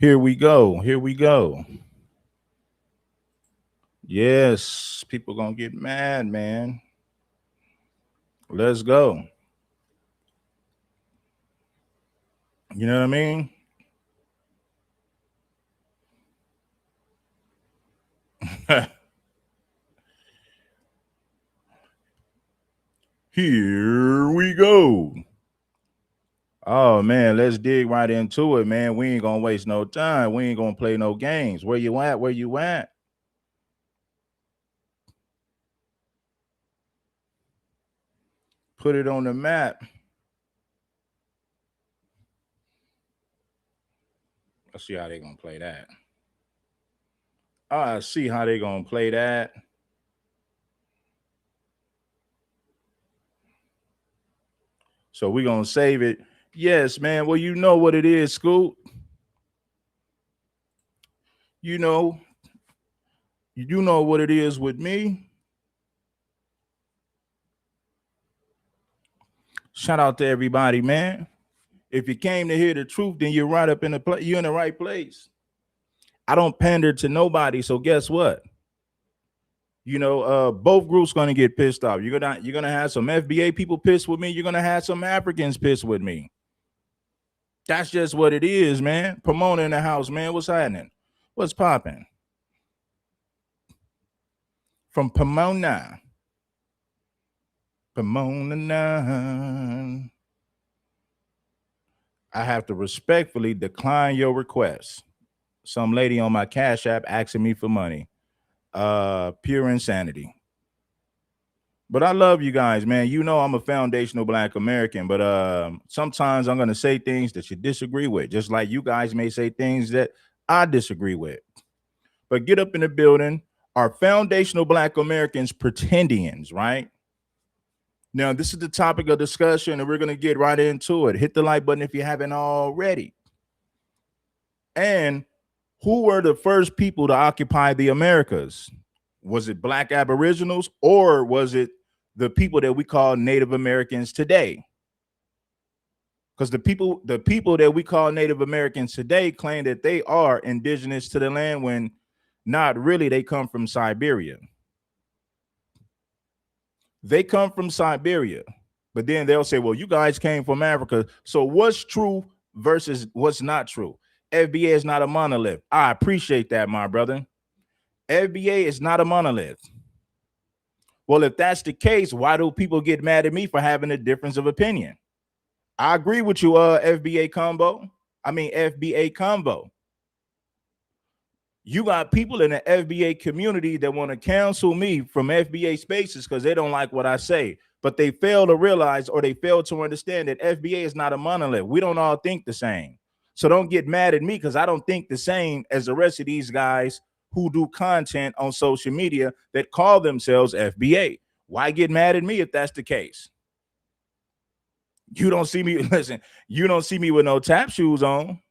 Here we go. Here we go. Yes, people gonna get mad, man. Let's go. You know what I mean? Here we go. Oh man, let's dig right into it, man. We ain't gonna waste no time. We ain't gonna play no games. Where you at? Where you at? Put it on the map. Let's see how they gonna play that. I see how they gonna play that. So we gonna save it. Yes, man. Well, you know what it is, Scoot. You know, you know what it is with me. Shout out to everybody, man. If you came to hear the truth, then you're right up in the place. You're in the right place. I don't pander to nobody. So guess what? Both groups gonna get pissed off. You're gonna have some FBA people pissed with me. You're gonna have some Africans pissed with me. That's just what it is, man. Pomona in the house, man. What's happening? What's popping? From Pomona. Pomona 9. I have to respectfully decline your request. Some lady on my Cash App asking me for money. Pure insanity. But I love you guys, man. You know I'm a foundational Black American, but sometimes I'm gonna say things that you disagree with, just like you guys may say things that I disagree with. But get up in the building. Are foundational Black Americans pretendians, right? Now, this is the topic of discussion, and we're gonna get right into it. Hit the like button if you haven't already. And who were the first people to occupy the Americas? Was it Black Aboriginals, or was it the people that we call Native Americans today? Because the people that we call Native Americans today claim that they are indigenous to the land, when not really. They come from Siberia. They come from Siberia, but then they'll say, well, you guys came from Africa. So what's true versus what's not true? FBA is not a monolith. I appreciate that, my brother. FBA is not a monolith. Well, if that's the case, why do people get mad at me for having a difference of opinion? I agree with you, FBA combo. FBA combo. You got people in the FBA community that want to cancel me from FBA spaces because they don't like what I say, but they fail to realize, or they fail to understand, that FBA is not a monolith. We don't all think the same. So don't get mad at me because I don't think the same as the rest of these guys who do content on social media that call themselves FBA. Why get mad at me if that's the case? You don't see me, listen, you don't see me with no tap shoes on.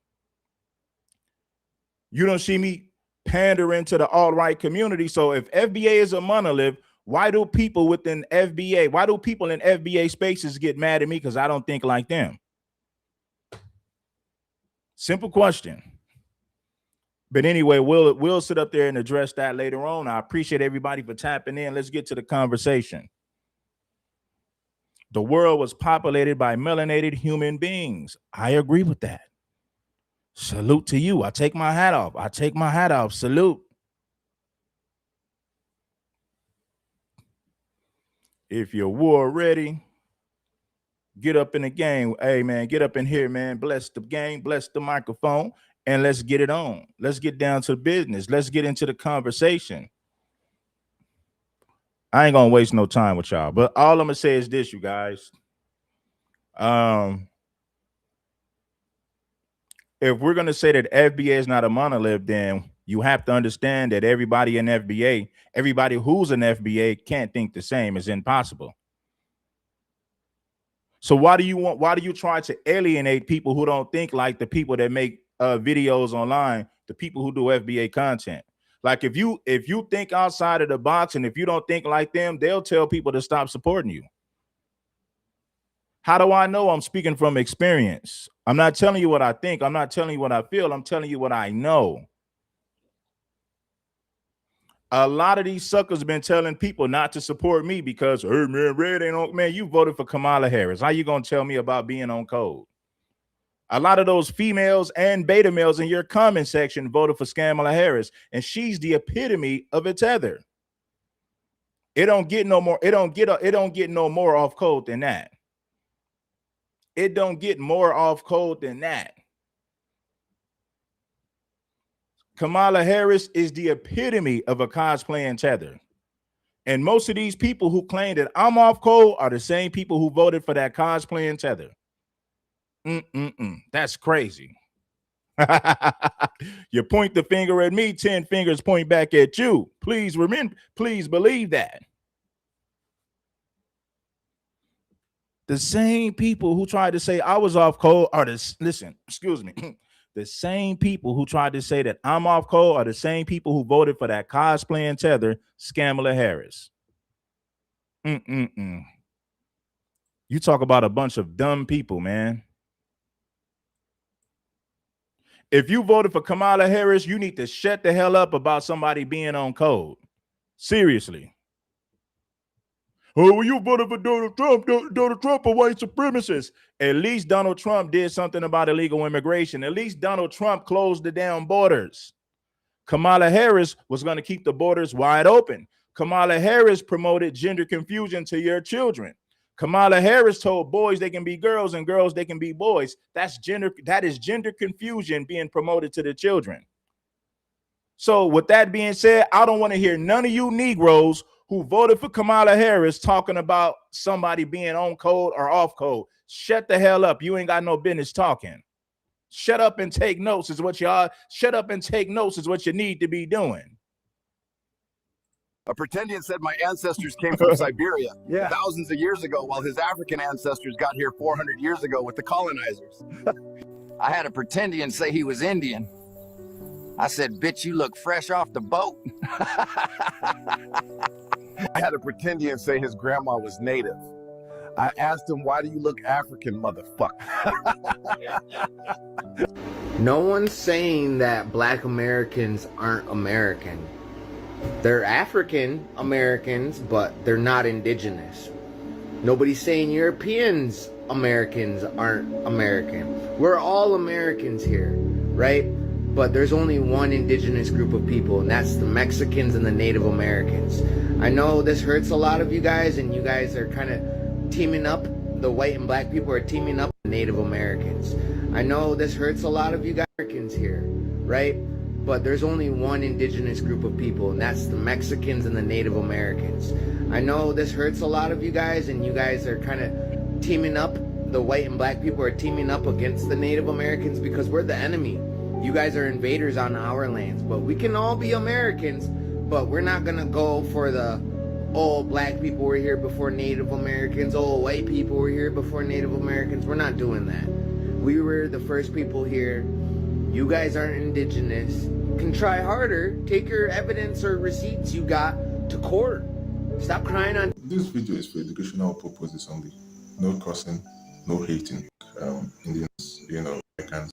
You don't see me pandering to the alt-right community. So if FBA is a monolith, why do people within FBA, why do people in FBA spaces get mad at me because I don't think like them? Simple question. But anyway, we'll sit up there and address that later on. I appreciate everybody for tapping in. Let's get to the conversation. The world was populated by melanated human beings. I agree with that. Salute to you. I take my hat off. I take my hat off. Salute. If you're war ready, get up in the game. Hey, man, get up in here, man. Bless the game, bless the microphone, and let's get it on. Let's get down to business. Let's get into the conversation. I ain't gonna waste no time with y'all, but all I'm gonna say is this, you guys. If we're gonna say that FBA is not a monolith, then you have to understand that everybody in FBA, everybody who's an FBA, can't think the same. It's impossible. So why do you try to alienate people who don't think like the people that make videos online, the people who do FBA content? Like if you think outside of the box, and if you don't think like them, they'll tell people to stop supporting you. How do I know? I'm speaking from experience. I'm not telling you what I think. I'm not telling you what I feel. I'm telling you what I know. A lot of these suckers have been telling people not to support me because, hey, man, red ain't on. Man, you voted for Kamala Harris. How you going to tell me about being on code? A lot of those females and beta males in your comment section voted for Kamala Harris, and she's the epitome of a tether. It don't get no more. It don't get no more off code than that. It don't get more off code than that. Kamala Harris is the epitome of a cosplaying tether. And most of these people who claim that I'm off code are the same people who voted for that cosplaying tether. That's crazy. You point the finger at me, 10 fingers point back at you. Please remember, please believe that. The same people who tried to say I was off code are the same people who tried to say that I'm off code are the same people who voted for that cosplaying tether, Kamala Harris. You talk about a bunch of dumb people, man. If you voted for Kamala Harris, you need to shut the hell up about somebody being on code. Seriously. Oh, well, you voted for Donald Trump. Donald Trump, a white supremacist. At least Donald Trump did something about illegal immigration. At least Donald Trump closed the damn borders. Kamala Harris was going to keep the borders wide open. Kamala Harris promoted gender confusion to your children. Kamala Harris told boys they can be girls and girls they can be boys. That is gender confusion being promoted to the children. So with that being said, I don't want to hear none of you Negroes who voted for Kamala Harris talking about somebody being on code or off code. Shut the hell up. You ain't got no business talking. Shut up and take notes is what you are. Shut up and take notes is what you need to be doing. A pretendian said my ancestors came from Siberia thousands of years ago, while his African ancestors got here 400 years ago with the colonizers. I had a pretendian say he was Indian. I said, bitch, you look fresh off the boat. I had a pretendian say his grandma was native. I asked him, why do you look African, motherfucker? No one's saying that black Americans aren't American. They're African Americans, but they're not indigenous. Nobody's saying Europeans Americans aren't American. We're all Americans here, right? But there's only one indigenous group of people, and that's the Mexicans and the Native Americans. I know this hurts a lot of you guys, and you guys are kind of teaming up. The white and black people are teaming up with Native Americans. I know this hurts a lot of you guys Americans here, right? But there's only one indigenous group of people, and that's the Mexicans and the Native Americans. I know this hurts a lot of you guys, and you guys are kind of teaming up. The white and black people are teaming up against the Native Americans because we're the enemy. You guys are invaders on our lands, but we can all be Americans, but we're not gonna go for the, oh, black people were here before Native Americans, oh, white people were here before Native Americans. We're not doing that. We were the first people here. You guys aren't indigenous. You can try harder. Take your evidence or receipts you got to court. Stop crying on. This video is for educational purposes only. No cursing, no hating. Indians, Americans.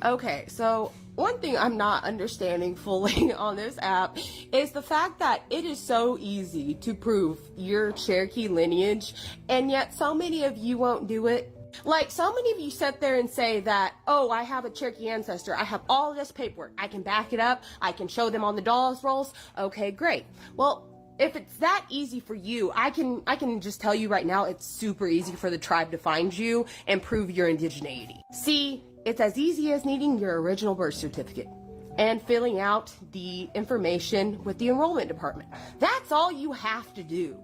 Okay, so one thing I'm not understanding fully on this app is the fact that it is so easy to prove your Cherokee lineage, and yet so many of you won't do it. Like, so many of you sit there and say that, oh, I have a Cherokee ancestor. I have all this paperwork. I can back it up. I can show them on the dollar rolls. Okay, great. Well, if it's that easy for you, I can just tell you right now, it's super easy for the tribe to find you and prove your indigeneity. See, it's as easy as needing your original birth certificate and filling out the information with the enrollment department. That's all you have to do.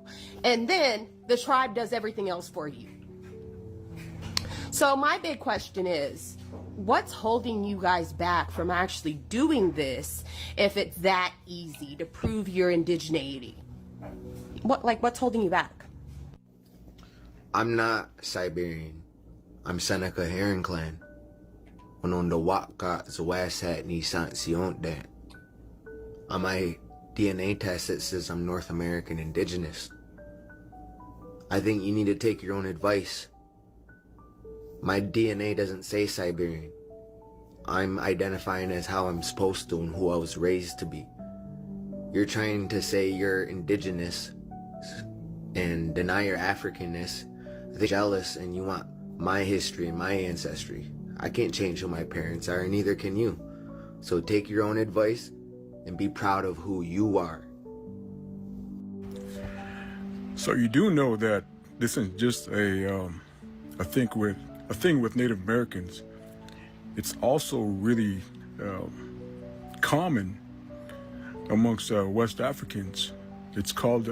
And then the tribe does everything else for you. So my big question is, what's holding you guys back from actually doing this if it's that easy to prove your indigeneity? What's holding you back? I'm not Siberian. I'm Seneca Heron Clan. Onondo Waka Zawasat ni Sansionde. On my DNA test it says I'm North American indigenous. I think you need to take your own advice My DNA doesn't say Siberian. I'm identifying as how I'm supposed to and who I was raised to be. You're trying to say you're indigenous and deny your Africanness. They're jealous and you want my history and my ancestry. I can't change who my parents are, and neither can you. So take your own advice and be proud of who you are. So you do know that this is just a thing with Native Americans. It's also really common amongst West Africans. It's called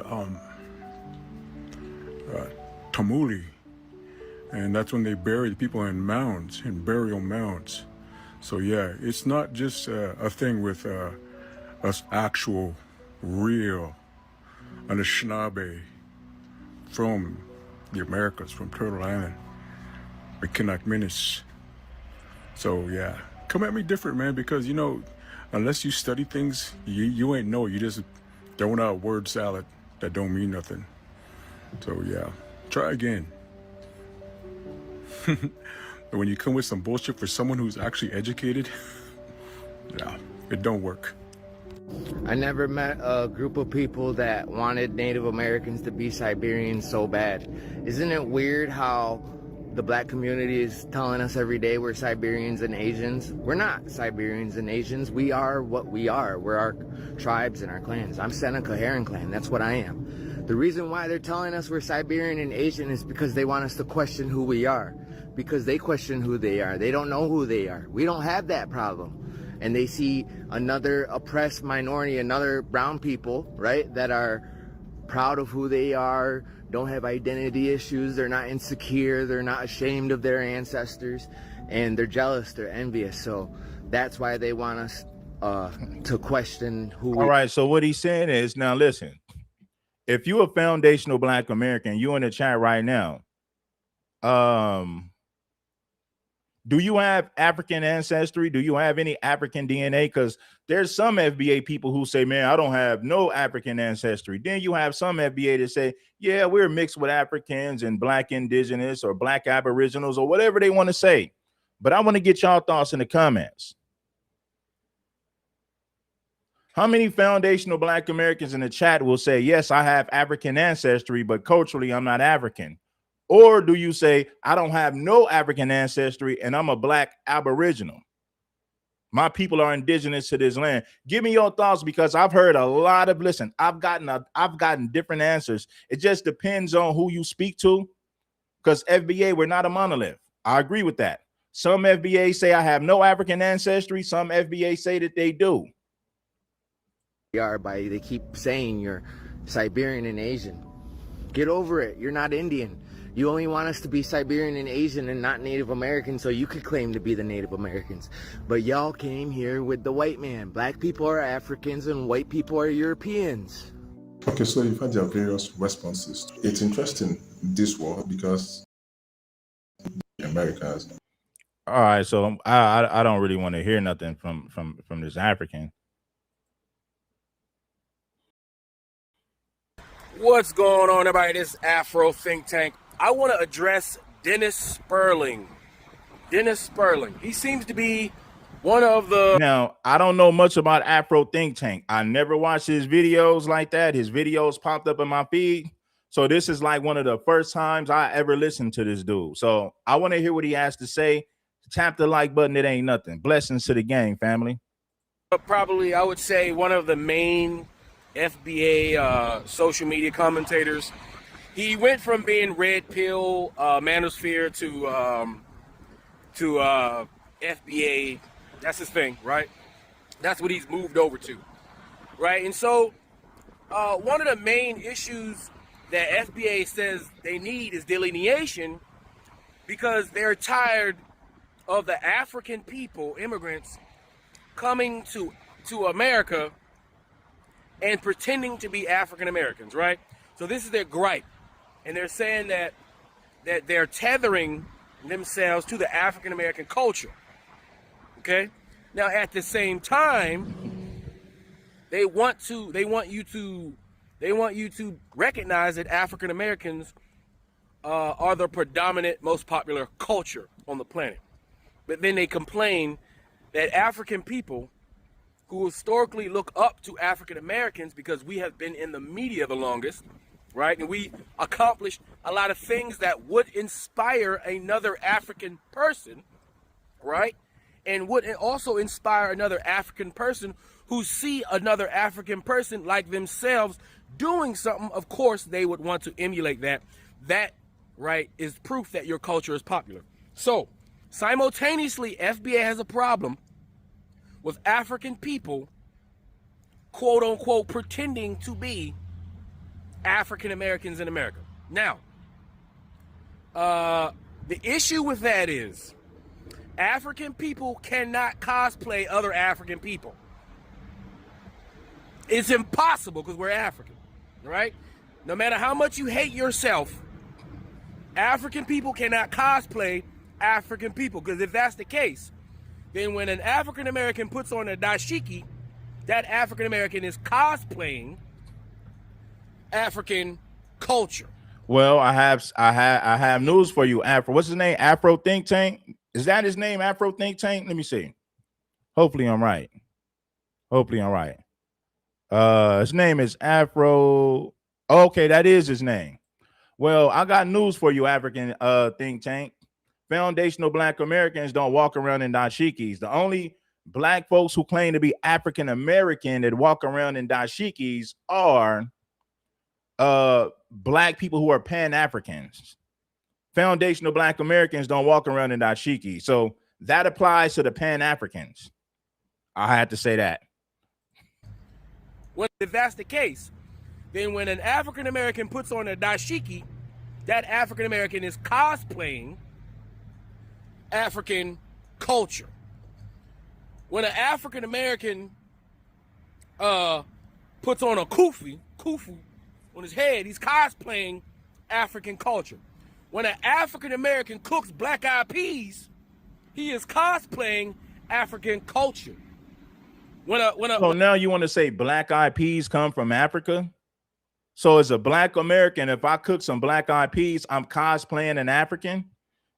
tamuli, and that's when they bury people in mounds, in burial mounds. So yeah, it's not just a thing with us actual, real Anishinaabe from the Americas, from Turtle Island, or Kinakminis. So yeah, come at me different, man, because you know, unless you study things, you ain't know. You just throwing out word salad that don't mean nothing. So yeah, try again. But when you come with some bullshit for someone who's actually educated, yeah, it don't work. I never met a group of people that wanted Native Americans to be Siberians so bad. Isn't it weird how the black community is telling us every day we're Siberians and Asians? We're not Siberians and Asians. We are what we are. We're our tribes and our clans. I'm Seneca Heron Clan. That's what I am. The reason why they're telling us we're Siberian and Asian is because they want us to question who we are. Because they question who they are. They don't know who they are. We don't have that problem. And they see another oppressed minority, another brown people, right, that are proud of who they are, don't have identity issues, they're not insecure, they're not ashamed of their ancestors, and they're jealous, they're envious. So that's why they want us to question who we are. All right, so what he's saying is, now listen, if you're a foundational Black American, you in the chat right now, do you have African ancestry? Do you have any African DNA? Because there's some FBA people who say, man, I don't have no African ancestry. Then you have some FBA that say, yeah, we're mixed with Africans and Black indigenous or Black aboriginals or whatever they want to say. But I want to get y'all thoughts in the comments. How many foundational Black Americans in the chat will say, yes, I have African ancestry, but culturally I'm not African? Or do you say, I don't have no African ancestry and I'm a Black aboriginal? My people are indigenous to this land. Give me your thoughts, because I've heard a lot of, listen, I've gotten different answers. It just depends on who you speak to, because FBA, we're not a monolith. I agree with that. Some FBA say I have no African ancestry. Some FBA say that they do. They keep saying you're Siberian and Asian. Get over it. You're not Indian. You only want us to be Siberian and Asian and not Native American so you could claim to be the Native Americans. But y'all came here with the white man. Black people are Africans and white people are Europeans. Okay, so you've had your various responses. It's interesting, this war, because the Americans. All right, so I don't really want to hear nothing from this African. What's going on, everybody? This is AFRO Think Tank. I want to address Dennis Sperling. Dennis Sperling. He seems to be one of the... Now, I don't know much about Afro Think Tank. I never watched his videos like that. His videos popped up in my feed. So this is like one of the first times I ever listened to this dude. So I want to hear what he has to say. Tap the like button. It ain't nothing. Blessings to the gang, family. Probably, I would say, one of the main FBA social media commentators. He went from being red pill manosphere to FBA. That's his thing, right? That's what he's moved over to, right? And so one of the main issues that FBA says they need is delineation, because they're tired of the African people, immigrants, coming to America and pretending to be African Americans, right? So this is their gripe. And they're saying that they're tethering themselves to the African American culture. Okay? Now at the same time, they want you to recognize that African Americans are the predominant, most popular culture on the planet. But then they complain that African people who historically look up to African Americans because we have been in the media the longest, right? And we accomplished a lot of things that would inspire another African person, right? And would also inspire another African person who see another African person like themselves doing something. Of course, they would want to emulate that. That, right, is proof that your culture is popular. So, simultaneously, FBA has a problem with African people, quote unquote, pretending to be African Americans in America. Now, the issue with that is African people cannot cosplay other African people. It's impossible because we're African, right? No matter how much you hate yourself, African people cannot cosplay African people, because if that's the case, then when an African American puts on a dashiki, that African American is cosplaying African culture. Well, I have news for you, Afro. What's his name? Afro Think Tank? Is that his name, Afro Think Tank? Let me see. Hopefully I'm right. His name is Afro. Okay, that is his name. Well, I got news for you, African Think Tank. Foundational Black Americans don't walk around in dashikis. The only Black folks who claim to be African American that walk around in dashikis are Black people who are Pan-Africans. Foundational Black Americans don't walk around in dashiki. So that applies to the Pan-Africans. I had to say that. If that's the case, then when an African American puts on a dashiki, that African American is cosplaying African culture. When an African American puts on a kufu on his head, he's cosplaying African culture. When an African American cooks black-eyed peas, he is cosplaying African culture. So now you want to say black-eyed peas come from Africa? So as a Black American, if I cook some black-eyed peas, I'm cosplaying an African?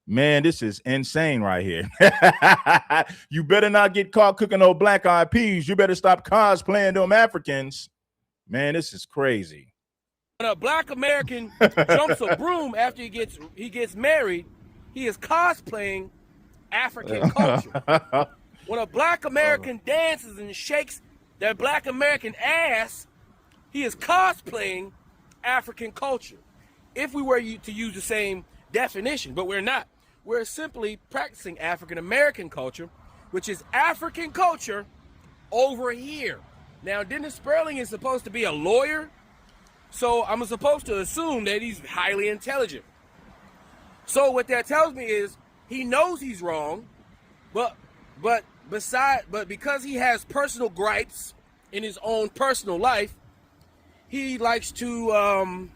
Man, this is insane right here. You better not get caught cooking those black-eyed peas. You better stop cosplaying them Africans. Man, this is crazy. When a Black American jumps a broom after he gets married, he is cosplaying African culture. When a Black American dances and shakes their Black American ass, he is cosplaying African culture. If we were to use the same definition, but we're not. We're simply practicing African American culture, which is African culture over here. Now, Dennis Sperling is supposed to be a lawyer, so I'm supposed to assume that he's highly intelligent. So what that tells me is he knows he's wrong, but because he has personal gripes in his own personal life, he likes to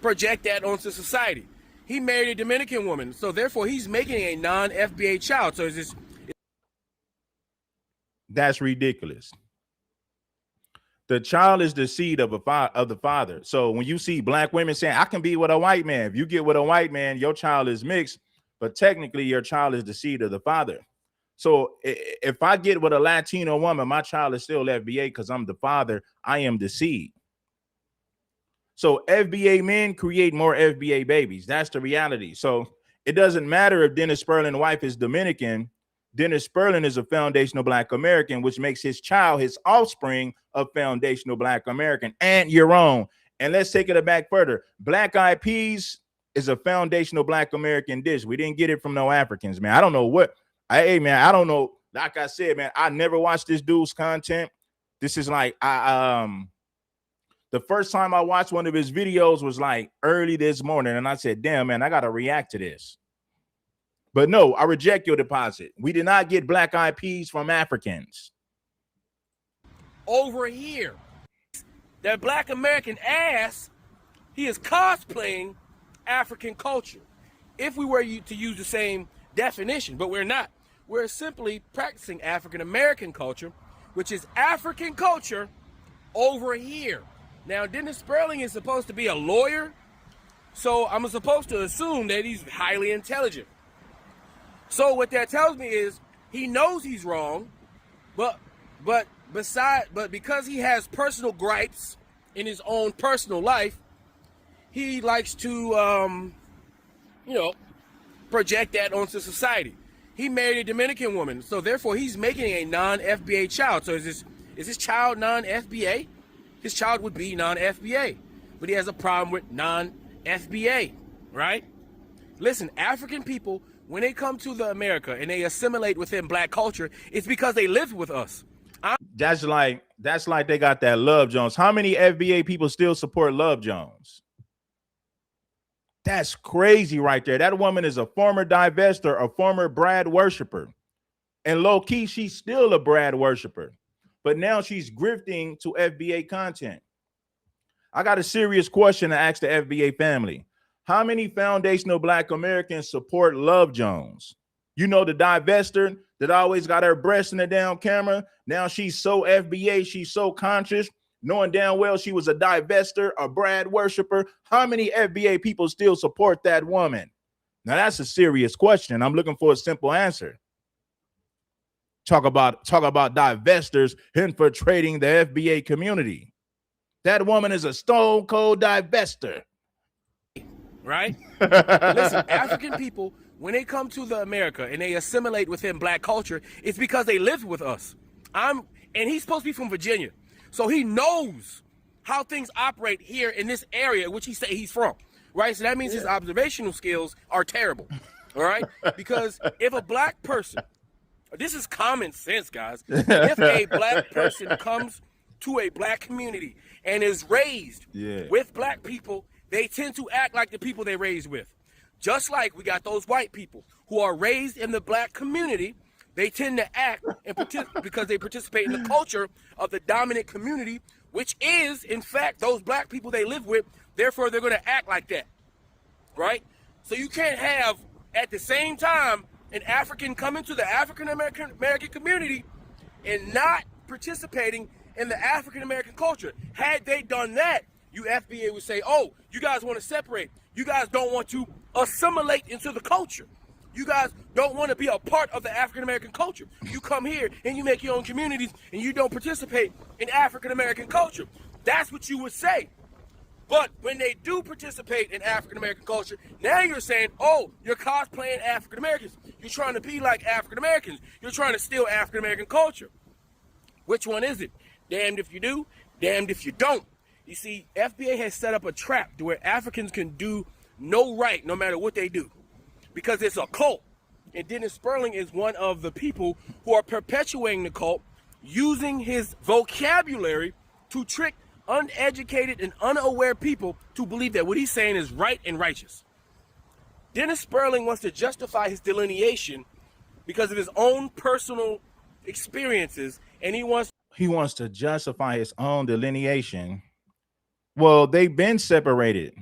project that onto society. He married a Dominican woman, so therefore he's making a non-FBA child. So that's ridiculous. The child is the seed of the father. So when you see Black women saying, I can be with a white man, if you get with a white man, your child is mixed, but technically your child is the seed of the father. So if I get with a Latino woman, my child is still FBA because I'm the father. I am the seed. So FBA men create more FBA babies. That's the reality. So it doesn't matter if Dennis Sperling's wife is Dominican. Dennis Sperling is a foundational Black American, which makes his child, his offspring, a foundational Black American and your own. And let's take it a back further. Black-eyed peas is a foundational Black American dish. We didn't get it from no Africans, man. I don't know what. Hey, man, I don't know. Like I said, man, I never watched this dude's content. This is like, the first time I watched one of his videos was like early this morning. And I said, damn, man, I got to react to this. But no, I reject your deposit. We did not get black-eyed peas from Africans. Over here, that Black American ass, he is cosplaying African culture. If we were to use the same definition, but we're not. We're simply practicing African American culture, which is African culture over here. Now, Dennis Sperling is supposed to be a lawyer, So I'm supposed to assume that he's highly intelligent. So what that tells me is he knows he's wrong, but because he has personal gripes in his own personal life, he likes to project that onto society. He married a Dominican woman, so therefore he's making a non-FBA child. So is his child non-FBA? His child would be non-FBA, but he has a problem with non-FBA, right? Listen, African people, when they come to America and they assimilate within black culture, it's because they lived with us. That's like they got that Love Jones. How many FBA people still support Love Jones? That's crazy right there. That woman is a former divester, a former Brad worshiper. And low key, she's still a Brad worshiper. But now she's grifting to FBA content. I got a serious question to ask the FBA family. How many foundational black Americans support Love Jones? You know, the divester that always got her breasts in the damn camera. Now she's so FBA, she's so conscious, knowing damn well she was a divester, a Brad worshiper. How many FBA people still support that woman? Now that's a serious question. I'm looking for a simple answer. Talk about divestors infiltrating the FBA community. That woman is a stone cold divester. Right? Listen, African people, when they come to America and they assimilate within black culture, it's because they lived with us. And he's supposed to be from Virginia. So he knows how things operate here in this area, which he say he's from, right? So that means his observational skills are terrible, all right? Because if a black person, this is common sense, guys. If a black person comes to a black community and is raised with black people, they tend to act like the people they raised with. Just like we got those white people who are raised in the black community, they tend to act and because they participate in the culture of the dominant community, which is, in fact, those black people they live with. Therefore, they're going to act like that, right? So you can't have, at the same time, an African come into the African-American community and not participating in the African-American culture. Had they done that, you FBA would say, oh, you guys want to separate. You guys don't want to assimilate into the culture. You guys don't want to be a part of the African-American culture. You come here and you make your own communities and you don't participate in African-American culture. That's what you would say. But when they do participate in African-American culture, now you're saying, oh, you're cosplaying African-Americans. You're trying to be like African-Americans. You're trying to steal African-American culture. Which one is it? Damned if you do, damned if you don't. You see, FBA has set up a trap to where Africans can do no right no matter what they do. Because it's a cult. And Dennis Sperling is one of the people who are perpetuating the cult, using his vocabulary to trick uneducated and unaware people to believe that what he's saying is right and righteous. Dennis Sperling wants to justify his delineation because of his own personal experiences, and he wants to justify his own delineation. Well, they've been separated.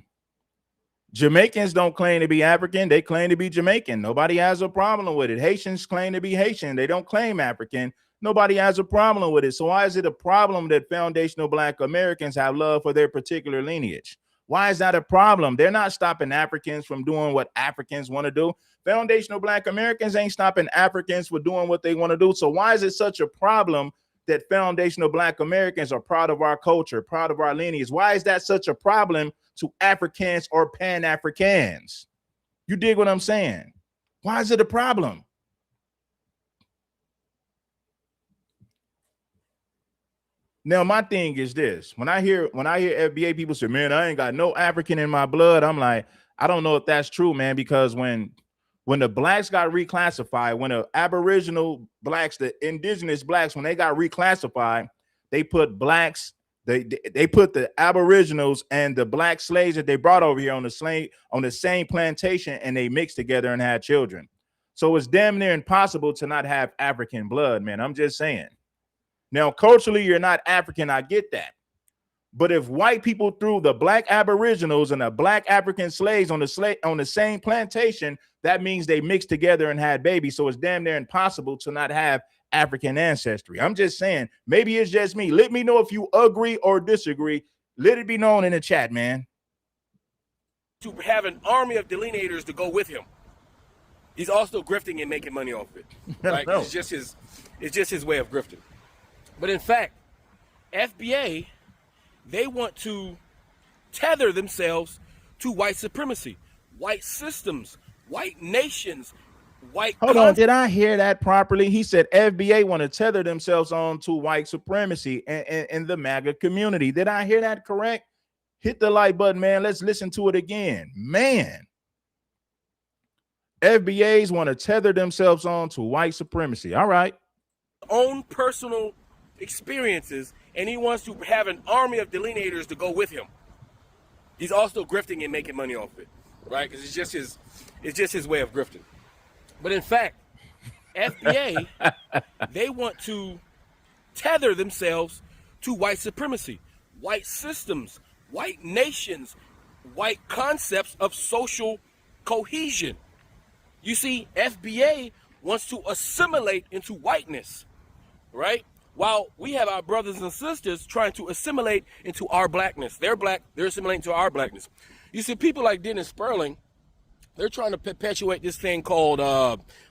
Jamaicans don't claim to be African. They claim to be Jamaican. Nobody has a problem with it. Haitians claim to be Haitian. They don't claim African. Nobody has a problem with it. So why is it a problem that foundational black Americans have love for their particular lineage? Why is that a problem? They're not stopping Africans from doing what Africans want to do. Foundational black Americans ain't stopping Africans from doing what they want to do. So why is it such a problem that foundational black Americans are proud of our culture, proud of our lineage? Why is that such a problem to Africans or Pan-Africans? You dig what I'm saying? Why is it a problem? Now, my thing is this. When I hear FBA people say, man, I ain't got no African in my blood, I'm like, I don't know if that's true, man, because when the blacks got reclassified, when the Aboriginal blacks, the indigenous blacks, when they got reclassified, they put blacks, they put the Aboriginals and the black slaves that they brought over here on the same plantation, and they mixed together and had children. So it's damn near impossible to not have African blood, man. I'm just saying. Now, culturally, you're not African. I get that. But if white people threw the black Aboriginals and the black African slaves on the same plantation, that means they mixed together and had babies. So it's damn near impossible to not have African ancestry. I'm just saying, maybe it's just me. Let me know if you agree or disagree. Let it be known in the chat, man. to have an army of delineators to go with him. He's also grifting and making money off it. Right? No. It's just his way of grifting. But in fact, FBA, they want to tether themselves to white supremacy, white systems, white nations, white. Hold on, did I hear that properly? He said FBA want to tether themselves on to white supremacy and the MAGA community. Did I hear that correct? Hit the like button, man. Let's listen to it again. Man, FBAs want to tether themselves on to white supremacy. All right. Own personal experiences, and he wants to have an army of delineators to go with him. He's also grifting and making money off it, right? Because it's just his way of grifting. But in fact, FBA, they want to tether themselves to white supremacy, white systems, white nations, white concepts of social cohesion. You see, FBA wants to assimilate into whiteness, right? While we have our brothers and sisters trying to assimilate into our blackness. They're black, they're assimilating to our blackness. You see, people like Dennis Sperling, they're trying to perpetuate this thing called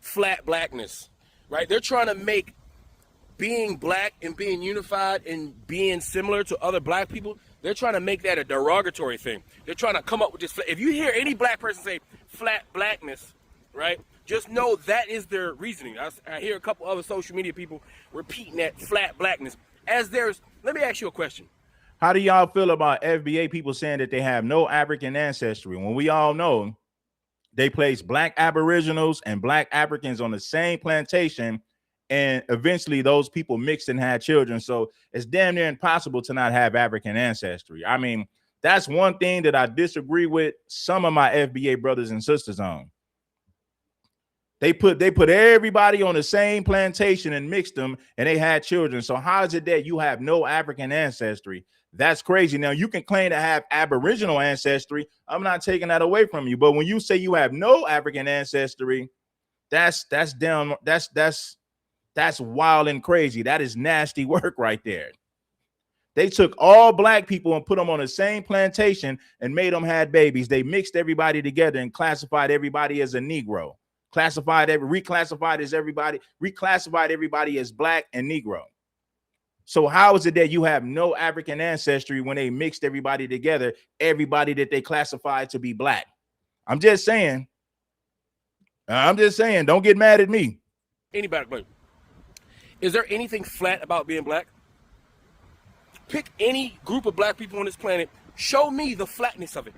flat blackness, right? They're trying to make being black and being unified and being similar to other black people, they're trying to make that a derogatory thing. They're trying to come up with this. If you hear any black person say flat blackness, right, just know that is their reasoning. I hear a couple other social media people repeating that flat blackness. Let me ask you a question. How do y'all feel about FBA people saying that they have no African ancestry when we all know they place black aboriginals and black Africans on the same plantation, and eventually those people mixed and had children? So it's damn near impossible to not have African ancestry. I mean, that's one thing that I disagree with some of my FBA brothers and sisters on. They put everybody on the same plantation and mixed them, and they had children. So how is it that you have no African ancestry? That's crazy. Now, you can claim to have Aboriginal ancestry. I'm not taking that away from you. But when you say you have no African ancestry, that's wild and crazy. That is nasty work right there. They took all black people and put them on the same plantation and made them have babies. They mixed everybody together and classified everybody as a Negro. Reclassified everybody as black and Negro. So how is it that you have no African ancestry when they mixed everybody together, everybody that they classified to be black? I'm just saying, don't get mad at me. Anybody, but is there anything flat about being black? Pick any group of black people on this planet. Show me the flatness of it.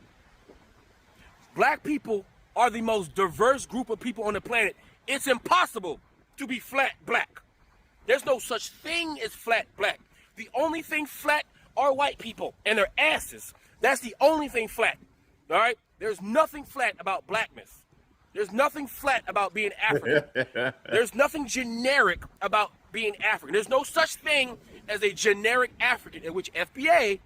Black people are the most diverse group of people on the planet. It's impossible to be flat black. There's no such thing as flat black. The only thing flat are white people and their asses. That's the only thing flat. All right? There's nothing flat about blackness. There's nothing flat about being African. There's nothing generic about being African. There's no such thing as a generic African, in which FBA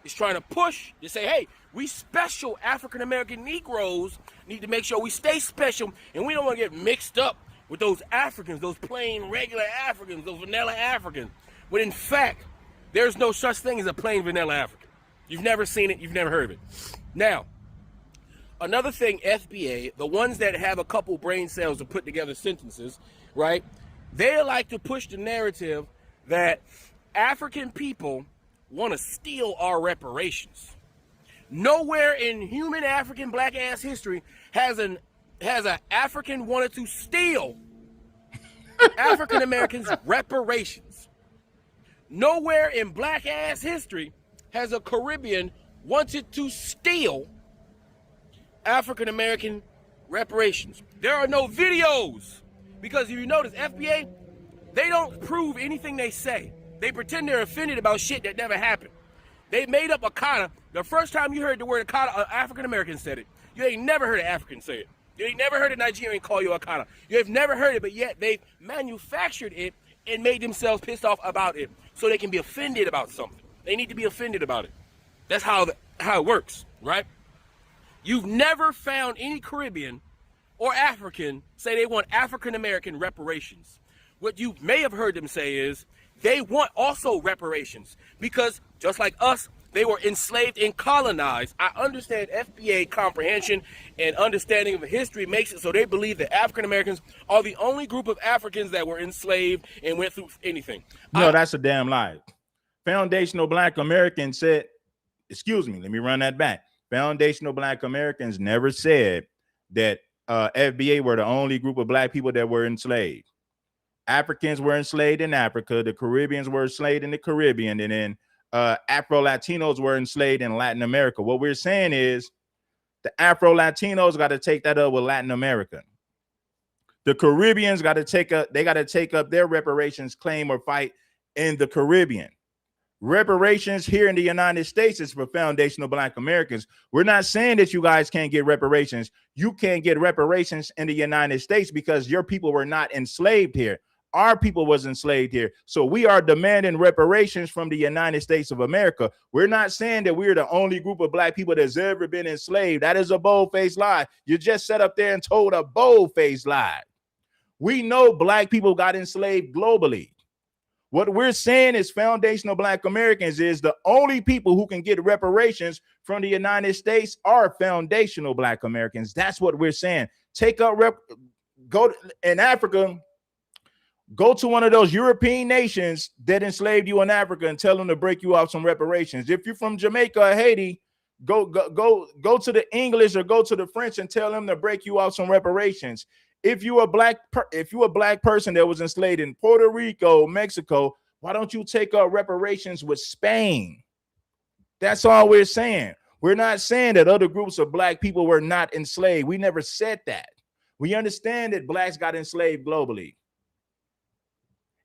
is trying to push to say, hey, we special African-American Negroes need to make sure we stay special, and we don't want to get mixed up with those Africans, those plain regular Africans, those vanilla Africans. But in fact, there's no such thing as a plain vanilla African. You've never seen it, you've never heard of it. Now, another thing, FBA, the ones that have a couple brain cells to put together sentences, right? They like to push the narrative that African people want to steal our reparations. Nowhere in human African black ass history has an African wanted to steal African Americans' reparations. Nowhere in black ass history has a Caribbean wanted to steal African American reparations. There are no videos, because if you notice, FBA, they don't prove anything they say. They pretend they're offended about shit that never happened. They made up Akana. The first time you heard the word Akana, an African American said it. You ain't never heard an African say it. You ain't never heard a Nigerian call you Akana. You have never heard it, but yet they've manufactured it and made themselves pissed off about it so they can be offended about something. They need to be offended about it. That's how it works, right? You've never found any Caribbean or African say they want African American reparations. What you may have heard them say is they want also reparations, because just like us, they were enslaved and colonized. I understand FBA comprehension and understanding of history makes it so they believe that African Americans are the only group of Africans that were enslaved and went through anything. No, that's a damn lie. Foundational Black Americans said, excuse me, let me run that back. Foundational Black Americans never said that FBA were the only group of Black people that were enslaved. Africans were enslaved in Africa, the Caribbeans were enslaved in the Caribbean, and then Afro-Latinos were enslaved in Latin America. What we're saying is the Afro-Latinos got to take that up with Latin America. The Caribbeans got to take up their reparations claim or fight in the Caribbean. Reparations here in the United States is for foundational Black Americans. We're not saying that you guys can't get reparations. You can't get reparations in the United States because your people were not enslaved here. Our people was enslaved here. So we are demanding reparations from the United States of America. We're not saying that we're the only group of Black people that's ever been enslaved. That is a bold-faced lie. You just sat up there and told a bold-faced lie. We know Black people got enslaved globally. What we're saying is foundational Black Americans is the only people who can get reparations from the United States are foundational Black Americans. That's what we're saying. Take up go in Africa. Go to one of those European nations that enslaved you in Africa and tell them to break you off some reparations. If you're from Jamaica or Haiti, go to the English or go to the French and tell them to break you off some reparations. If you a black person that was enslaved in Puerto Rico, Mexico, why don't you take up reparations with Spain? That's all we're saying. We're not saying that other groups of Black people were not enslaved. We never said that. We understand that Blacks got enslaved globally.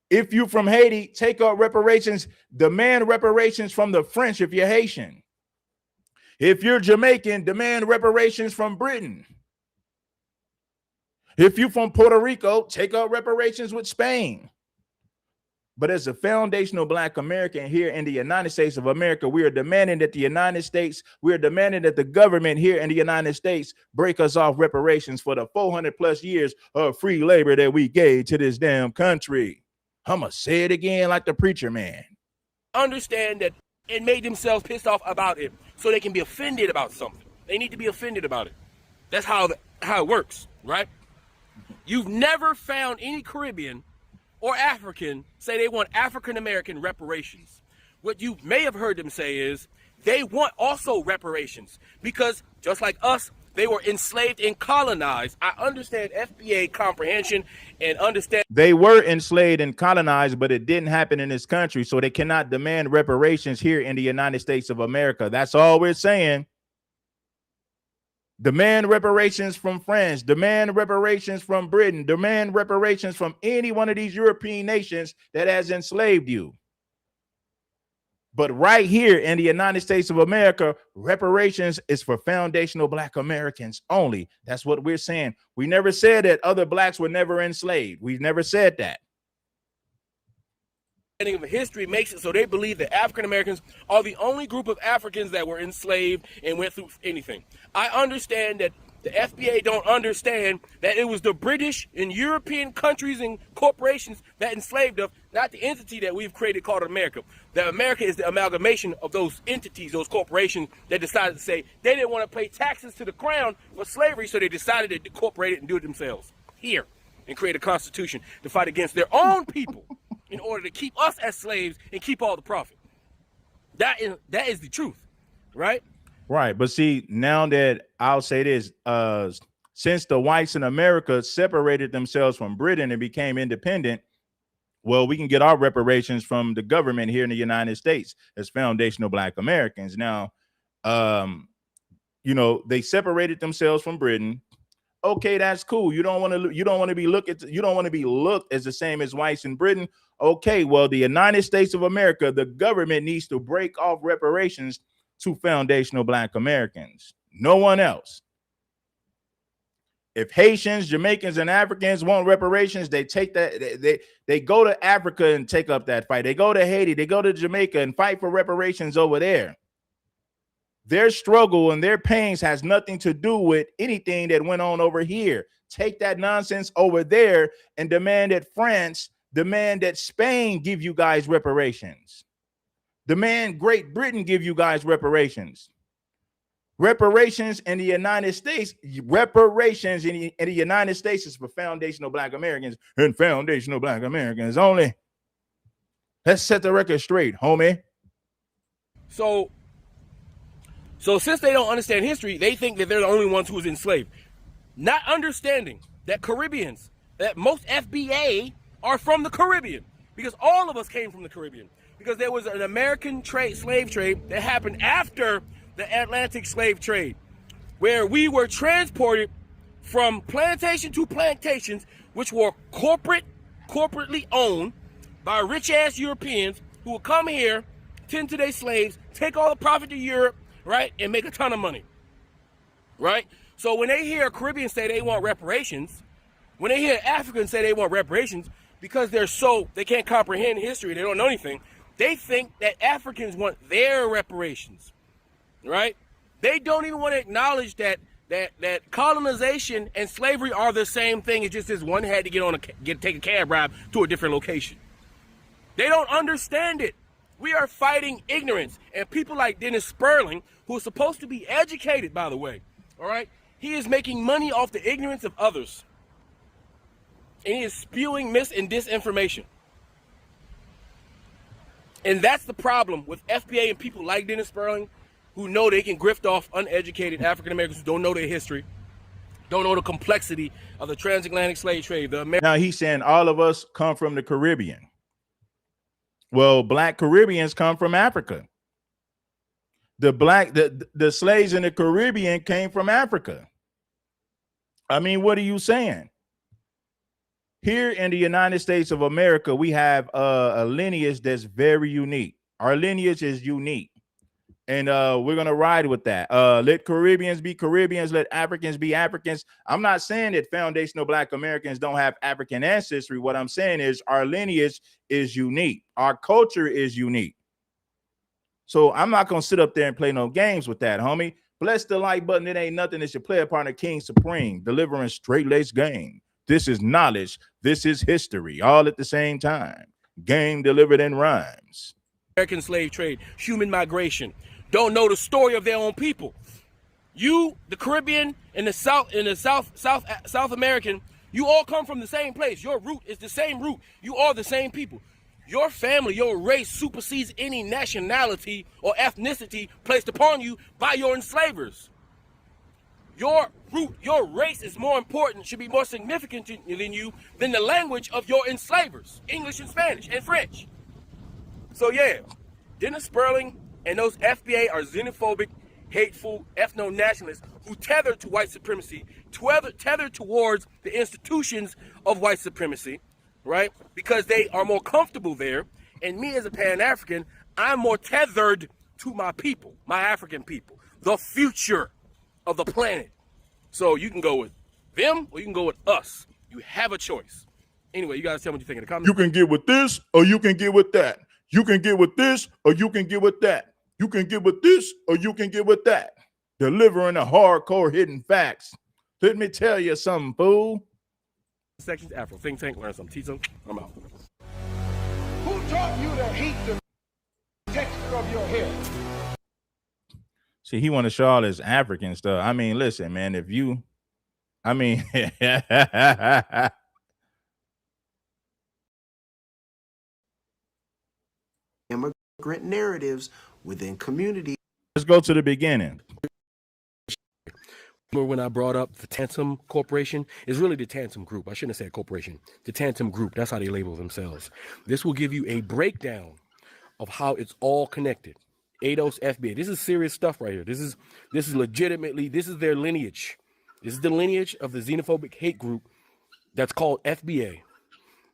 If you're from Haiti, take up reparations, demand reparations from the French if you're Haitian. If you're Jamaican, demand reparations from Britain. If you're from Puerto Rico, take up reparations with Spain. But as a foundational Black American here in the United States of America, we are demanding that the government here in the United States break us off reparations for the 400 plus years of free labor that we gave to this damn country. I'm going to say it again like the preacher man. Understand that it made themselves pissed off about it so they can be offended about something. They need to be offended about it. That's how it works, right? You've never found any Caribbean or African say they want African-American reparations. What you may have heard them say is they want also reparations because just like us, they were enslaved and colonized. I understand FBA comprehension and understand. They were enslaved and colonized, but it didn't happen in this country. So they cannot demand reparations here in the United States of America. That's all we're saying. Demand reparations from France, demand reparations from Britain, demand reparations from any one of these European nations that has enslaved you. But right here in the United States of America, reparations is for foundational Black Americans only. That's what we're saying. We never said that other Blacks were never enslaved. We've never said that. Of history makes it so they believe that African Americans are the only group of Africans that were enslaved and went through anything. I understand that the FBA don't understand that it was the British and European countries and corporations that enslaved us, not the entity that we've created called America. That America is the amalgamation of those entities, those corporations that decided to say they didn't want to pay taxes to the crown for slavery, so they decided to incorporate it and do it themselves here and create a constitution to fight against their own people in order to keep us as slaves and keep all the profit. That is the truth, right? Right. But see, now that I'll say this, since the whites in America separated themselves from Britain and became independent, well, we can get our reparations from the government here in the United States as foundational Black Americans. Now, they separated themselves from Britain. Okay, that's cool. You don't want to be looked as the same as whites in Britain. Okay, well, the United States of America, the government needs to break off reparations to foundational Black Americans. No one else. If Haitians, Jamaicans, and Africans want reparations, they take that. They go to Africa and take up that fight. They go to Haiti, they go to Jamaica and fight for reparations over there. Their struggle and their pains has nothing to do with anything that went on over here. Take that nonsense over there and demand that Spain give you guys reparations. The man, Great Britain, give you guys reparations. Reparations in the United States, reparations in the United States is for foundational Black Americans and foundational Black Americans only. Let's set the record straight, homie. So since they don't understand history, they think that they're the only ones who was enslaved. Not understanding that Caribbeans, that most FBA are from the Caribbean, because all of us came from the Caribbean. Because there was an American slave trade that happened after the Atlantic slave trade, where we were transported from plantation to plantations, which were corporately owned by rich-ass Europeans who would come here, tend to their slaves, take all the profit to Europe, right, and make a ton of money, right? So when they hear a Caribbean say they want reparations, when they hear Africans say they want reparations, because they can't comprehend history, they don't know anything, they think that Africans want their reparations, right? They don't even want to acknowledge that colonization and slavery are the same thing. It's just this one had to take a cab ride to a different location. They don't understand it. We are fighting ignorance. And people like Dennis Sperling, who is supposed to be educated, by the way, all right? He is making money off the ignorance of others. And he is spewing mis and disinformation. And that's the problem with FBA and people like Dennis Sperling, who know they can grift off uneducated African Americans who don't know their history, don't know the complexity of the transatlantic slave trade. Now he's saying all of us come from the Caribbean. Well, Black Caribbeans come from Africa. The slaves in the Caribbean came from Africa. I mean, what are you saying? Here in the United States of America, we have a lineage that's very unique. Our lineage is unique. And we're going to ride with that. Let Caribbeans be Caribbeans. Let Africans be Africans. I'm not saying that foundational Black Americans don't have African ancestry. What I'm saying is our lineage is unique. Our culture is unique. So I'm not going to sit up there and play no games with that, homie. Bless the like button. It ain't nothing. It's your player partner, King Supreme, delivering straight-laced game. This is knowledge. This is history, all at the same time. Game delivered in rhymes. American slave trade, human migration, don't know the story of their own people. You, the Caribbean, and the South American, you all come from the same place. Your root is the same root. You are the same people. Your family, your race supersedes any nationality or ethnicity placed upon you by your enslavers. Your root, your race is more important, should be more significant than you, than the language of your enslavers, English and Spanish and French. So yeah, Dennis Sperling and those FBA are xenophobic, hateful, ethno-nationalists who tether to white supremacy, tether towards the institutions of white supremacy, right? Because they are more comfortable there. And me as a Pan-African, I'm more tethered to my people, my African people, the future of the planet. So you can go with them or you can go with us. You have a choice. Anyway, you guys tell me what you think in the comments. You can get with this or you can get with that. You can get with this or you can get with that. You can get with this or you can get with that. Delivering the hardcore hidden facts. Let me tell you something, fool. Sections Afro Think Tank, learn some. Tito, I'm out. Who taught you to hate the texture of your hair? See, he want to show all this African stuff. I mean, listen, man, if you, I mean, immigrant narratives within communities. Let's go to the beginning. Remember when I brought up the Tantum Corporation? It's really the Tantum Group. I shouldn't have said corporation. The Tantum Group. That's how they label themselves. This will give you a breakdown of how it's all connected. ADOS FBA. This is serious stuff right here. This is legitimately, this is their lineage. This is the lineage of the xenophobic hate group that's called FBA,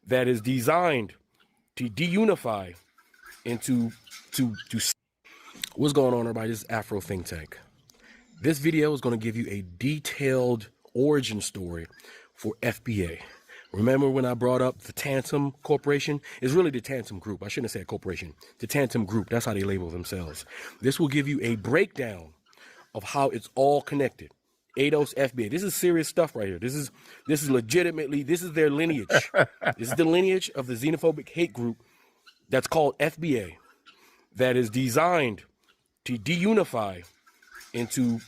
that is designed to deunify and to what's going on, everybody? This is Afro Think Tank. This video is going to give you a detailed origin story for FBA. Remember when I brought up the Tantum Corporation? It's really the Tantum Group. I shouldn't have said corporation. The Tantum Group. That's how they label themselves. This will give you a breakdown of how it's all connected. ADOS FBA. This is serious stuff right here. This is legitimately, this is their lineage. This is the lineage of the xenophobic hate group that's called FBA, that is designed to deunify and to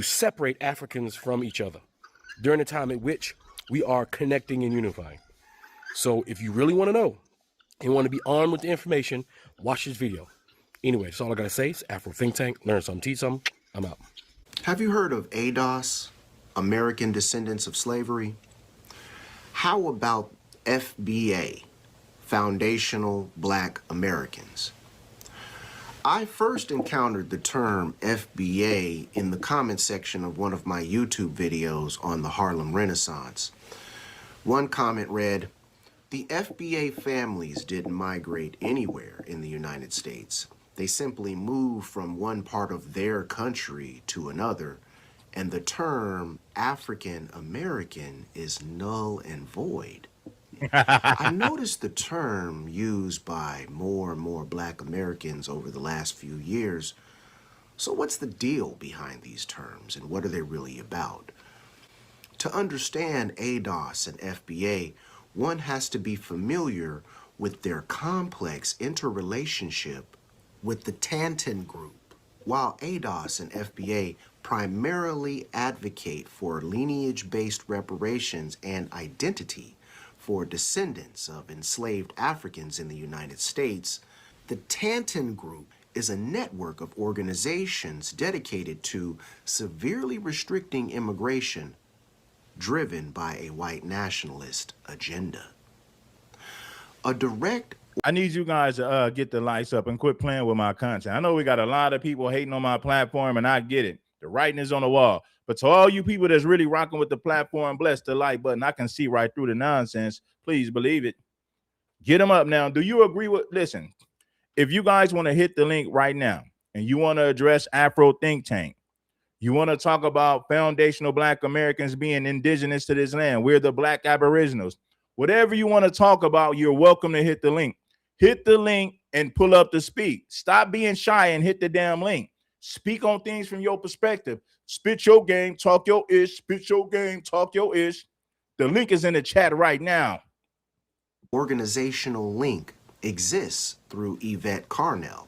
separate Africans from each other during the time at which we are connecting and unifying. So if you really want to know and want to be armed with the information, watch this video. Anyway, that's all I got to say. It's Afro Think Tank. Learn something, teach something. I'm out. Have you heard of ADOS, American Descendants of Slavery? How about FBA, Foundational Black Americans? I first encountered the term FBA in the comment section of one of my YouTube videos on the Harlem Renaissance. One comment read, "The FBA families didn't migrate anywhere in the United States. They simply moved from one part of their country to another, and the term African American is null and void." I noticed the term used by more and more Black Americans over the last few years. So what's the deal behind these terms, and what are they really about? To understand ADOS and FBA, one has to be familiar with their complex interrelationship with the Tantan group. While ADOS and FBA primarily advocate for lineage-based reparations and identity for descendants of enslaved Africans in the United States, the Tantan group is a network of organizations dedicated to severely restricting immigration, driven by a white nationalist agenda. A direct I need you guys to get the lights up and quit playing with my content. I know we got a lot of people hating on my platform, and I get it. The writing is on the wall. But to all you people that's really rocking with the platform, bless the like button. I can see right through the nonsense. Please believe it. Get them up now. Do you agree with, listen, if you guys want to hit the link right now and you want to address Afro Think Tank, you want to talk about foundational Black Americans being indigenous to this land, we're the Black Aboriginals, whatever you want to talk about, you're welcome to hit the link. Hit the link and pull up to speak. Stop being shy and hit the damn link. Speak on things from your perspective. Spit your game, talk your ish. Spit your game, talk your ish. The link is in the chat right now. Organizational link exists through Yvette Carnell,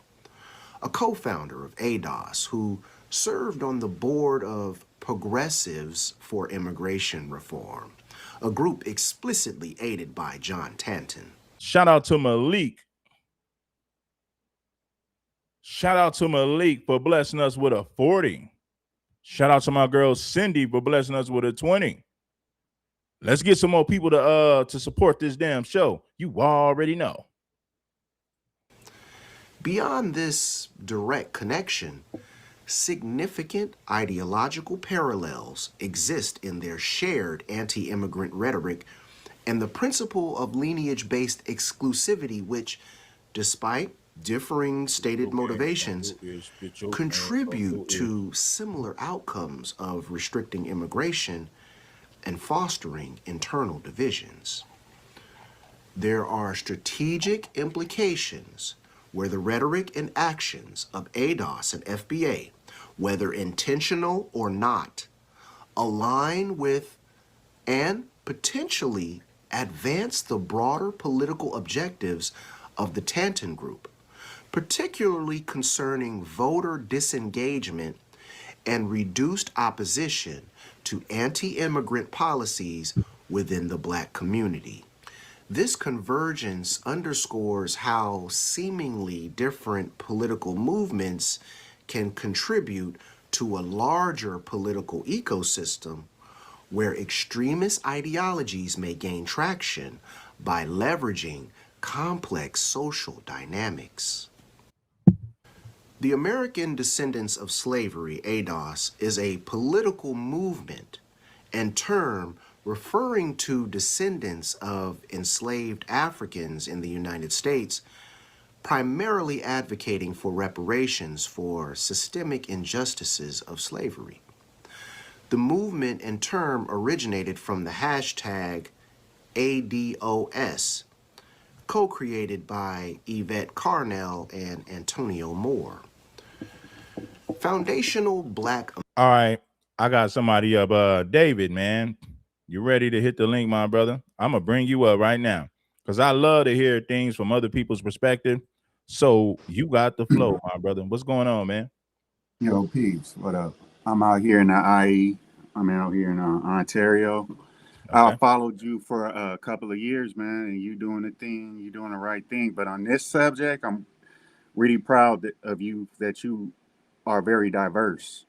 a co-founder of ADOS, who served on the board of Progressives for Immigration Reform, a group explicitly aided by John Tanton. Shout out to Malik. Shout out to Malik for blessing us with a 40. Shout out to my girl Cindy for blessing us with a 20. Let's get some more people to support this damn show. You already know. Beyond this direct connection, significant ideological parallels exist in their shared anti-immigrant rhetoric and the principle of lineage-based exclusivity, which, despite differing stated motivations, contribute to similar outcomes of restricting immigration and fostering internal divisions. There are strategic implications where the rhetoric and actions of ADOS and FBA, whether intentional or not, align with and potentially advance the broader political objectives of the Tantan group, particularly concerning voter disengagement and reduced opposition to anti-immigrant policies within the Black community. This convergence underscores how seemingly different political movements can contribute to a larger political ecosystem where extremist ideologies may gain traction by leveraging complex social dynamics. The American Descendants of Slavery, ADOS, is a political movement and term referring to descendants of enslaved Africans in the United States, primarily advocating for reparations for systemic injustices of slavery. The movement and term originated from the hashtag ADOS, co-created by Yvette Carnell and Antonio Moore. Foundational Black... All right, I got somebody up. David, man, you ready to hit the link, my brother? I'm going to bring you up right now because I love to hear things from other people's perspective. So you got the flow, my brother. What's going on, man? Yo, peeps, what up? I'm out here in the IE. I'm out here in Ontario. I Okay. followed you for a couple of years, man, and you doing the thing, you doing the right thing. But on this subject, I'm really proud of you that you are very diverse.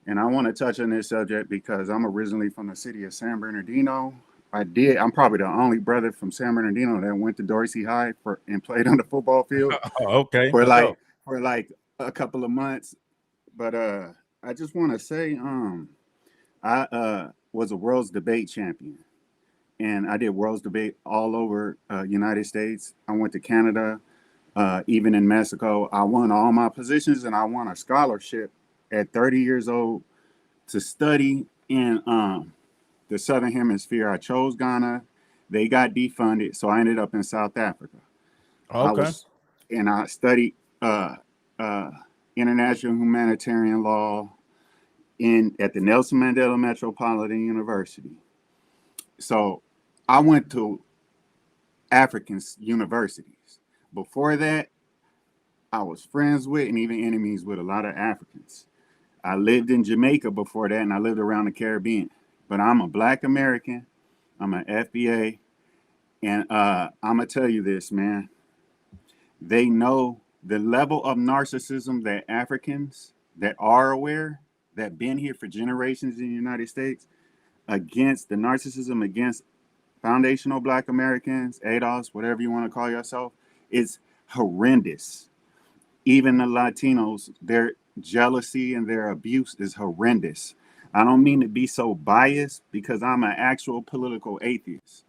And I want to touch on this subject because I'm originally from the city of San Bernardino. I'm probably the only brother from San Bernardino that went to Dorsey High and played on the football field Okay, for for sure. like a couple of months. But I just want to say, I was a world's debate champion, and I did world's debate all over United States. I went to Canada, even in Mexico. I won all my positions, and I won a scholarship at 30 years old to study in the Southern Hemisphere. I chose Ghana. They got defunded, so I ended up in South Africa. I Okay. was, and I studied uh, international humanitarian law at the Nelson Mandela Metropolitan University. So I went to African universities. Before that, I was friends with and even enemies with a lot of Africans. I lived in Jamaica before that, and I lived around the Caribbean. But I'm a Black American. I'm an FBA, and I'm gonna tell you this, man. They know the level of narcissism that Africans that are aware, that been here for generations in the United States, against the narcissism against foundational Black Americans, ADOS, whatever you want to call yourself, is horrendous. Even the Latinos, their jealousy and their abuse is horrendous. I don't mean to be so biased because I'm an actual political atheist.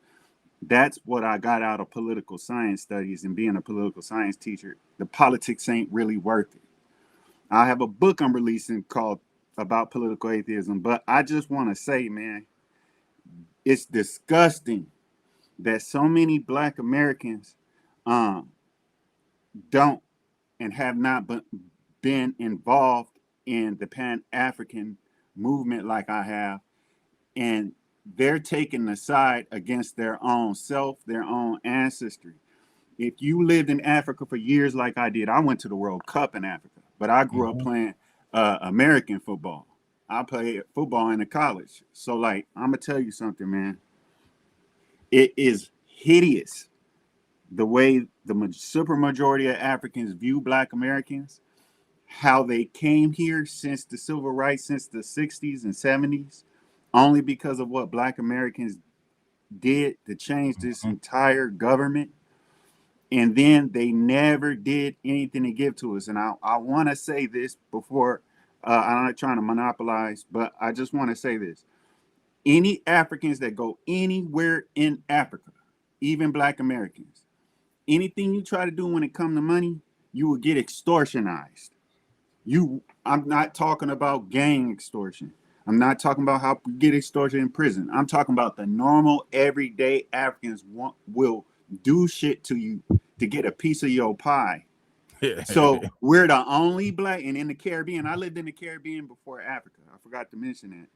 That's what I got out of political science studies and being a political science teacher. The politics ain't really worth it. I have a book I'm releasing called about political atheism, but I just want to say, man, it's disgusting that so many Black Americans don't and have not been involved in the Pan-African movement like I have, and they're taking the side against their own self, their own ancestry. If you lived in Africa for years like I did, I went to the World Cup in Africa, but I grew up Mhm. playing American football. I played football in the college. So, like, I'm going to tell you something, man. It is hideous the way the super majority of Africans view Black Americans, how they came here since the civil rights, since the 60s and 70s, only because of what Black Americans did to change this Mhm. entire government. And then they never did anything to give to us. And I want to say this before, I'm not trying to monopolize, but I just want to say this. Any Africans that go anywhere in Africa, even Black Americans, anything you try to do when it comes to money, you will get extortionized. I'm not talking about gang extortion. I'm not talking about how we get extortion in prison. I'm talking about the normal, everyday Africans will do shit to you to get a piece of your pie. So we're the only Black, and in the Caribbean, I lived in the Caribbean before Africa. I forgot to mention that.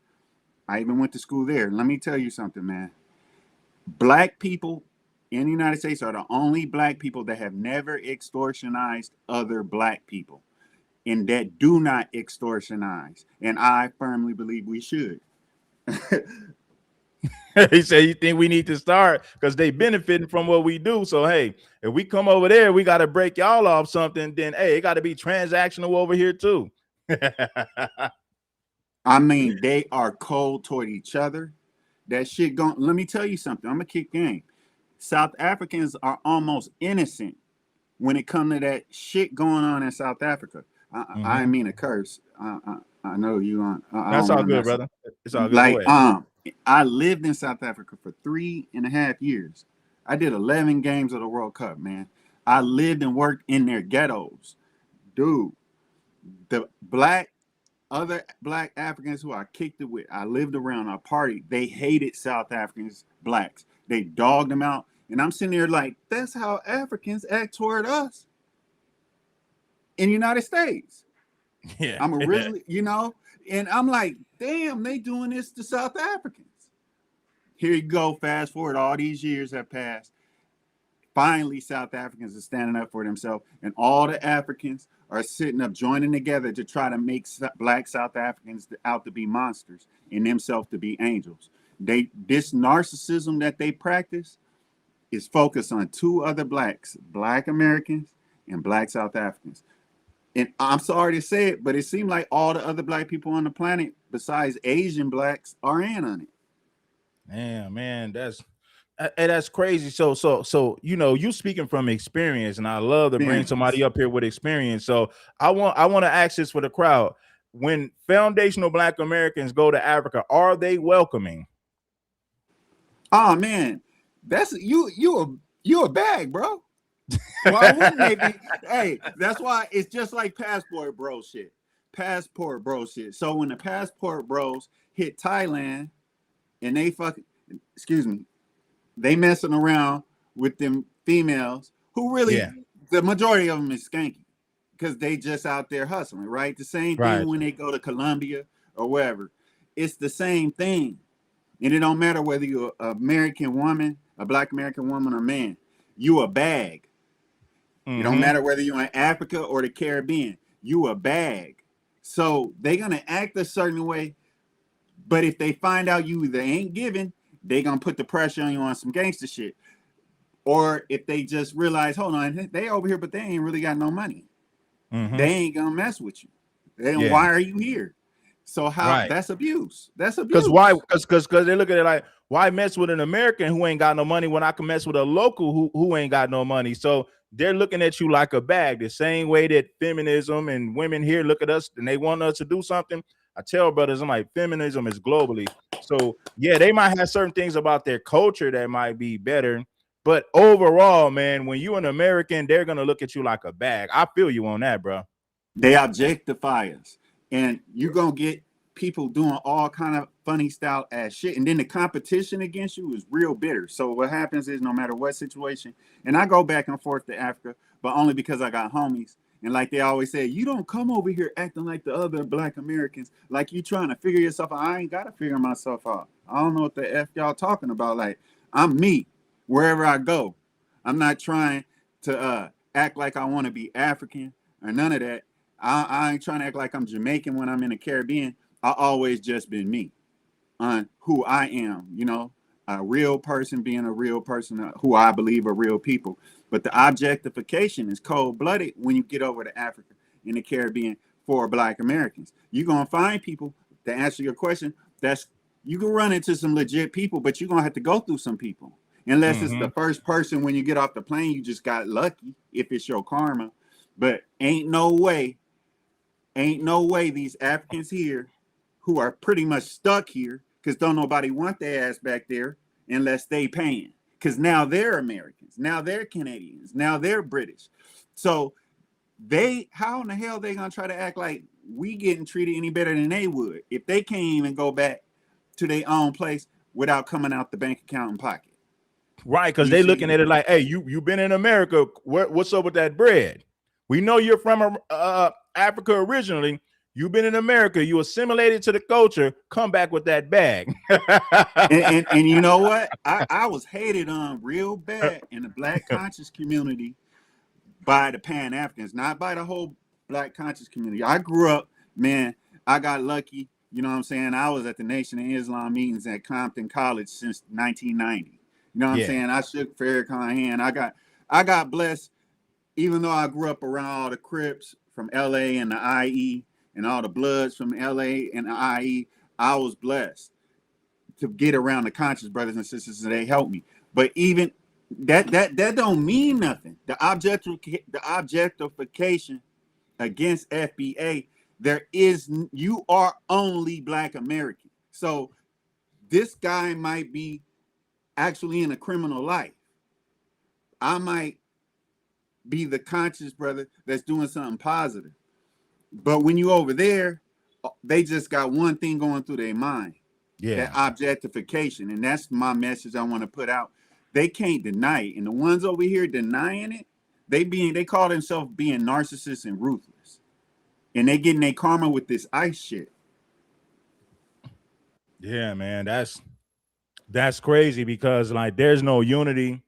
I even went to school there. Let me tell you something, man. Black people in the United States are the only Black people that have never extortionized other Black people, and that do not extortionize. And I firmly believe we should. He said, "You think we need to start because they benefiting from what we do? So hey, if we come over there, we got to break y'all off something. Then hey, it got to be transactional over here too." I mean, they are cold toward each other. That shit going. Let me tell you something. I'm gonna kick game. South Africans are almost innocent when it comes to that shit going on in South Africa. I Mhm. mean a curse. I know you on. I That's don't all want to good, mess up. brother. It's all good. Go Like ahead. I lived in South Africa for 3.5 years. I did 11 games of the World Cup, man. I lived and worked in their ghettos, dude. The other Black Africans who I kicked it with, I lived around, I partied. They hated South Africans, Blacks. They dogged them out. And I'm sitting there like, that's how Africans act toward us in the United States. Yeah. I'm originally, and I'm like, damn, they doing this to South Africans. Here you go, fast forward, all these years have passed. Finally, South Africans are standing up for themselves, and all the Africans are sitting up, joining together to try to make black South Africans out to be monsters and themselves to be angels. This narcissism that they practice is focused on two other blacks, Black Americans and Black South Africans. And I'm sorry to say it, but it seemed like all the other black people on the planet, besides Asian blacks, are in on it. Damn, man, that's crazy. So you know, you speaking from experience, and I love to bring somebody up here with experience. So I want to ask this for the crowd: when foundational Black Americans go to Africa, are they welcoming? Oh man, that's you a bag, bro. Why wouldn't they be? Hey, that's why it's just like passport bro shit. Passport bro shit. So when the passport bros hit Thailand and they they messing around with them females who really, the majority of them is skanky because they just out there hustling, right? The same thing when they go to Colombia or wherever. It's the same thing. And it don't matter whether you're an American woman, a Black American woman or man, you a bag. It don't matter whether you're in Africa or the Caribbean, you a bag. So they're gonna act a certain way, but if they find out you either ain't giving, they gonna put the pressure on you on some gangster shit. Or if they just realize, hold on, they over here, but they ain't really got no money. They ain't gonna mess with you. Then why are you here? So how that's abuse. That's abuse. Because why? Because they look at it like, why mess with an American who ain't got no money when I can mess with a local who ain't got no money? So they're looking at you like a bag, the same way that feminism and women here look at us and they want us to do something. I tell brothers, I'm like, feminism is globally. So yeah, they might have certain things about their culture that might be better, but overall, man, when you're an American, they're gonna look at you like a bag. I feel you on that, bro. They objectify us, and you're gonna get people doing all kind of funny style ass shit, and then the competition against you is real bitter. So what happens is, no matter what situation, and I go back and forth to Africa, but only because I got homies. And like they always say, you don't come over here acting like the other Black Americans, like you trying to figure yourself out. I ain't got to figure myself out. I don't know what the F y'all talking about. Like, I'm me wherever I go. I'm not trying to act like I want to be African or none of that. I ain't trying to act like I'm Jamaican when I'm in the Caribbean. I always just been me on who I am, you know, a real person being a real person who I believe are real people. But the objectification is cold-blooded when you get over to Africa and the Caribbean for Black Americans. You're going to find people, to answer your question, you can run into some legit people, but you're going to have to go through some people. Unless it's the first person when you get off the plane, you just got lucky if it's your karma. But ain't no way these Africans here who are pretty much stuck here because don't nobody want their ass back there unless they paying. Because now they're Americans, now they're Canadians, now they're British. So how in the hell they gonna try to act like we getting treated any better than they would if they can't even go back to their own place without coming out the bank account and pocket? Right, because they looking at it like, hey, you been in America. What's up with that bread? We know you're from Africa originally. You've been in America. You assimilated to the culture. Come back with that bag. and you know what? I was hated on real bad in the Black conscious community by the Pan-Africans, not by the whole Black conscious community. I grew up, man, I got lucky. You know what I'm saying? I was at the Nation of Islam meetings at Compton College since 1990. You know what I'm saying? I shook Farrakhan's hand. I got blessed, even though I grew up around all the Crips from LA and the IE and all the Bloods from LA and the IE. I was blessed to get around the conscious brothers and sisters, and they helped me. But even that don't mean nothing. The objectification against FBA, you are only Black American. So this guy might be actually in a criminal life. I might be the conscious brother that's doing something positive. But when you over there, they just got one thing going through their mind. That objectification. And that's my message I want to put out. They can't deny it. And the ones over here denying it, they call themselves being narcissists and ruthless. And they getting their karma with this ice shit. Yeah, man, that's crazy because like there's no unity.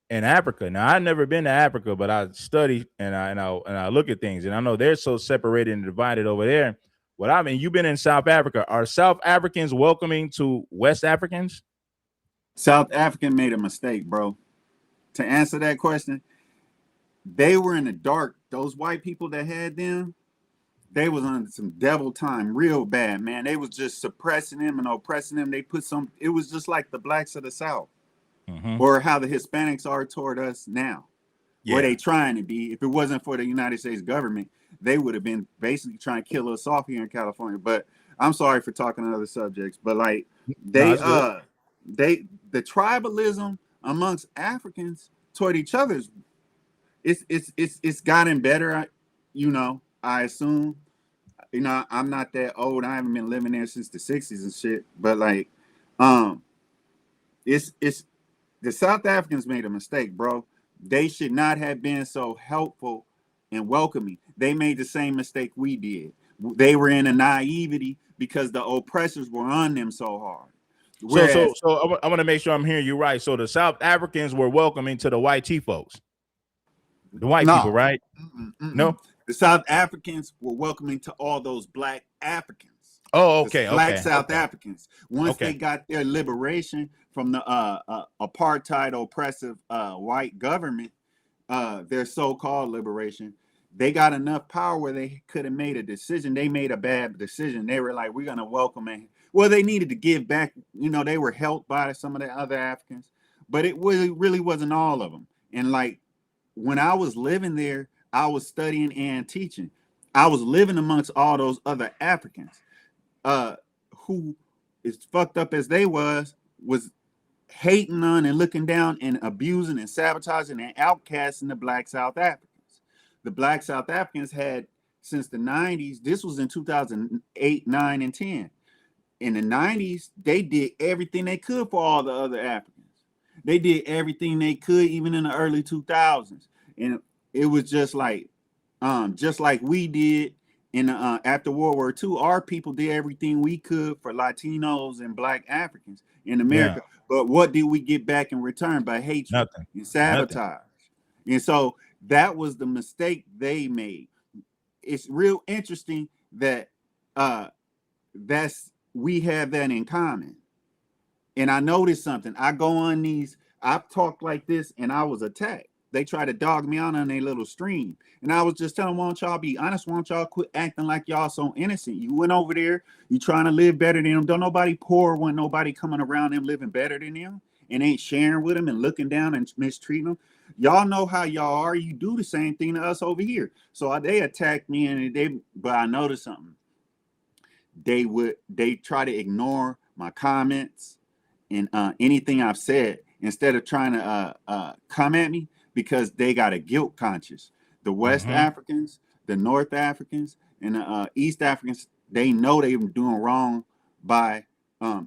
in Africa. Now I've never been to Africa, but I study and I look at things, and I know they're so separated and divided over there. What I mean, you've been in South Africa. Are South Africans welcoming to West Africans? South African made a mistake, bro. To answer that question, they were in the dark. Those white people that had them, they was on some devil time real bad, man. They was just suppressing them and oppressing them. They put some, it was just like the blacks of the South, or how the Hispanics are toward us now. Where they trying to be. If it wasn't for the United States government, they would have been basically trying to kill us off here in California. But I'm sorry for talking on other subjects. But like the tribalism amongst Africans toward each other's, it's gotten better. You know, I assume. You know, I'm not that old. I haven't been living there since the 60s and shit. But like, it's the South Africans made a mistake, bro. They should not have been so helpful and welcoming. They made the same mistake we did. They were in a naivety because the oppressors were on them so hard. Whereas, so I want to make sure I'm hearing you right. So the South Africans were welcoming to the white T folks, the white people, right? No, the South Africans were welcoming to all those black Africans. Oh, okay, black South Africans. Once they got their liberation from the apartheid oppressive white government, their so-called liberation, they got enough power where they could have made a decision. They made a bad decision. They were like, we're going to welcome it. Well, they needed to give back. You know, they were helped by some of the other Africans, but it really wasn't all of them. And like, when I was living there, I was studying and teaching. I was living amongst all those other Africans. Who, as fucked up as they was hating on and looking down and abusing and sabotaging and outcasting the black South Africans. The black South Africans had, since the 90s, this was in 2008, 9, and 10. In the 90s, they did everything they could for all the other Africans. They did everything they could, even in the early 2000s. And it was just like we did. After World War II, our people did everything we could for Latinos and black Africans in America. Yeah. But what did we get back in return? By hatred and sabotage. And so that was the mistake they made. It's real interesting that we have that in common. And I noticed something. I go on these, I've talked like this and I was attacked. They try to dog me out on their little stream. And I was just telling them, why don't y'all be honest? Why don't y'all quit acting like y'all so innocent? You went over there, you trying to live better than them. Don't nobody poor when nobody coming around them living better than them and ain't sharing with them and looking down and mistreating them. Y'all know how y'all are. You do the same thing to us over here. So they attacked me but I noticed something. They try to ignore my comments and anything I've said instead of trying to come at me. Because they got a guilt conscience. The West Africans, the North Africans, and the East Africans, they know they were doing wrong by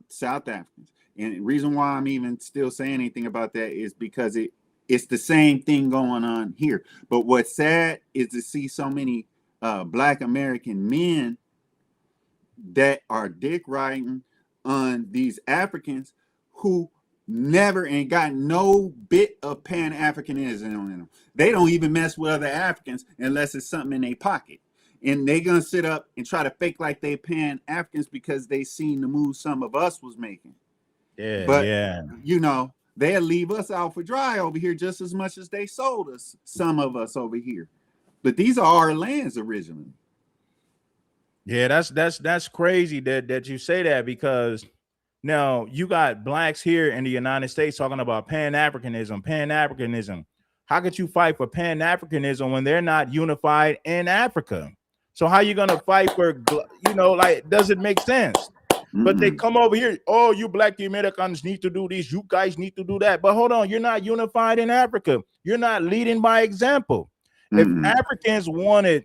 South Africans. And the reason why I'm even still saying anything about that is because it's the same thing going on here. But what's sad is to see so many Black American men that are dick riding on these Africans who never and got no bit of Pan-Africanism in them. They don't even mess with other Africans unless it's something in their pocket. And they gonna sit up and try to fake like they Pan-Africans because they seen the moves some of us was making. Yeah, but you know, they'll leave us out for dry over here just as much as they sold us, some of us over here. But these are our lands originally. Yeah, that's crazy that you say that, because now you got blacks here in the United States talking about Pan-Africanism. How could you fight for Pan-Africanism when they're not unified in Africa? So how you gonna fight for, you know, like, does it make sense? But they come over here, oh, you Black Americans need to do this, you guys need to do that. But hold on, you're not unified in Africa. You're not leading by example. If Africans wanted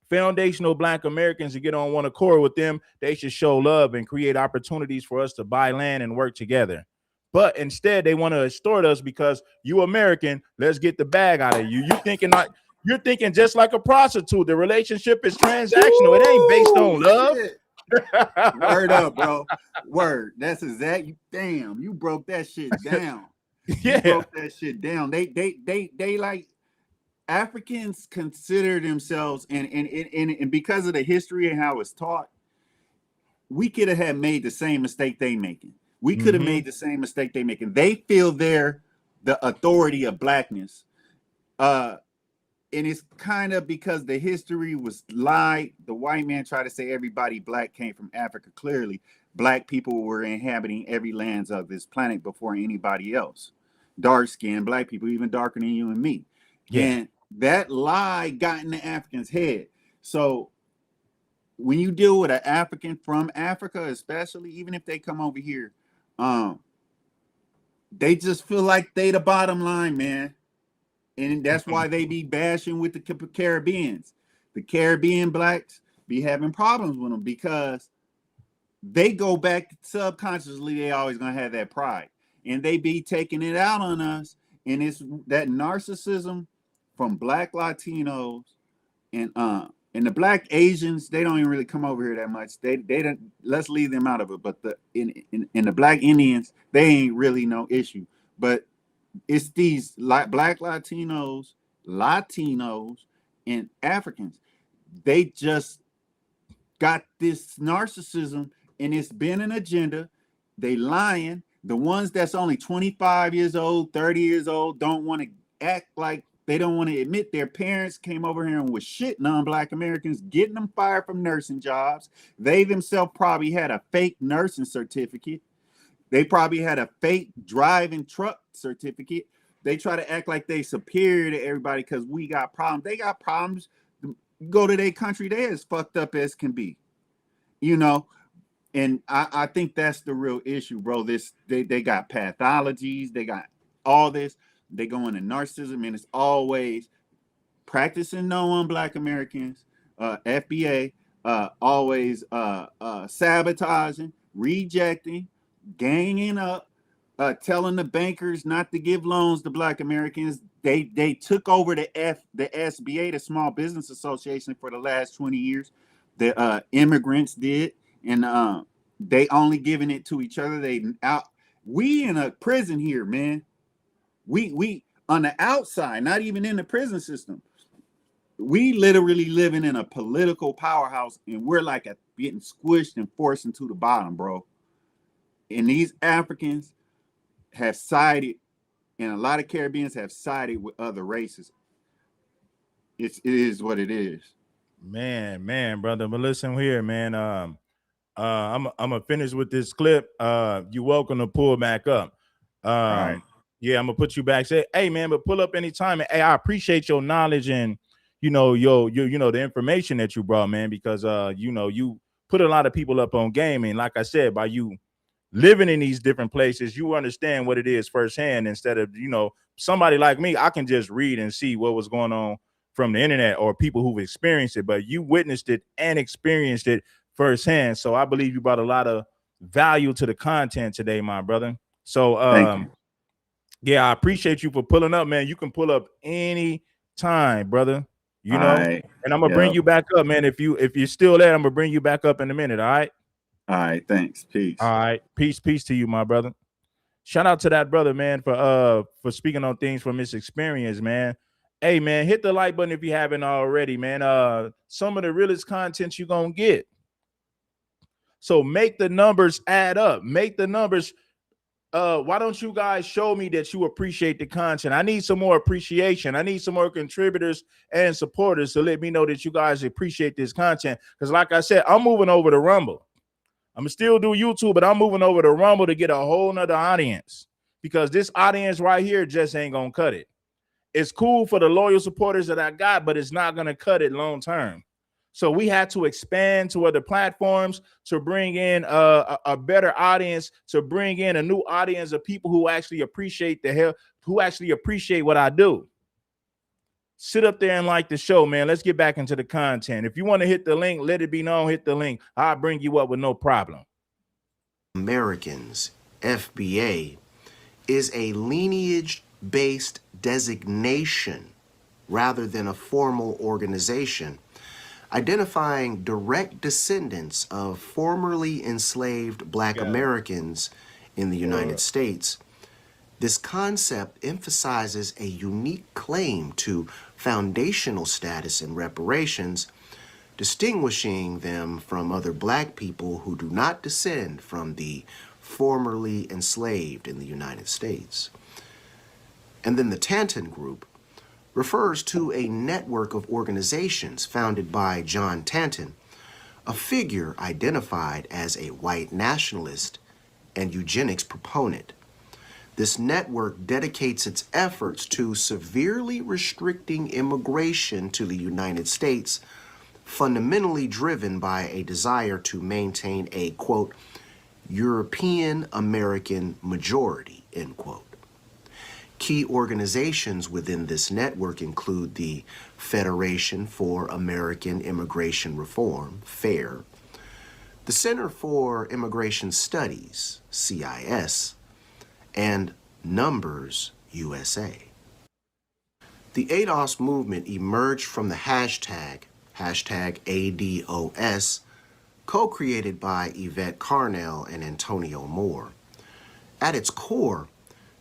foundational Black Americans to get on one accord with them, they should show love and create opportunities for us to buy land and work together. But instead, they want to extort us because you American, let's get the bag out of you. You're thinking just like a prostitute. The relationship is transactional. It ain't based on love. Word up, bro. Word. That's exactly. Damn, you broke that shit down. You broke that shit down. They like Africans consider themselves, and because of the history and how it's taught, we could have had made the same mistake they making. We could have made the same mistake they making. They feel they're the authority of blackness. And it's kind of because the history was lied. The white man tried to say everybody black came from Africa. Clearly, black people were inhabiting every lands of this planet before anybody else. Dark-skinned black people, even darker than you and me. Yeah. And that lie got in the African's head. So when you deal with an African from Africa, especially, even if they come over here, they just feel like they the bottom line, man. And that's why they be bashing with the Caribbeans. The Caribbean blacks be having problems with them because they go back subconsciously. They always gonna have that pride, and they be taking it out on us. And it's that narcissism from black Latinos and the black Asians. They don't even really come over here that much. They don't. Let's leave them out of it. But in the black Indians, they ain't really no issue. But it's these black Latinos, and Africans. They just got this narcissism, and it's been an agenda. They lying. The ones that's only 25 years old, 30 years old, don't want to act like they don't want to admit their parents came over here and was shitting on black Americans, getting them fired from nursing jobs. They themselves probably had a fake nursing certificate. They probably had a fake driving truck certificate. They try to act like they superior to everybody because we got problems. They got problems. Go to their country, they as fucked up as can be. You know, and I think that's the real issue, bro. They got pathologies, they got all this. They go into narcissism, and it's always practicing no on black Americans, FBA, always sabotaging, rejecting, ganging up, telling the bankers not to give loans to black Americans. They took over the SBA, the Small Business Association, for the last 20 years. The immigrants did, and they only giving it to each other. We in a prison here, man. We on the outside, not even in the prison system. We literally living in a political powerhouse, and we're like getting squished and forced into the bottom, bro. And these Africans have sided, and a lot of Caribbeans have sided with other races. It is what it is. Man, brother. But listen here, man. I'm gonna finish with this clip. You're welcome to pull back up. Right. Yeah, I'm gonna put you back. Say, hey, man, but pull up anytime. Hey, I appreciate your knowledge and the information that you brought, man, because you put a lot of people up on game, and like I said, by you living in these different places, you understand what it is firsthand. Instead of somebody like me, I can just read and see what was going on from the internet or people who've experienced it, but you witnessed it and experienced it firsthand. So I believe you brought a lot of value to the content today, my brother. So yeah, I appreciate you for pulling up, man. You can pull up any time, brother. And I'm gonna bring you back up, man. If you're still there, I'm gonna bring you back up in a minute. All right. All right, thanks. Peace. All right, peace to you, my brother. Shout out to that brother, man, for speaking on things from his experience, man. Hey, man, hit the like button if you haven't already, man. Some of the realest content you're gonna get. So make the numbers add up. Make the numbers. Why don't you guys show me that you appreciate the content? I need some more appreciation. I need some more contributors and supporters to let me know that you guys appreciate this content. Because like I said, I'm moving over to Rumble. I'm gonna still do YouTube, but I'm moving over to Rumble to get a whole nother audience, because this audience right here just ain't gonna cut it. It's cool for the loyal supporters that I got, but it's not gonna cut it long term. So we had to expand to other platforms to bring in a better audience, to bring in a new audience of people who actually appreciate who actually appreciate what I do. Sit up there and like the show, man. Let's get back into the content. If you want to hit the link, let it be known, hit the link. I'll bring you up with no problem. Americans, FBA, is a lineage-based designation rather than a formal organization, identifying direct descendants of formerly enslaved Black Americans in the United States. This concept emphasizes a unique claim to foundational status and reparations, distinguishing them from other black people who do not descend from the formerly enslaved in the United States. And then the Tanton Group refers to a network of organizations founded by John Tanton, a figure identified as a white nationalist and eugenics proponent. This network dedicates its efforts to severely restricting immigration to the United States, fundamentally driven by a desire to maintain a, quote, European American majority, end quote. Key organizations within this network include the Federation for American Immigration Reform, FAIR, the Center for Immigration Studies, CIS, and Numbers USA. The ADOS movement emerged from the hashtag ADOS, co-created by Yvette Carnell and Antonio Moore. At its core,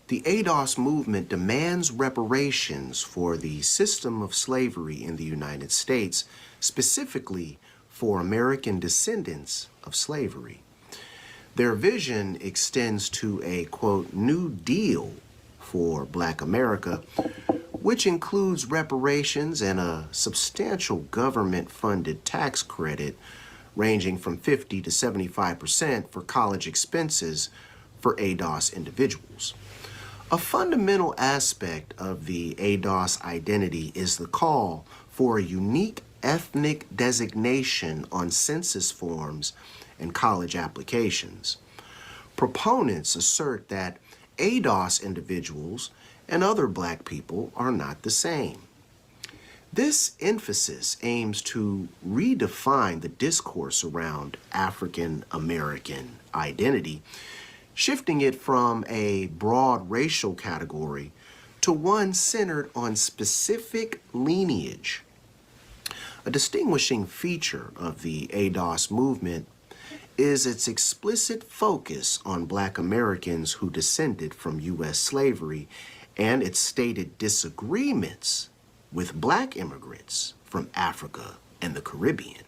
the ADOS movement demands reparations for the system of slavery in the United States, specifically for American descendants of slavery. Their vision extends to a, quote, New Deal for Black America, which includes reparations and a substantial government-funded tax credit ranging from 50 to 75% for college expenses for ADOS individuals. A fundamental aspect of the ADOS identity is the call for a unique ethnic designation on census forms and college applications. Proponents assert that ADOS individuals and other black people are not the same. This emphasis aims to redefine the discourse around African American identity, shifting it from a broad racial category to one centered on specific lineage. A distinguishing feature of the ADOS movement is its explicit focus on Black Americans who descended from U.S. slavery and its stated disagreements with Black immigrants from Africa and the Caribbean.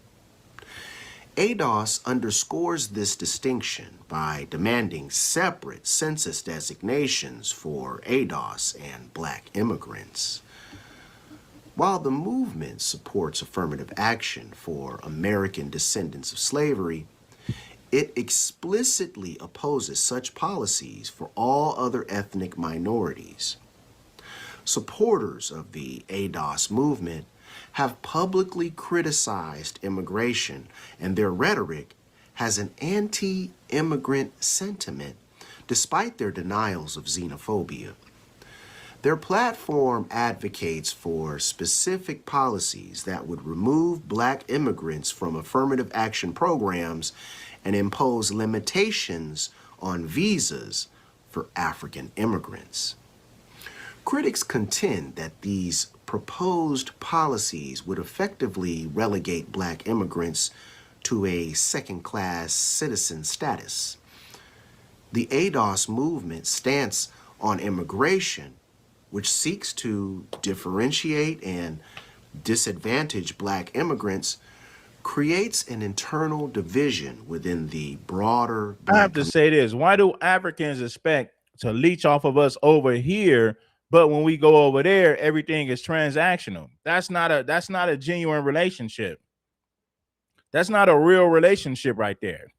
ADOS underscores this distinction by demanding separate census designations for ADOS and Black immigrants. While the movement supports affirmative action for American descendants of slavery, it explicitly opposes such policies for all other ethnic minorities. Supporters of the ADOS movement have publicly criticized immigration, and their rhetoric has an anti-immigrant sentiment despite their denials of xenophobia. Their platform advocates for specific policies that would remove Black immigrants from affirmative action programs and impose limitations on visas for African immigrants. Critics contend that these proposed policies would effectively relegate Black immigrants to a second-class citizen status. The ADOS movement stance on immigration, which seeks to differentiate and disadvantage Black immigrants, creates an internal division within the broader Black I have to say this. Why do Africans expect to leech off of us over here, but when we go over there, everything is transactional? That's not a genuine relationship. That's not a real relationship right there.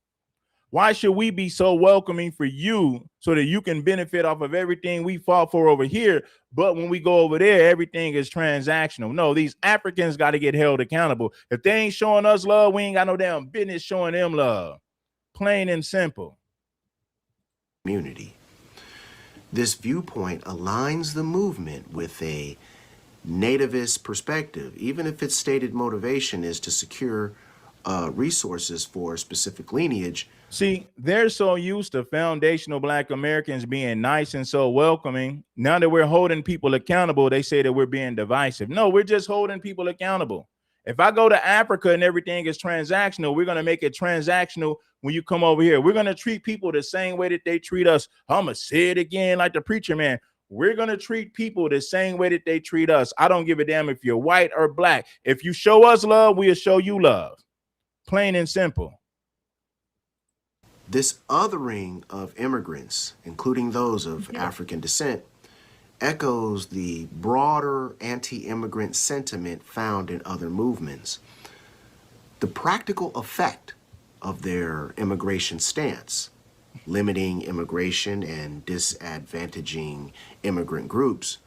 Why should we be so welcoming for you so that you can benefit off of everything we fought for over here, but when we go over there, everything is transactional? No, these Africans got to get held accountable. If they ain't showing us love, we ain't got no damn business showing them love. Plain and simple. Community. This viewpoint aligns the movement with a nativist perspective, even if its stated motivation is to secure resources for a specific lineage. See, they're so used to foundational Black Americans being nice and so welcoming. Now that we're holding people accountable, they say that we're being divisive. No, we're just holding people accountable. If I go to Africa and everything is transactional, we're going to make it transactional when you come over here. We're going to treat people the same way that they treat us. I'm going to say it again like the preacher man. We're going to treat people the same way that they treat us. I don't give a damn if you're white or black. If you show us love, we'll show you love. Plain and simple. This othering of immigrants, including those of African descent, echoes the broader anti-immigrant sentiment found in other movements. The practical effect of their immigration stance, limiting immigration and disadvantaging immigrant groups,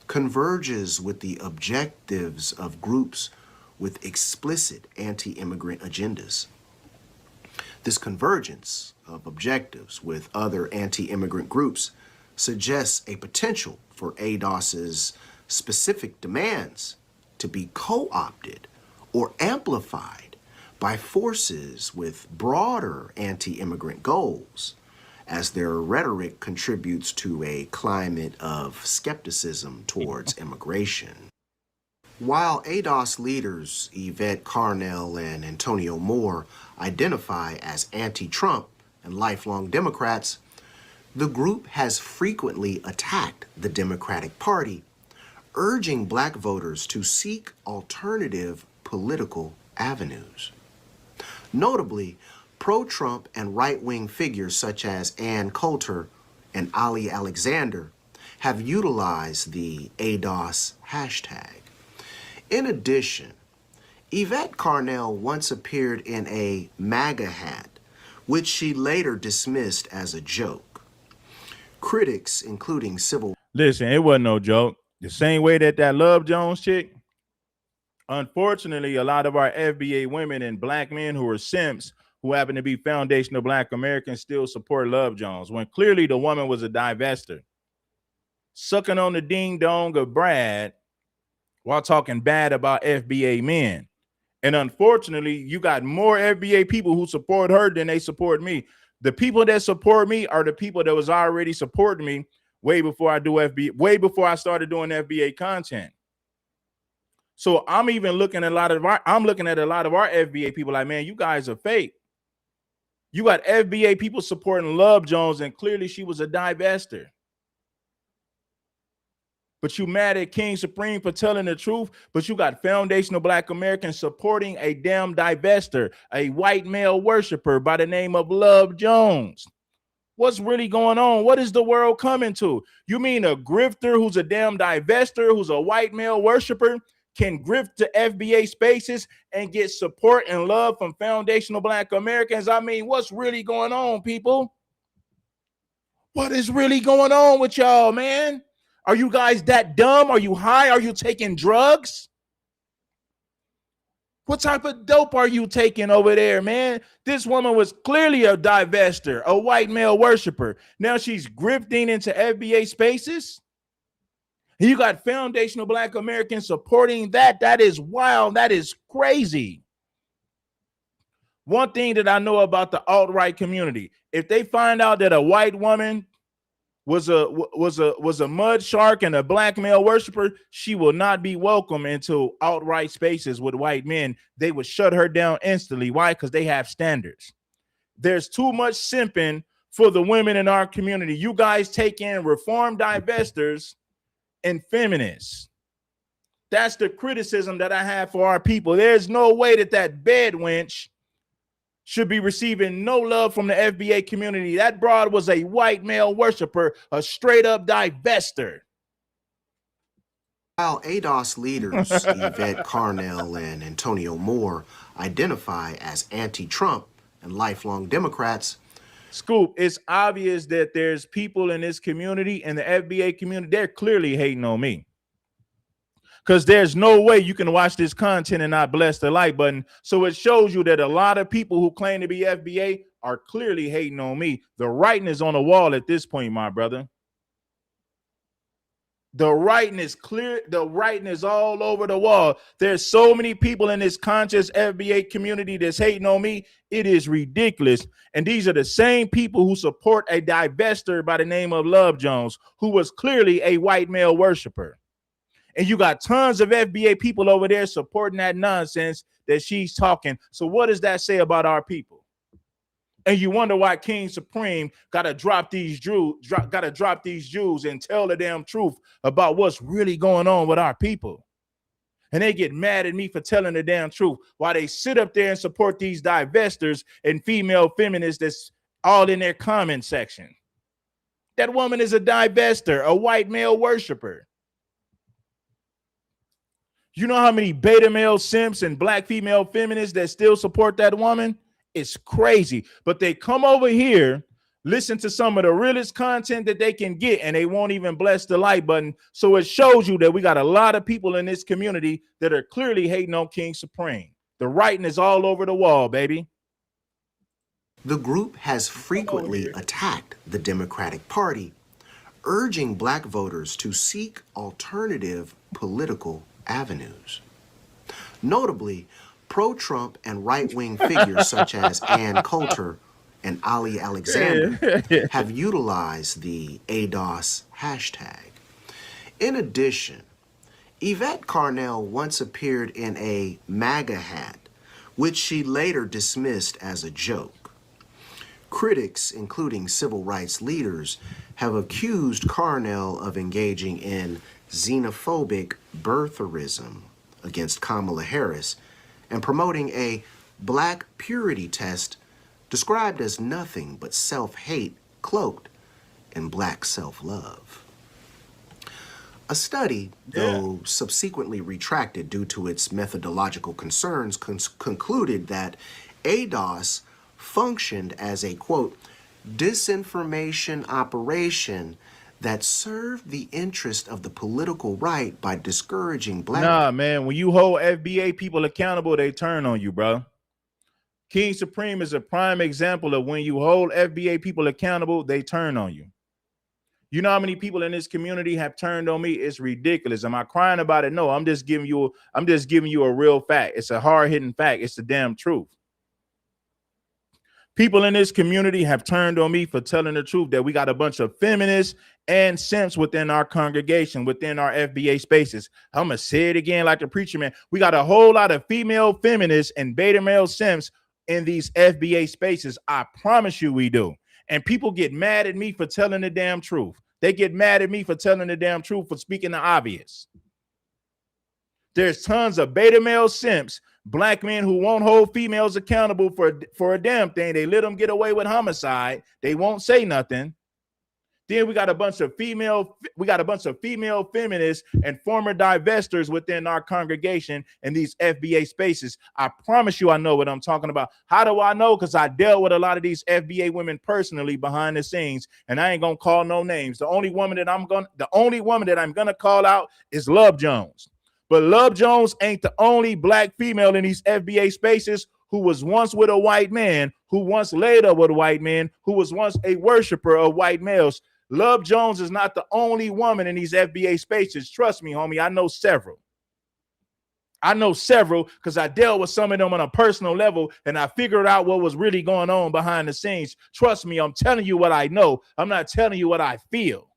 converges with the objectives of groups with explicit anti-immigrant agendas. This convergence of objectives with other anti-immigrant groups suggests a potential for ADOS's specific demands to be co-opted or amplified by forces with broader anti-immigrant goals, as their rhetoric contributes to a climate of skepticism towards immigration. While ADOS leaders Yvette Carnell and Antonio Moore identify as anti-Trump and lifelong Democrats, the group has frequently attacked the Democratic Party, urging black voters to seek alternative political avenues. Notably, pro-Trump and right-wing figures such as Ann Coulter and Ali Alexander have utilized the ADOS hashtag. In addition, Yvette Carnell once appeared in a MAGA hat, which she later dismissed as a joke. Critics, including civil... Listen, it wasn't no joke. The same way that Love Jones chick, unfortunately, a lot of our FBA women and black men who are simps, who happen to be foundational black Americans, still support Love Jones, when clearly the woman was a divester, sucking on the ding dong of Brad while talking bad about FBA men. And unfortunately, you got more FBA people who support her than they support me. The people that support me are the people that was already supporting me way before I do FBA, way before I started doing FBA content. So I'm even looking at a lot of our FBA people like, man, you guys are fake. You got FBA people supporting Love Jones, and clearly she was a divester. But you mad at King Supreme for telling the truth, but you got foundational black Americans supporting a damn divester, a white male worshiper by the name of Love Jones. What's really going on? What is the world coming to? You mean a grifter who's a damn divester, who's a white male worshiper, can grift to FBA spaces and get support and love from foundational black Americans? I mean, what's really going on, people? What is really going on with y'all, man? Are you guys that dumb? Are you high? Are you taking drugs? What type of dope are you taking over there, man? This woman was clearly a divester, a white male worshiper. Now she's grifting into FBA spaces. And you got foundational black Americans supporting that. That is wild. That is crazy. One thing that I know about the alt-right community, if they find out that a white woman was a mud shark and a black male worshiper, she will not be welcome into outright spaces with white men. They would shut her down instantly. Why? Because they have standards. There's too much simping for the women in our community. You guys take in reformed divestors and feminists. That's the criticism that I have for our people. There's no way that bed wench should be receiving no love from the FBA community. That broad was a white male worshiper, a straight up divester. While ADOS leaders Yvette Carnell and Antonio Moore identify as anti-Trump and lifelong Democrats, Scoop, it's obvious that there's people in this community, in the FBA community, they're clearly hating on me. Because there's no way you can watch this content and not bless the like button. So it shows you that a lot of people who claim to be FBA are clearly hating on me. The writing is on the wall at this point, my brother. The writing is clear. The writing is all over the wall. There's so many people in this conscious FBA community that's hating on me. It is ridiculous. And these are the same people who support a divester by the name of Love Jones, who was clearly a white male worshiper. And you got tons of FBA people over there supporting that nonsense that she's talking. So what does that say about our people? And you wonder why King Supreme gotta drop these Jews and tell the damn truth about what's really going on with our people. And they get mad at me for telling the damn truth while they sit up there and support these divestors and female feminists that's all in their comment section. That woman is a divester, a white male worshiper. You know how many beta male simps and black female feminists that still support that woman? It's crazy. But they come over here, listen to some of the realest content that they can get, and they won't even bless the like button. So it shows you that we got a lot of people in this community that are clearly hating on King Supreme. The writing is all over the wall, baby. The group has frequently attacked the Democratic Party, urging black voters to seek alternative political avenues. Notably, pro-Trump and right-wing figures such as Ann Coulter and Ali Alexander have utilized the ADOS hashtag. In addition, Yvette Carnell once appeared in a MAGA hat, which she later dismissed as a joke. Critics, including civil rights leaders, have accused Carnell of engaging in xenophobic birtherism against Kamala Harris and promoting a black purity test described as nothing but self-hate cloaked in black self-love. A study, though subsequently retracted due to its methodological concerns, concluded that ADOS functioned as a, quote, disinformation operation that served the interest of the political right by discouraging black... Nah, man, when you hold FBA people accountable, they turn on you, bro. King Supreme is a prime example of when you hold FBA people accountable, they turn on you. You know how many people in this community have turned on me? It's ridiculous. Am I crying about it? No, I'm just giving you a real fact. It's a hard-hitting fact. It's the damn truth. People in this community have turned on me for telling the truth that we got a bunch of feminists and simps within our congregation, within our FBA spaces. I'm going to say it again like the preacher man. We got a whole lot of female feminists and beta male simps in these FBA spaces. I promise you we do. And people get mad at me for telling the damn truth. They get mad at me for telling the damn truth, for speaking the obvious. There's tons of beta male simps, black men who won't hold females accountable for a damn thing. They let them get away with homicide. They won't say nothing. Then we got a bunch of female feminists and former divestors within our congregation in these FBA spaces. I promise you I know what I'm talking about. How do I know? Because I dealt with a lot of these FBA women personally behind the scenes, and I ain't gonna call no names. The only woman that I'm gonna call out is Love Jones. But Love Jones ain't the only black female in these FBA spaces who was once with a white man, who once laid up with a white man, who was once a worshiper of white males. Love Jones is not the only woman in these FBA spaces. Trust me, homie, I know several. I know several because I dealt with some of them on a personal level, and I figured out what was really going on behind the scenes. Trust me, I'm telling you what I know. I'm not telling you what I feel.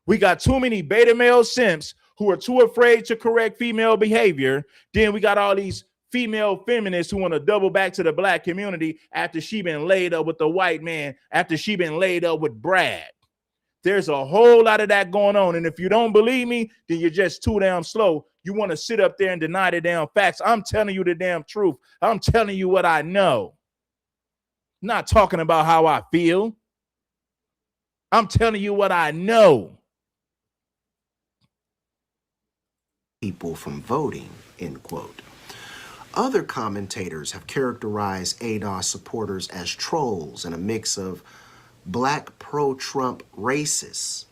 We got too many beta male simps who are too afraid to correct female behavior. Then we got all these female feminists who want to double back to the black community after she been laid up with the white man, after she been laid up with Brad. There's a whole lot of that going on. And if you don't believe me, then you're just too damn slow. You want to sit up there and deny the damn facts. I'm telling you the damn truth. I'm telling you what I know. I'm not talking about how I feel. I'm telling you what I know. People from voting, end quote. Other commentators have characterized ADOS supporters as trolls and a mix of black pro-Trump racists.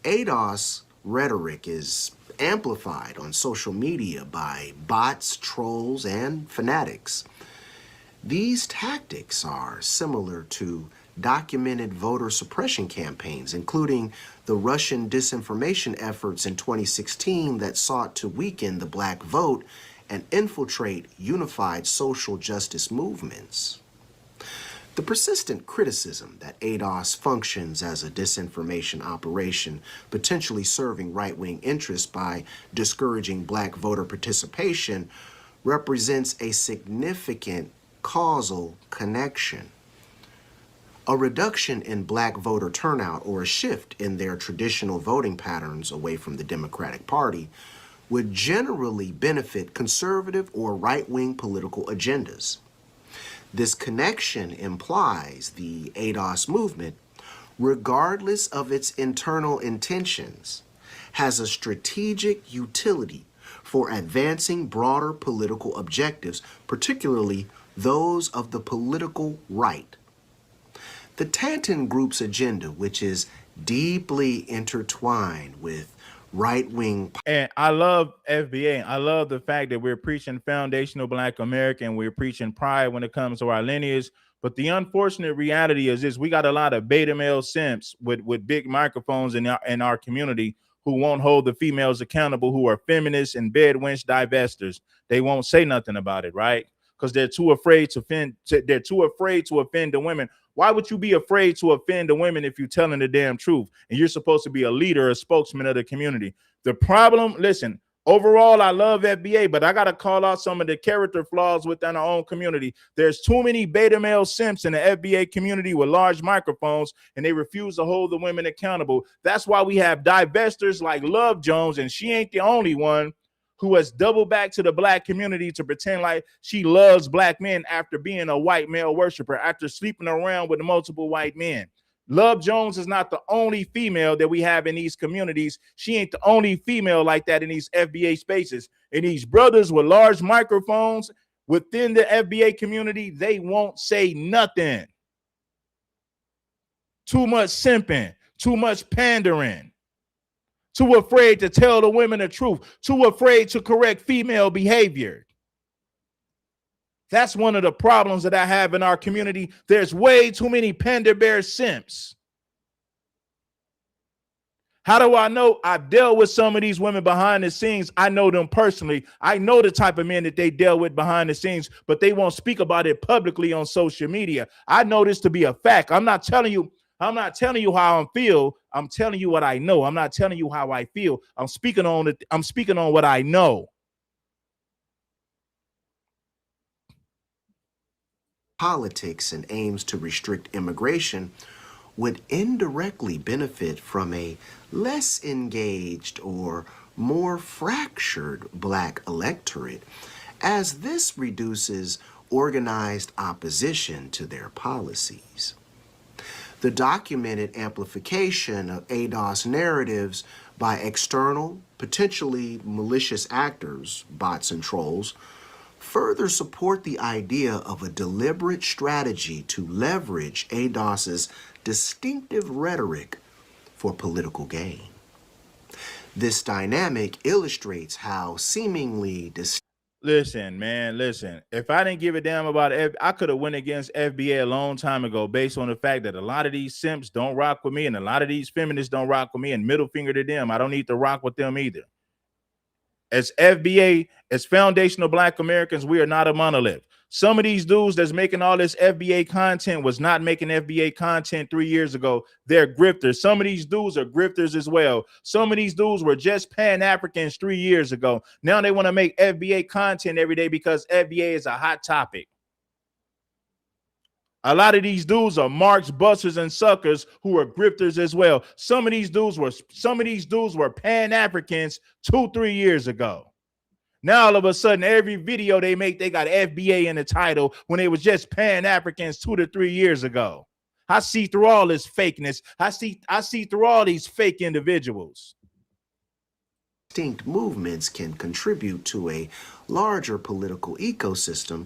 ADOS rhetoric is amplified on social media by bots, trolls, and fanatics. These tactics are similar to documented voter suppression campaigns, including the Russian disinformation efforts in 2016 that sought to weaken the black vote and infiltrate unified social justice movements. The persistent criticism that ADOS functions as a disinformation operation, potentially serving right-wing interests by discouraging black voter participation, represents a significant causal connection. A reduction in black voter turnout or a shift in their traditional voting patterns away from the Democratic Party would generally benefit conservative or right-wing political agendas. This connection implies the ADOS movement, regardless of its internal intentions, has a strategic utility for advancing broader political objectives, particularly those of the political right. The Tantan Group's agenda, which is deeply intertwined with right-wing. And I love FBA. I love the fact that we're preaching foundational Black American. We're preaching pride when it comes to our lineage. But the unfortunate reality is this: we got a lot of beta male simps with big microphones in our community who won't hold the females accountable, who are feminists and bed wench divestors. They won't say nothing about it, right? Because they're too afraid to offend. They're too afraid to offend the women. Why would you be afraid to offend the women if you're telling the damn truth and you're supposed to be a leader, a spokesman of the community? The problem, listen, overall, I love FBA, but I got to call out some of the character flaws within our own community. There's too many beta male simps in the FBA community with large microphones, and they refuse to hold the women accountable. That's why we have divestors like Love Jones, and she ain't the only one who has doubled back to the Black community to pretend like she loves Black men after being a white male worshiper, after sleeping around with multiple white men. Love Jones is not the only female that we have in these communities. She ain't the only female like that in these FBA spaces. And these brothers with large microphones within the FBA community, they won't say nothing. Too much simping, too much pandering. Too afraid to tell the women the truth, too afraid to correct female behavior. That's one of the problems that I have in our community. There's way too many panda bear simps. How do I know? I've dealt with some of these women behind the scenes. I know them personally. I know the type of men that they deal with behind the scenes, but they won't speak about it publicly on social media. I know this to be a fact. I'm not telling you how I feel. I'm telling you what I know. I'm not telling you how I feel. I'm speaking on it. I'm speaking on what I know. Politics and aims to restrict immigration would indirectly benefit from a less engaged or more fractured Black electorate, as this reduces organized opposition to their policies. The documented amplification of ADOS narratives by external, potentially malicious actors, bots and trolls, further support the idea of a deliberate strategy to leverage ADOS's distinctive rhetoric for political gain. This dynamic illustrates how seemingly Listen, man, listen. If I didn't give a damn about it, I could have went against FBA a long time ago based on the fact that a lot of these simps don't rock with me and a lot of these feminists don't rock with me, and middle finger to them. I don't need to rock with them either. As FBA, as foundational Black Americans, we are not a monolith. Some of these dudes that's making all this FBA content was not making FBA content 3 years ago. They're grifters. Some of these dudes are grifters as well. Some of these dudes were just Pan-Africans 3 years ago. Now they want to make FBA content every day because FBA is a hot topic. A lot of these dudes are marks, busters, and suckers who are grifters as well. Some of these dudes were Pan-Africans 2-3 years ago. Now all of a sudden, every video they make, they got FBA in the title when they was just Pan-Africans 2 to 3 years ago. I see through all this fakeness. I see through all these fake individuals. distinct movements can contribute to a larger political ecosystem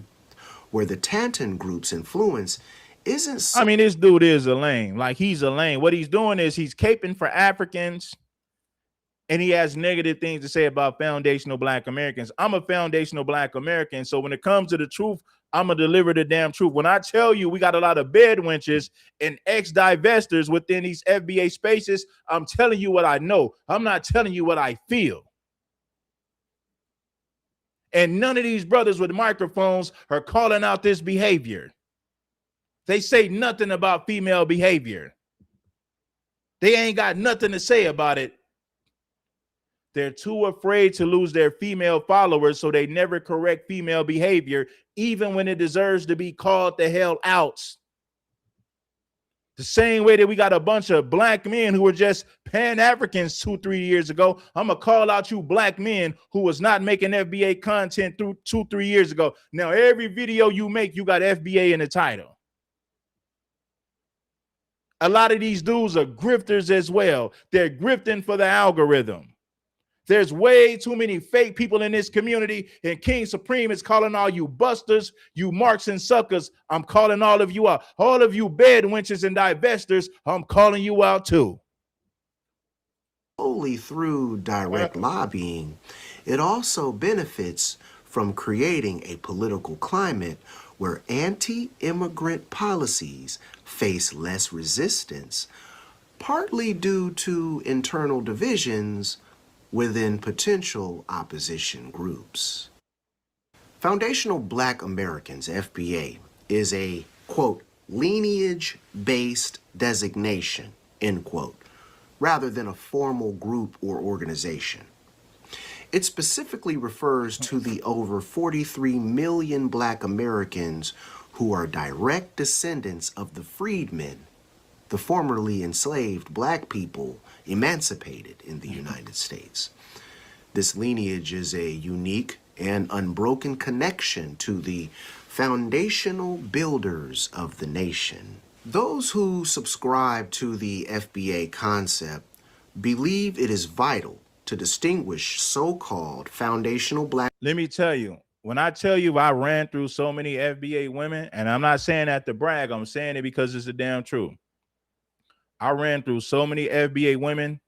where the Tantan Group's influence isn't so— I mean, this dude is a lame. Like, he's a lame. What he's doing is he's caping for Africans, and he has negative things to say about foundational Black Americans. I'm a foundational Black American, so when it comes to the truth, I'm going to deliver the damn truth. When I tell you we got a lot of bed wenches and ex-divestors within these FBA spaces, I'm telling you what I know. I'm not telling you what I feel. And none of these brothers with microphones are calling out this behavior. They say nothing about female behavior. They ain't got nothing to say about it. They're too afraid to lose their female followers, so they never correct female behavior, even when it deserves to be called the hell out. The same way that we got a bunch of black men who were just Pan-Africans 2-3 years ago. I'm going to call out you black men who was not making FBA content through 2-3 years ago. Now, every video you make, you got FBA in the title. A lot of these dudes are grifters as well. They're grifting for the algorithm. There's way too many fake people in this community, and King Supreme is calling all you busters, you marks and suckers. I'm calling all of you out. All of you bed wenches and divestors, I'm calling you out too. Only through direct lobbying, it also benefits from creating a political climate where anti-immigrant policies face less resistance, partly due to internal divisions within potential opposition groups. Foundational Black Americans, FBA, is a, quote, lineage-based designation, end quote, rather than a formal group or organization. It specifically refers to the over 43 million Black Americans who are direct descendants of the freedmen, the formerly enslaved Black people emancipated in the United States. This lineage is a unique and unbroken connection to the foundational builders of the nation. Those who subscribe to the FBA concept believe it is vital to distinguish so-called foundational Black. Let me tell you, when I tell you I ran through so many FBA women, and I'm not saying that to brag, I'm saying it because it's the damn truth. I ran through so many FBA women,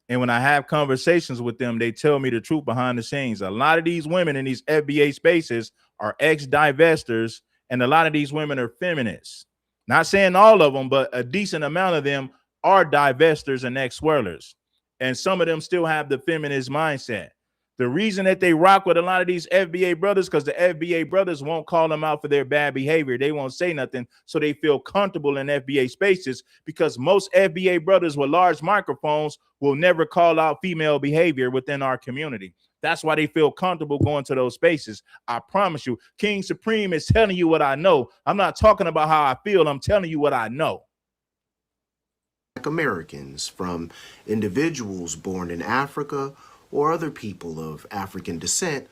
and when I have conversations with them, they tell me the truth behind the scenes. A lot of these women in these FBA spaces are ex-divestors, and a lot of these women are feminists. Not saying all of them, but a decent amount of them are divestors and ex-swirlers. And some of them still have the feminist mindset. The reason that they rock with a lot of these FBA brothers, because the FBA brothers won't call them out for their bad behavior. They won't say nothing, so they feel comfortable in FBA spaces, because most FBA brothers with large microphones will never call out female behavior within our community. That's why they feel comfortable going to those spaces. I promise you, King Supreme is telling you what I know. I'm not talking about how I feel. I'm telling you what I know. Americans, from individuals born in Africa or other people of African descent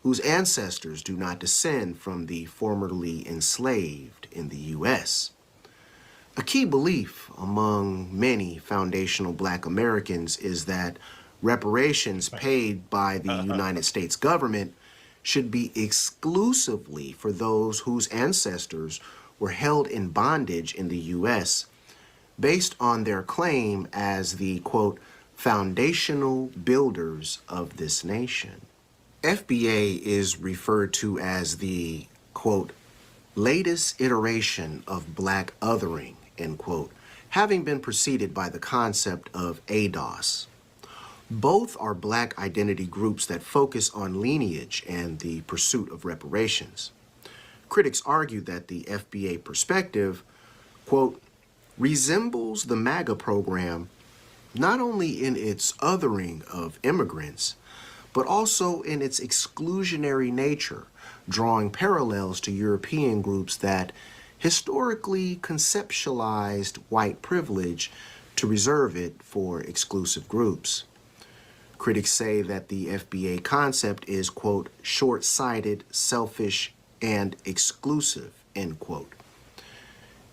whose ancestors do not descend from the formerly enslaved in the U.S. A key belief among many foundational Black Americans is that reparations paid by the United States government should be exclusively for those whose ancestors were held in bondage in the U.S. based on their claim as the, quote, foundational builders of this nation. FBA is referred to as the, quote, latest iteration of Black othering, end quote, having been preceded by the concept of ADOS. Both are Black identity groups that focus on lineage and the pursuit of reparations. Critics argue that the FBA perspective, quote, resembles the MAGA program not only in its othering of immigrants, but also in its exclusionary nature, drawing parallels to European groups that historically conceptualized white privilege to reserve it for exclusive groups. Critics say that the FBA concept is, quote, short-sighted, selfish, and exclusive, end quote.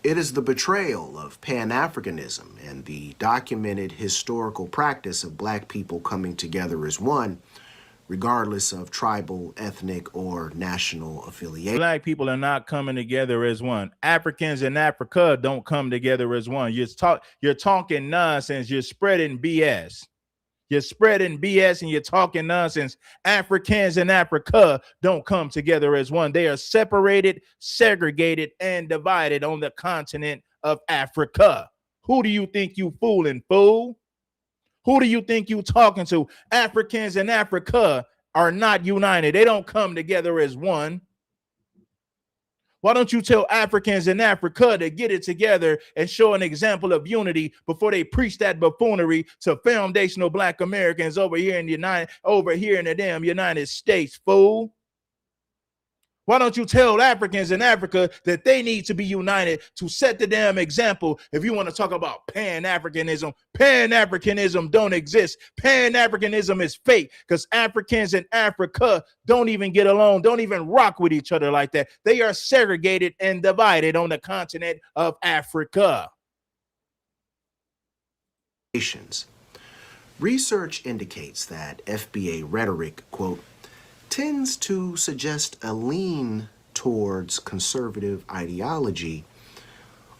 It is the betrayal of Pan-Africanism and the documented historical practice of Black people coming together as one, regardless of tribal, ethnic, or national affiliation. Black people are not coming together as one. Africans in Africa don't come together as one. You're talking nonsense. You're spreading BS. You're spreading BS and you're talking nonsense. Africans in Africa don't come together as one. They are separated, segregated, and divided on the continent of Africa. Who do you think you fooling, fool? Who do you think you talking to? Africans in Africa are not united. They don't come together as one. Why don't you tell Africans in Africa to get it together and show an example of unity before they preach that buffoonery to foundational Black Americans over here in the damn United States, fool? Why don't you tell Africans in Africa that they need to be united to set the damn example? If you want to talk about Pan-Africanism, Pan-Africanism don't exist. Pan-Africanism is fake because Africans in Africa don't even get along, don't even rock with each other like that. They are segregated and divided on the continent of Africa. Research indicates that FBA rhetoric, quote, tends to suggest a lean towards conservative ideology,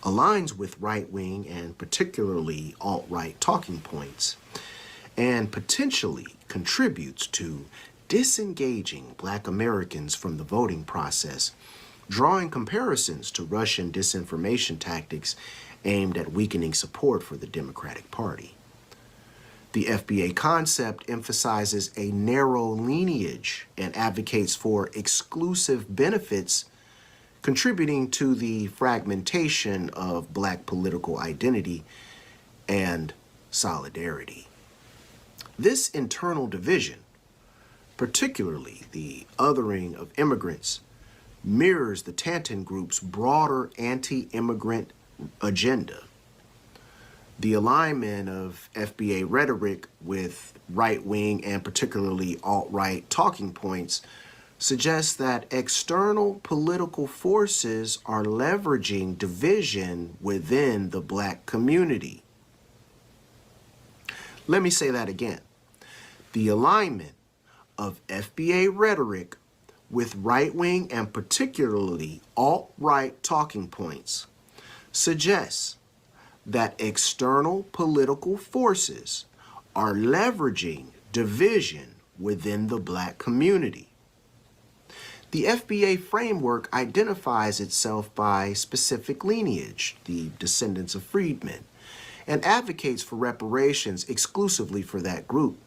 aligns with right-wing and particularly alt-right talking points, and potentially contributes to disengaging Black Americans from the voting process, drawing comparisons to Russian disinformation tactics aimed at weakening support for the Democratic Party. The FBA concept emphasizes a narrow lineage and advocates for exclusive benefits, contributing to the fragmentation of Black political identity and solidarity. This internal division, particularly the othering of immigrants, mirrors the Tantan Group's broader anti-immigrant agenda. The alignment of FBA rhetoric with right-wing and particularly alt-right talking points suggests that external political forces are leveraging division within the Black community. Let me say that again. The alignment of FBA rhetoric with right-wing and particularly alt-right talking points suggests that external political forces are leveraging division within the Black community. The FBA framework identifies itself by specific lineage, the descendants of freedmen, and advocates for reparations exclusively for that group,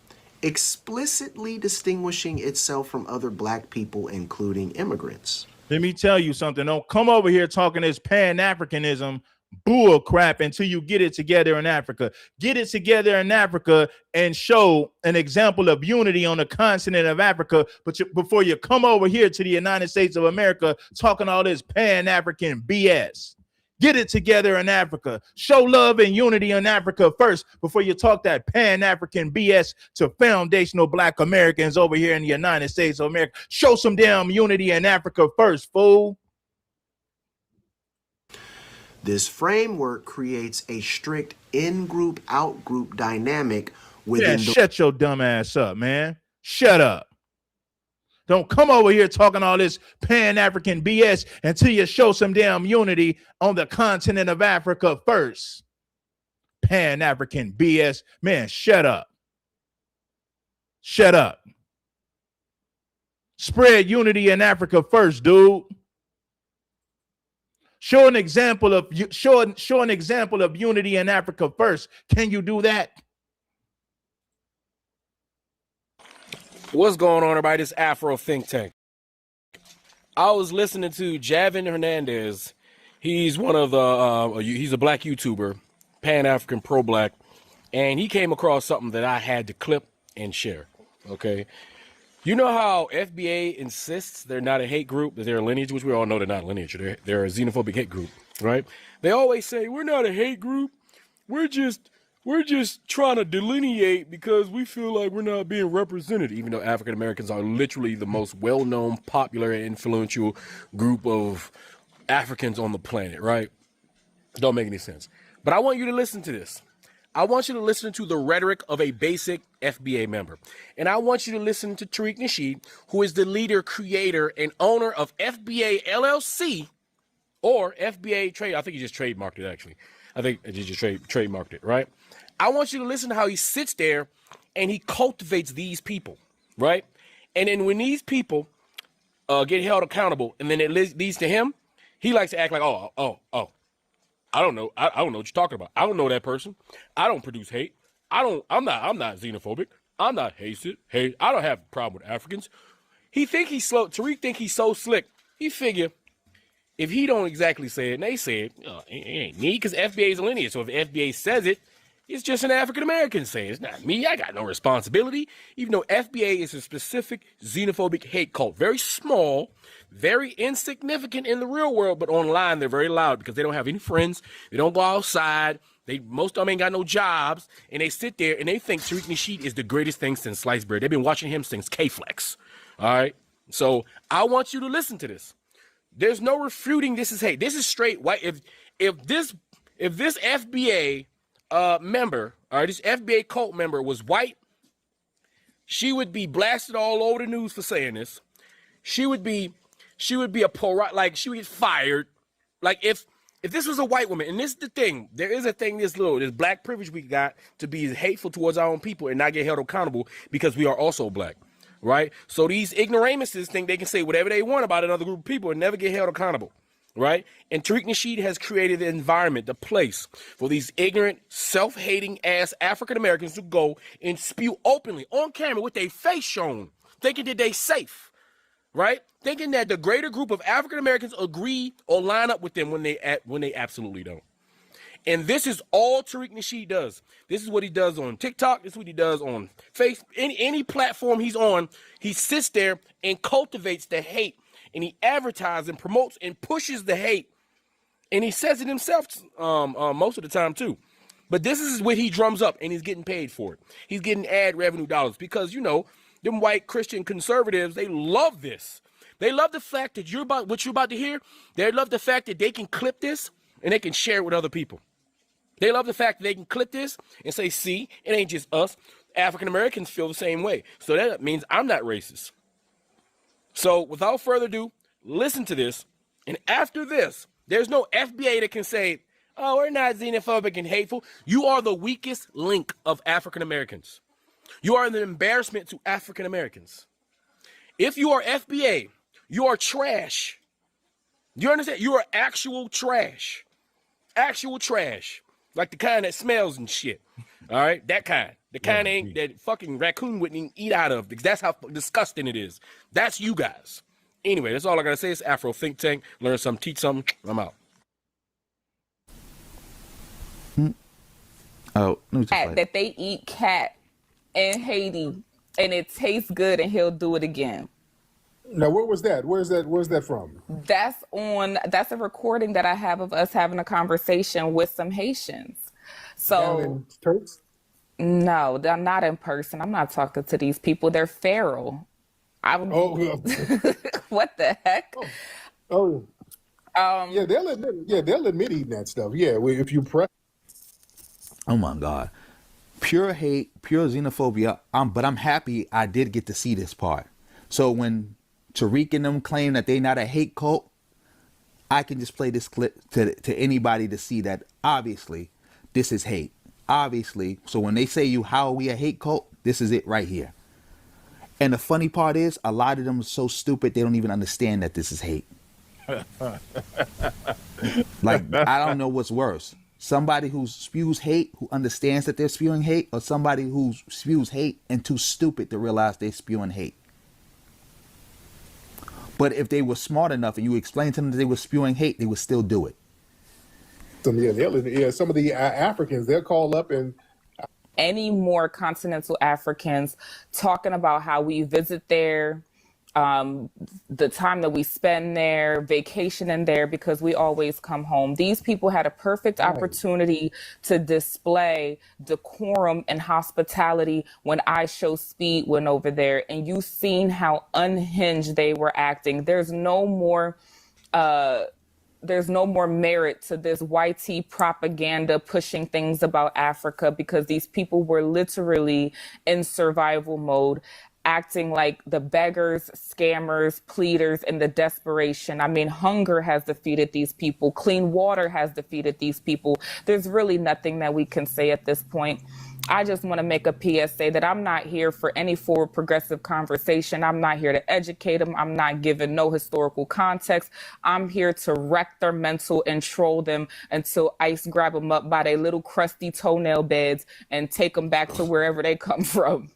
explicitly distinguishing itself from other Black people, including immigrants. Let me tell you something. Don't come over here talking this Pan-Africanism bull crap until you get it together in Africa. Get it together in Africa and show an example of unity on the continent of Africa. But before you come over here to the United States of America talking all this Pan-African BS. Get it together in Africa. Show love and unity in Africa first before you talk that Pan-African BS to foundational Black Americans over here in the United States of America. Show some damn unity in Africa first, fool. This framework creates a strict in-group, out-group dynamic within shut your dumb ass up, man. Shut up. Don't come over here talking all this Pan-African BS until you show some damn unity on the continent of Africa first. Pan-African BS. Man, shut up. Shut up. Spread unity in Africa first, dude. Show an example of unity in Africa first. Can you do that? What's going on, everybody? This AFRO think tank. I was listening to Javin Hernandez. He's one of the he's a Black YouTuber, Pan-African pro-Black, and he came across something that I had to clip and share. Okay. You know how FBA insists they're not a hate group, that they're a lineage, which we all know they're not a lineage. They're a xenophobic hate group, right? They always say, we're not a hate group. We're just trying to delineate because we feel like we're not being represented, even though African Americans are literally the most well-known, popular, and influential group of Africans on the planet, right? Don't make any sense. But I want you to listen to this. I want you to listen to the rhetoric of a basic FBA member. And I want you to listen to Tariq Nasheed, who is the leader, creator, and owner of FBA LLC or FBA Trade. I think he just trademarked it, actually. I think he just trademarked it, right? I want you to listen to how he sits there and he cultivates these people, right? And then when these people get held accountable and then it leads to him, he likes to act like, oh. I don't know. I don't know what you're talking about. I don't know that person. I don't produce hate. I'm not xenophobic. I'm not hasted. Hey, I don't have a problem with Africans. Tariq think he's so slick. He figure if he don't exactly say it, and they say it, it ain't me, because FBA is a lineage. So if FBA says it, it's just an African-American saying. It's not me. I got no responsibility. Even though FBA is a specific xenophobic hate cult. Very small, very insignificant in the real world, but online they're very loud because they don't have any friends. They don't go outside. Most of them ain't got no jobs. And they sit there and they think Tariq Nasheed is the greatest thing since sliced bread. They've been watching him since K-Flex. All right? So I want you to listen to this. There's no refuting this is hate. This is straight white. If this FBA member, or this FBA cult member was white, she would be blasted all over the news for saying this. She would be a pariah, like she would get fired. Like if this was a white woman, and this is the thing, there is a thing, this black privilege we got to be hateful towards our own people and not get held accountable because we are also black, right? So these ignoramuses think they can say whatever they want about another group of people and never get held accountable. Right? And Tariq Nasheed has created the environment, the place for these ignorant, self-hating ass African Americans to go and spew openly on camera with their face shown, thinking that they safe, right? Thinking that the greater group of African Americans agree or line up with them when they absolutely don't. And this is all Tariq Nasheed does. This is what he does on TikTok. This is what he does on Facebook. Any platform he's on, he sits there and cultivates the hate. And he advertises and promotes and pushes the hate. And he says it himself most of the time, too. But this is what he drums up, and he's getting paid for it. He's getting ad revenue dollars because, them white Christian conservatives, they love this. They love the fact that what you're about to hear. They love the fact that they can clip this and they can share it with other people. They love the fact that they can clip this and say, see, it ain't just us. African Americans feel the same way. So that means I'm not racist. So without further ado, listen to this. And after this, there's no FBA that can say, oh, we're not xenophobic and hateful. You are the weakest link of African Americans. You are an embarrassment to African Americans. If you are FBA, you are trash. You understand? You are actual trash. Actual trash. Like the kind that smells and shit. All right? That kind. The kind that fucking raccoon wouldn't eat out of, because that's how disgusting it is. That's you guys. Anyway, that's all I gotta say. It's Afro Think Tank. Learn something, teach something. I'm out. Oh, that they eat cat in Haiti and it tastes good, and he'll do it again. Now, where was that? Where's that from? That's a recording that I have of us having a conversation with some Haitians. So down in Turks? No, they're not in person. I'm not talking to these people. They're feral. What the heck? Yeah, they'll admit eating that stuff. Yeah, if you press. Oh my God, pure hate, pure xenophobia. But I'm happy I did get to see this part. So when Tariq and them claim that they not a hate cult, I can just play this clip to anybody to see that obviously this is hate. Obviously, so when they say how are we a hate cult, this is it right here. And the funny part is, a lot of them are so stupid they don't even understand that this is hate. Like, I don't know what's worse. Somebody who spews hate, who understands that they're spewing hate, or somebody who spews hate and too stupid to realize they're spewing hate. But if they were smart enough and you explained to them that they were spewing hate, they would still do it. Some of the Africans, they'll call up and any more continental Africans talking about how we visit there, the time that we spend there, vacationing there, because we always come home. These people had a perfect opportunity to display decorum and hospitality when I Show Speed went over there, and you seen how unhinged they were acting. There's no more merit to this YT propaganda pushing things about Africa, because these people were literally in survival mode, acting like the beggars, scammers, pleaders, and the desperation. I mean, hunger has defeated these people. Clean water has defeated these people. There's really nothing that we can say at this point. I just want to make a PSA that I'm not here for any forward progressive conversation. I'm not here to educate them. I'm not giving no historical context. I'm here to wreck their mental and troll them until ICE grab them up by their little crusty toenail beds and take them back to wherever they come from.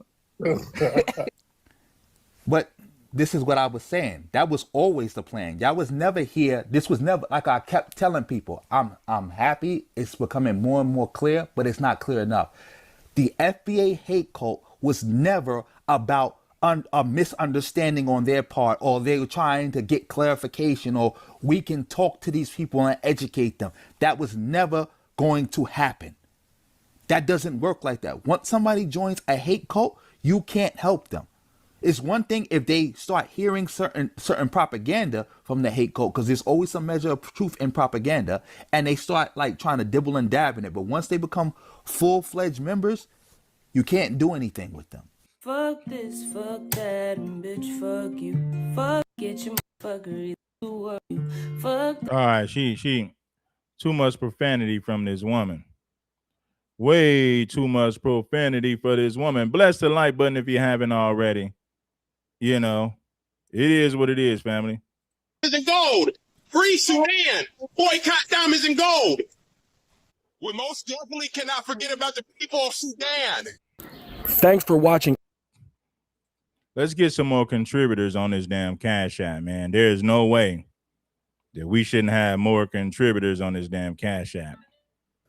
But this is what I was saying. That was always the plan. Y'all was never here. This was never, like I kept telling people, I'm happy. It's becoming more and more clear, but it's not clear enough. The FBA hate cult was never about a misunderstanding on their part, or they were trying to get clarification, or we can talk to these people and educate them. That was never going to happen. That doesn't work like that. Once somebody joins a hate cult, you can't help them. It's one thing if they start hearing certain propaganda from the hate cult, because there's always some measure of truth in propaganda, and they start like trying to dibble and dab in it. But once they become full-fledged members, you can't do anything with them. Fuck this, fuck that, and bitch, fuck you. Fuck, get your motherfucker, fuck. All right, she too much profanity from this woman. Way too much profanity for this woman. Bless the like button if you haven't already. You know, it is what it is, family. And gold. Free Sudan. Boycott diamonds and gold. We most definitely cannot forget about the people of Sudan. Thanks for watching. Let's get some more contributors on this damn Cash App, man. There's no way that we shouldn't have more contributors on this damn Cash App.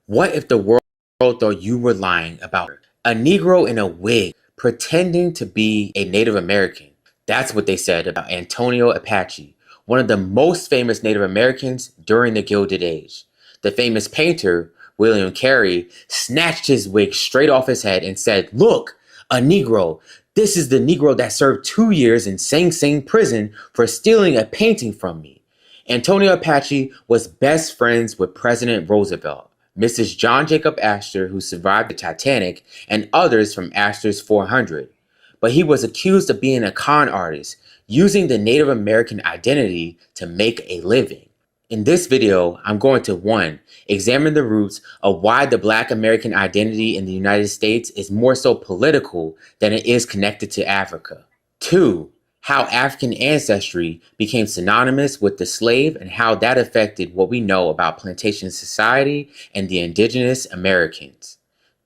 What if the world thought you were lying about her? A Negro in a wig pretending to be a Native American. That's what they said about Antonio Apache, one of the most famous Native Americans during the Gilded Age. The famous painter, William Carey, snatched his wig straight off his head and said, "Look, a Negro. This is the Negro that served 2 years in Sing Sing prison for stealing a painting from me." Antonio Apache was best friends with President Roosevelt, Mrs. John Jacob Astor, who survived the Titanic, and others from Astor's 400. But he was accused of being a con artist, using the Native American identity to make a living. In this video, I'm going to 1. Examine the roots of why the Black American identity in the United States is more so political than it is connected to Africa. 2. How African ancestry became synonymous with the slave and how that affected what we know about plantation society and the indigenous Americans.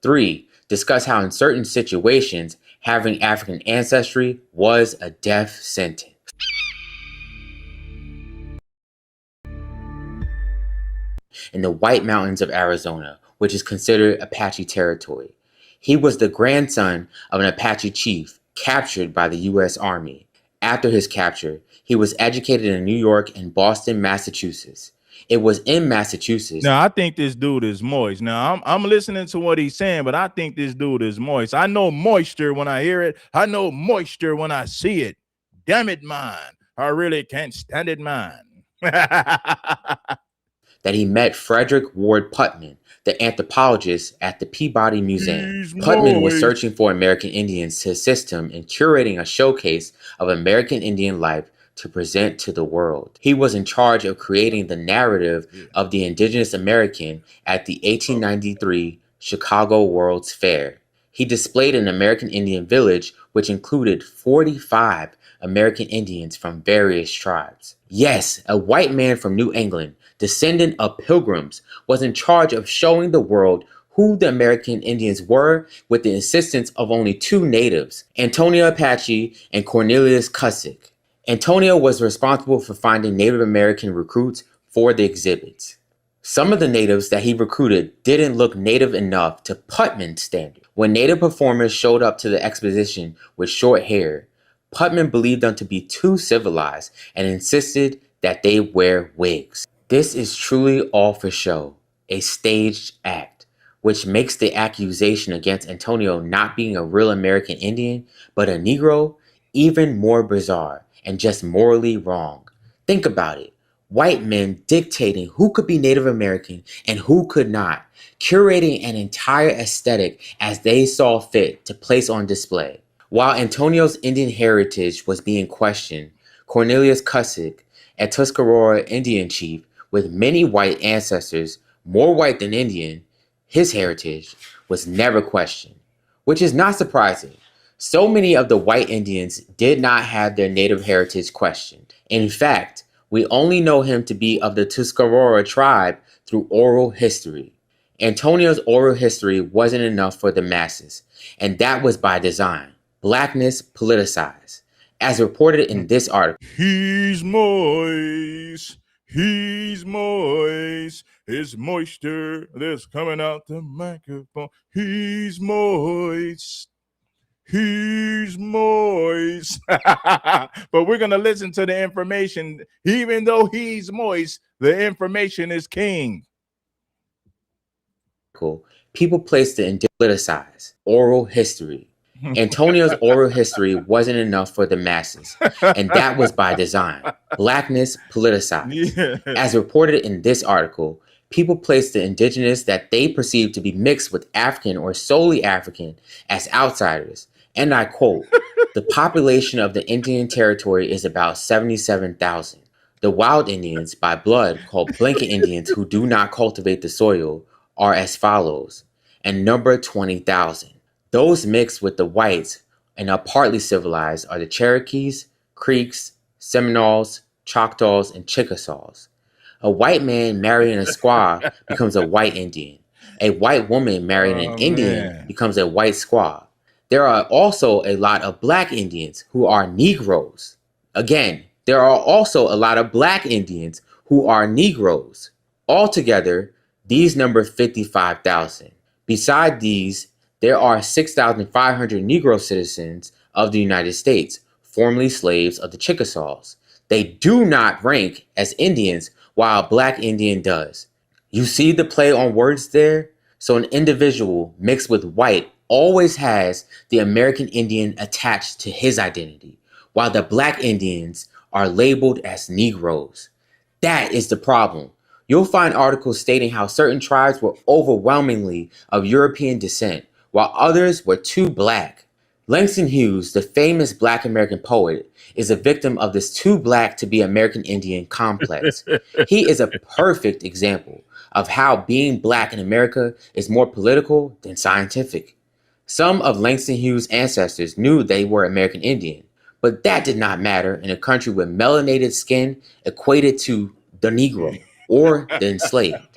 3. Discuss how in certain situations, having African ancestry was a death sentence. In the White Mountains of Arizona, which is considered Apache territory. He was the grandson of an Apache chief captured by the U.S. Army. After his capture, he was educated in New York and Boston, Massachusetts. It was in Massachusetts. Now, I think this dude is moist. Now, I'm listening to what he's saying, but I think this dude is moist. I know moisture when I hear it. I know moisture when I see it. Damn it, man. I really can't stand it, man. That he met Frederick Ward Putnam, the anthropologist at the Peabody Museum. Putnam was searching for American Indians to assist him in curating a showcase of American Indian life to present to the world. He was in charge of creating the narrative of the indigenous American at the 1893 Chicago World's Fair. He displayed an American Indian village which included 45 American Indians from various tribes. Yes, a white man from New England, descendant of Pilgrims, was in charge of showing the world who the American Indians were with the assistance of only 2 natives, Antonio Apache and Cornelius Cussick. Antonio was responsible for finding Native American recruits for the exhibits. Some of the natives that he recruited didn't look native enough to Putnam's standard. When native performers showed up to the exposition with short hair, Putnam believed them to be too civilized and insisted that they wear wigs. This is truly all for show, a staged act, which makes the accusation against Antonio not being a real American Indian, but a Negro, even more bizarre and just morally wrong. Think about it. White men dictating who could be Native American and who could not, curating an entire aesthetic as they saw fit to place on display. While Antonio's Indian heritage was being questioned, Cornelius Cussick, a Tuscarora Indian chief with many white ancestors, more white than Indian, his heritage was never questioned, which is not surprising. So many of the white Indians did not have their native heritage questioned. In fact, we only know him to be of the Tuscarora tribe through oral history. Antonio's oral history wasn't enough for the masses, and that was by design. Blackness politicized. As reported in this article, He's moist. He's moist. It's moisture that's coming out the microphone. He's moist. He's moist. But we're going to listen to the information. Even though he's moist, the information is king. people placed it in politicized oral history. Antonio's oral history wasn't enough for the masses, and that was by design. Blackness politicized. Yeah. As reported in this article, people placed the indigenous that they perceived to be mixed with African or solely African as outsiders. And I quote, the population of the Indian Territory is about 77,000. The wild Indians, by blood, called blanket Indians who do not cultivate the soil, are as follows, and number 20,000. Those mixed with the whites and are partly civilized are the Cherokees, Creeks, Seminoles, Choctaws, and Chickasaws. A white man marrying a squaw becomes a white Indian. A white woman marrying an Indian becomes a white squaw. There are also a lot of black Indians who are Negroes. Again, there are also a lot of black Indians who are Negroes. Altogether, these number 55,000. Beside these, there are 6,500 Negro citizens of the United States, formerly slaves of the Chickasaws. They do not rank as Indians, while a black Indian does. You see the play on words there? So an individual mixed with white always has the American Indian attached to his identity, while the black Indians are labeled as Negroes. That is the problem. You'll find articles stating how certain tribes were overwhelmingly of European descent, while others were too black. Langston Hughes, the famous black American poet, is a victim of this too black to be American Indian complex. He is a perfect example of how being black in America is more political than scientific. Some of Langston Hughes' ancestors knew they were American Indian, but that did not matter in a country where melanated skin equated to the Negro or the enslaved.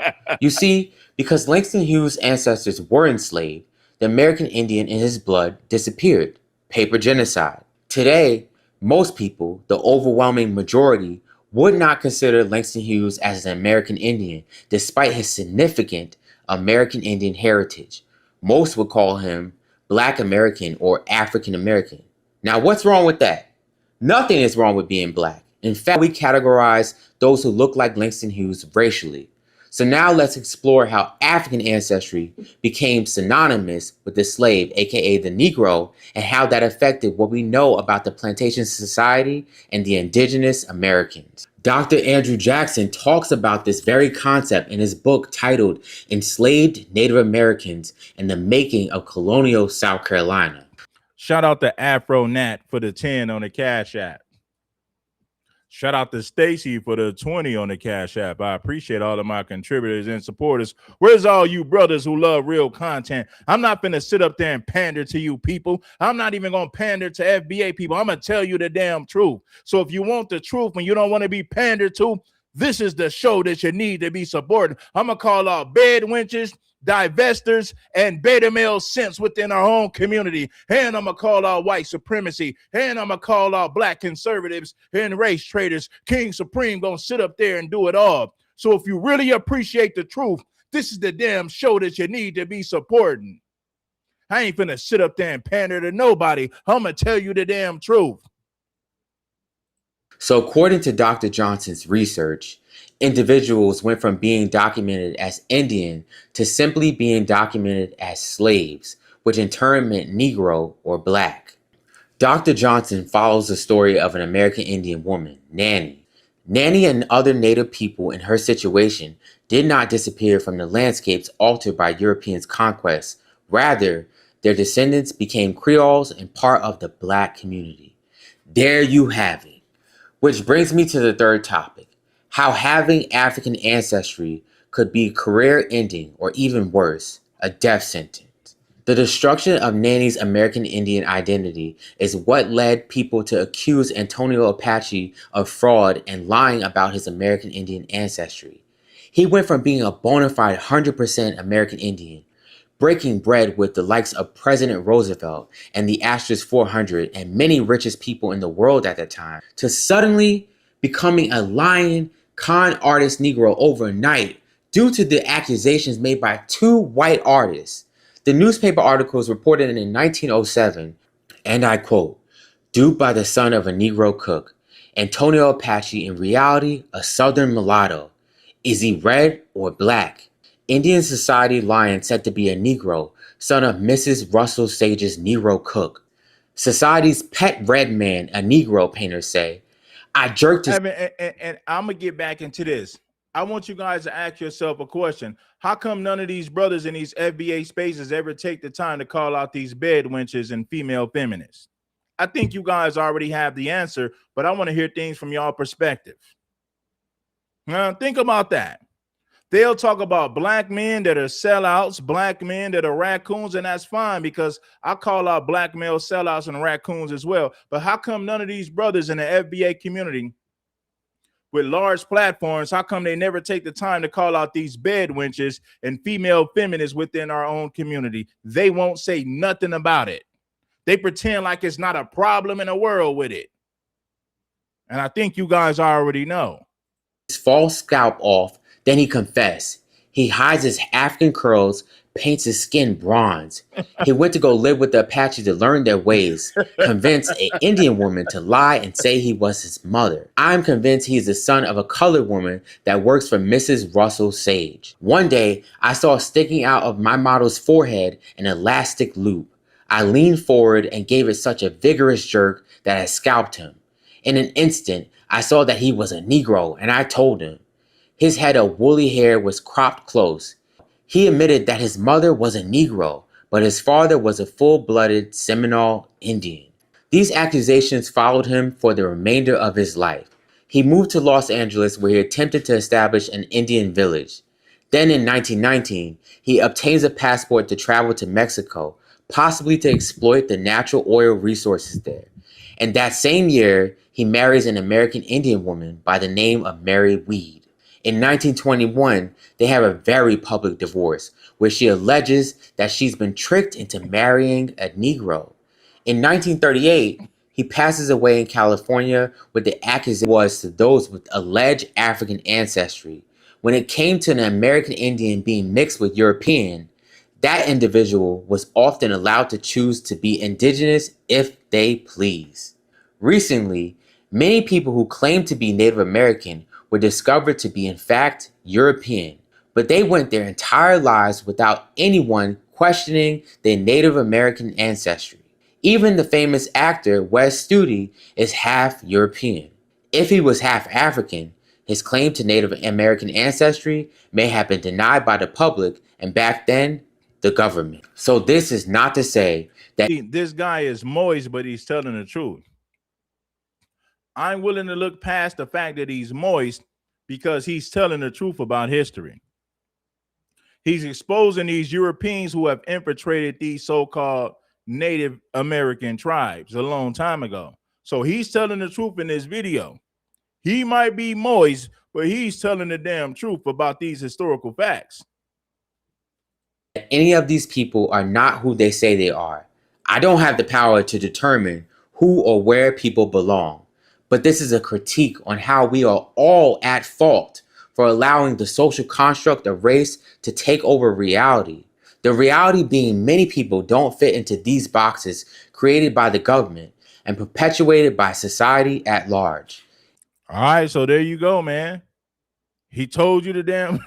You see, because Langston Hughes' ancestors were enslaved, the American Indian in his blood disappeared. Paper genocide. Today, most people, the overwhelming majority, would not consider Langston Hughes as an American Indian, despite his significant American Indian heritage. Most would call him Black American or African American. Now, what's wrong with that? Nothing is wrong with being black. In fact, we categorize those who look like Langston Hughes racially. So now let's explore how African ancestry became synonymous with the slave, aka the Negro, and how that affected what we know about the plantation society and the indigenous Americans. Dr. Andrew Jackson talks about this very concept in his book titled Enslaved Native Americans and the Making of Colonial South Carolina. Shout out to Afro Nat for the 10 on the Cash App. Shout out to Stacy for the 20 on the Cash App. I appreciate all of my contributors and supporters. Where's all you brothers who love real content? I'm not going to sit up there and pander to you people. I'm not even going to pander to FBA people. I'm going to tell you the damn truth. So if you want the truth and you don't want to be pandered to, this is the show that you need to be supporting. I'm going to call out bed wenches, divestors, and beta male simps within our own community. And I'm going to call out white supremacy. And I'm going to call out black conservatives and race traitors. King Supreme going to sit up there and do it all. So if you really appreciate the truth, this is the damn show that you need to be supporting. I ain't finna sit up there and pander to nobody. I'm going to tell you the damn truth. So according to Dr. Johnson's research, individuals went from being documented as Indian to simply being documented as slaves, which in turn meant Negro or black. Dr. Johnson follows the story of an American Indian woman, Nanny. Nanny and other Native people in her situation did not disappear from the landscapes altered by Europeans' conquest. Rather, their descendants became Creoles and part of the black community. There you have it. Which brings me to the third topic, how having African ancestry could be career-ending or even worse, a death sentence. The destruction of Nanny's American Indian identity is what led people to accuse Antonio Apache of fraud and lying about his American Indian ancestry. He went from being a bona fide 100% American Indian, breaking bread with the likes of President Roosevelt and the Astros 400 and many richest people in the world at the time, to suddenly becoming a lying con artist Negro overnight due to the accusations made by two white artists. The newspaper articles reported in 1907, and I quote, "Duped by the son of a Negro cook, Antonio Apache in reality a Southern mulatto. Is he red or black? Indian Society lion said to be a Negro, son of Mrs. Russell Sage's Negro cook. Society's pet red man, a Negro, painters say. I jerked his..." And I'm going to get back into this. I want you guys to ask yourself a question. How come none of these brothers in these FBA spaces ever take the time to call out these bed wenches and female feminists? I think you guys already have the answer, but I want to hear things from y'all perspective. Now, think about that. They'll talk about black men that are sellouts, black men that are raccoons, and that's fine because I call out black male sellouts and raccoons as well. But how come none of these brothers in the FBA community with large platforms, how come they never take the time to call out these bed wenches and female feminists within our own community? They won't say nothing about it. They pretend like it's not a problem in the world with it. And I think you guys already know. His false scalp off, then he confessed. He hides his African curls, paints his skin bronze. He went to go live with the Apache to learn their ways, convinced an Indian woman to lie and say he was his mother. I'm convinced he is the son of a colored woman that works for Mrs. Russell Sage. One day, I saw sticking out of my model's forehead an elastic loop. I leaned forward and gave it such a vigorous jerk that I scalped him. In an instant, I saw that he was a Negro, and I told him. His head of woolly hair was cropped close. He admitted that his mother was a Negro, but his father was a full-blooded Seminole Indian. These accusations followed him for the remainder of his life. He moved to Los Angeles where he attempted to establish an Indian village. Then in 1919, he obtains a passport to travel to Mexico, possibly to exploit the natural oil resources there. And that same year, he marries an American Indian woman by the name of Mary Weed. In 1921, they have a very public divorce where she alleges that she's been tricked into marrying a Negro. In 1938, he passes away in California with the accusation was to those with alleged African ancestry. When it came to an American Indian being mixed with European, that individual was often allowed to choose to be indigenous if they please. Recently, many people who claim to be Native American were discovered to be in fact European, but they went their entire lives without anyone questioning their Native American ancestry. Even the famous actor Wes Studi is half European. If he was half African, his claim to Native American ancestry may have been denied by the public and back then, the government. So this is not to say that this guy is moist, but he's telling the truth. I'm willing to look past the fact that he's moist because he's telling the truth about history. He's exposing these Europeans who have infiltrated these so-called Native American tribes a long time ago. So he's telling the truth in this video. He might be moist, but he's telling the damn truth about these historical facts. Any of these people are not who they say they are. I don't have the power to determine who or where people belong. But this is a critique on how we are all at fault for allowing the social construct of race to take over reality. The reality being many people don't fit into these boxes created by the government and perpetuated by society at large. All right, so there you go, man. He told you the damn...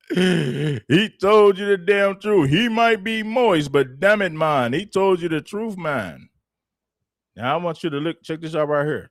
He told you the damn truth. He might be moist, but damn it, man. He told you the truth, man. Now I want you to look, check this out right here.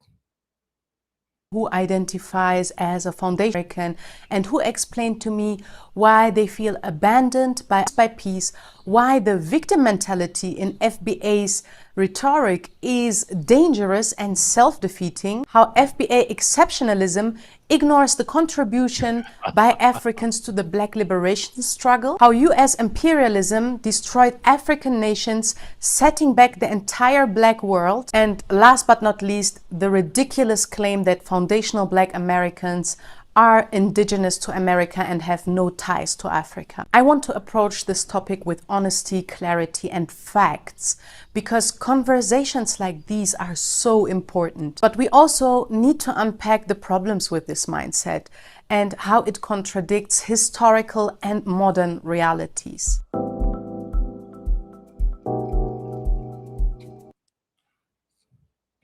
Who identifies as a foundation American and who explained to me why they feel abandoned by peace, why the victim mentality in FBA's rhetoric is dangerous and self-defeating, how FBA exceptionalism ignores the contribution by Africans to the Black liberation struggle, how US imperialism destroyed African nations, setting back the entire Black world, and last but not least, the ridiculous claim that foundational Black Americans are indigenous to America and have no ties to Africa. I want to approach this topic with honesty, clarity, and facts, because conversations like these are so important. But we also need to unpack the problems with this mindset and how it contradicts historical and modern realities.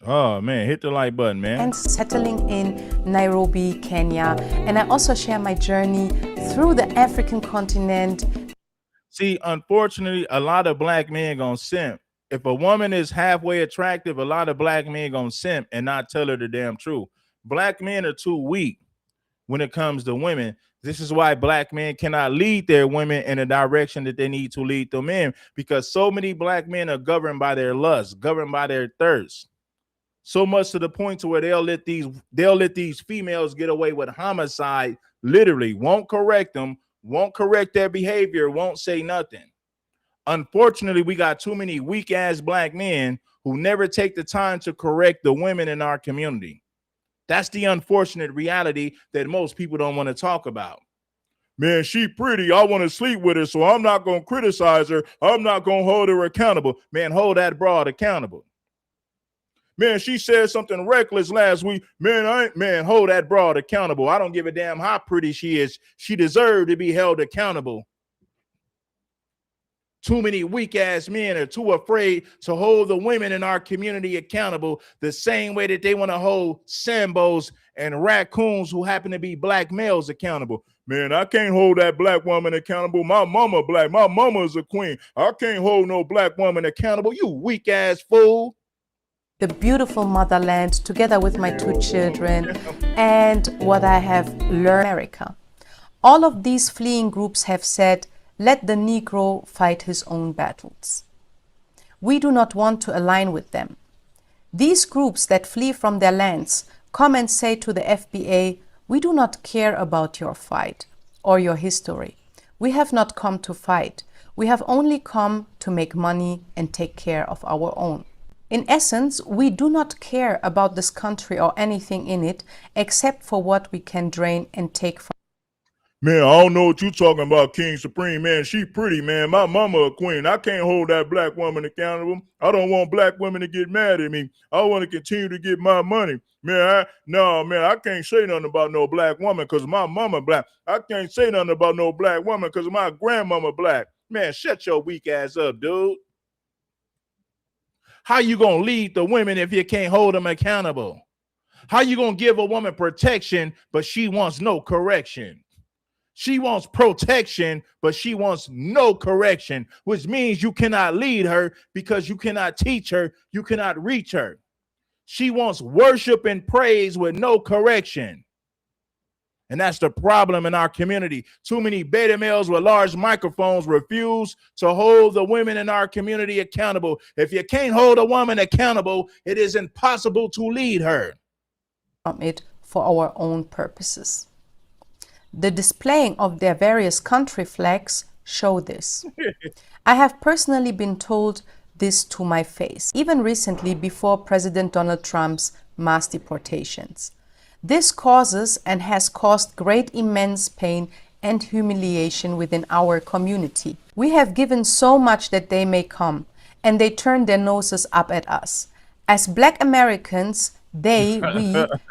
Oh man, hit the like button, man. And settling in Nairobi, Kenya. And I also share my journey through the African continent. See, unfortunately, a lot of black men gonna simp. If a woman is halfway attractive, a lot of black men gonna simp and not tell her the damn truth. Black men are too weak when it comes to women. This is why black men cannot lead their women in a direction that they need to lead them in, because so many black men are governed by their lust, governed by their thirst. So much to the point to where they'll let these females get away with homicide, literally, won't correct them, won't correct their behavior, won't say nothing. Unfortunately, we got too many weak-ass black men who never take the time to correct the women in our community. That's the unfortunate reality that most people don't want to talk about. Man, she pretty. I want to sleep with her, so I'm not going to criticize her. I'm not going to hold her accountable. Man, hold that broad accountable. Man, she said something reckless last week. Man, hold that broad accountable. I don't give a damn how pretty she is. She deserved to be held accountable. Too many weak-ass men are too afraid to hold the women in our community accountable the same way that they want to hold Sambos and raccoons who happen to be black males accountable. Man, I can't hold that black woman accountable. My mama black. My mama is a queen. I can't hold no black woman accountable. You weak-ass fool. The beautiful motherland, together with my 2 children, and what I have learned in America. All of these fleeing groups have said, let the Negro fight his own battles. We do not want to align with them. These groups that flee from their lands come and say to the FBA, we do not care about your fight or your history. We have not come to fight. We have only come to make money and take care of our own. In essence, we do not care about this country or anything in it except for what we can drain and take from. Man, I don't know what you talking about, King Supreme. Man, she pretty, man. My mama a queen. I can't hold that black woman accountable. I don't want black women to get mad at me. I want to continue to get my money. Man, I can't say nothing about no black woman because my mama black. I can't say nothing about no black woman because my grandmama black. Man, shut your weak ass up, dude. How you gonna lead the women if you can't hold them accountable? How you gonna give a woman protection, but she wants no correction? She wants protection, but she wants no correction, which means you cannot lead her because you cannot teach her, you cannot reach her. She wants worship and praise with no correction. And that's the problem in our community. Too many beta males with large microphones refuse to hold the women in our community accountable. If you can't hold a woman accountable, it is impossible to lead her. From it for our own purposes. The displaying of their various country flags show this. I have personally been told this to my face, even recently before President Donald Trump's mass deportations. This causes and has caused great immense pain and humiliation within our community. We have given so much that they may come, and they turn their noses up at us. As Black Americans, we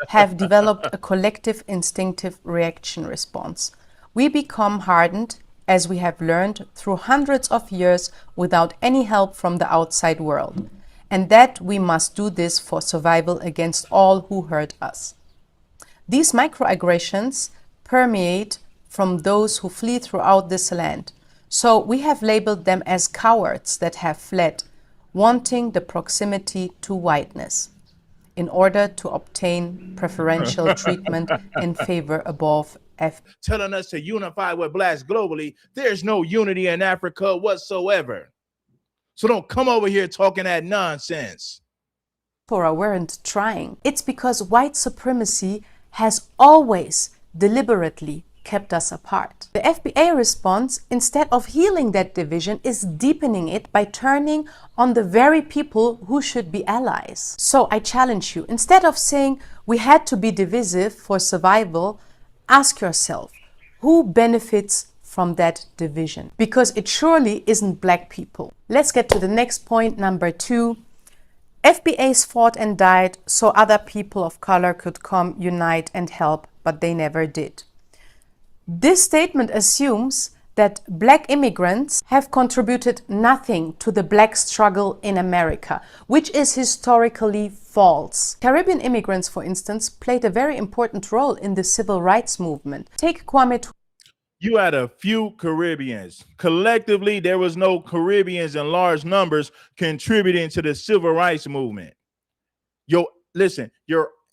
have developed a collective instinctive reaction response. We become hardened, as we have learned through hundreds of years without any help from the outside world, and that we must do this for survival against all who hurt us. These microaggressions permeate from those who flee throughout this land, so we have labeled them as cowards that have fled, wanting the proximity to whiteness, in order to obtain preferential treatment in favor above telling us to unify with blacks globally. There's no unity in Africa whatsoever. So don't come over here talking that nonsense. For I weren't trying. It's because white supremacy has always deliberately kept us apart. The FBA response, instead of healing that division, is deepening it by turning on the very people who should be allies. So I challenge you, instead of saying we had to be divisive for survival, ask yourself, who benefits from that division? Because it surely isn't black people. Let's get to the next point, number 2. FBAs fought and died so other people of color could come, unite, and help, but they never did. This statement assumes that black immigrants have contributed nothing to the black struggle in America, which is historically false. Caribbean immigrants, for instance, played a very important role in the civil rights movement. Take Kwame. You had a few Caribbeans. Collectively, there was no Caribbeans in large numbers contributing to the civil rights movement.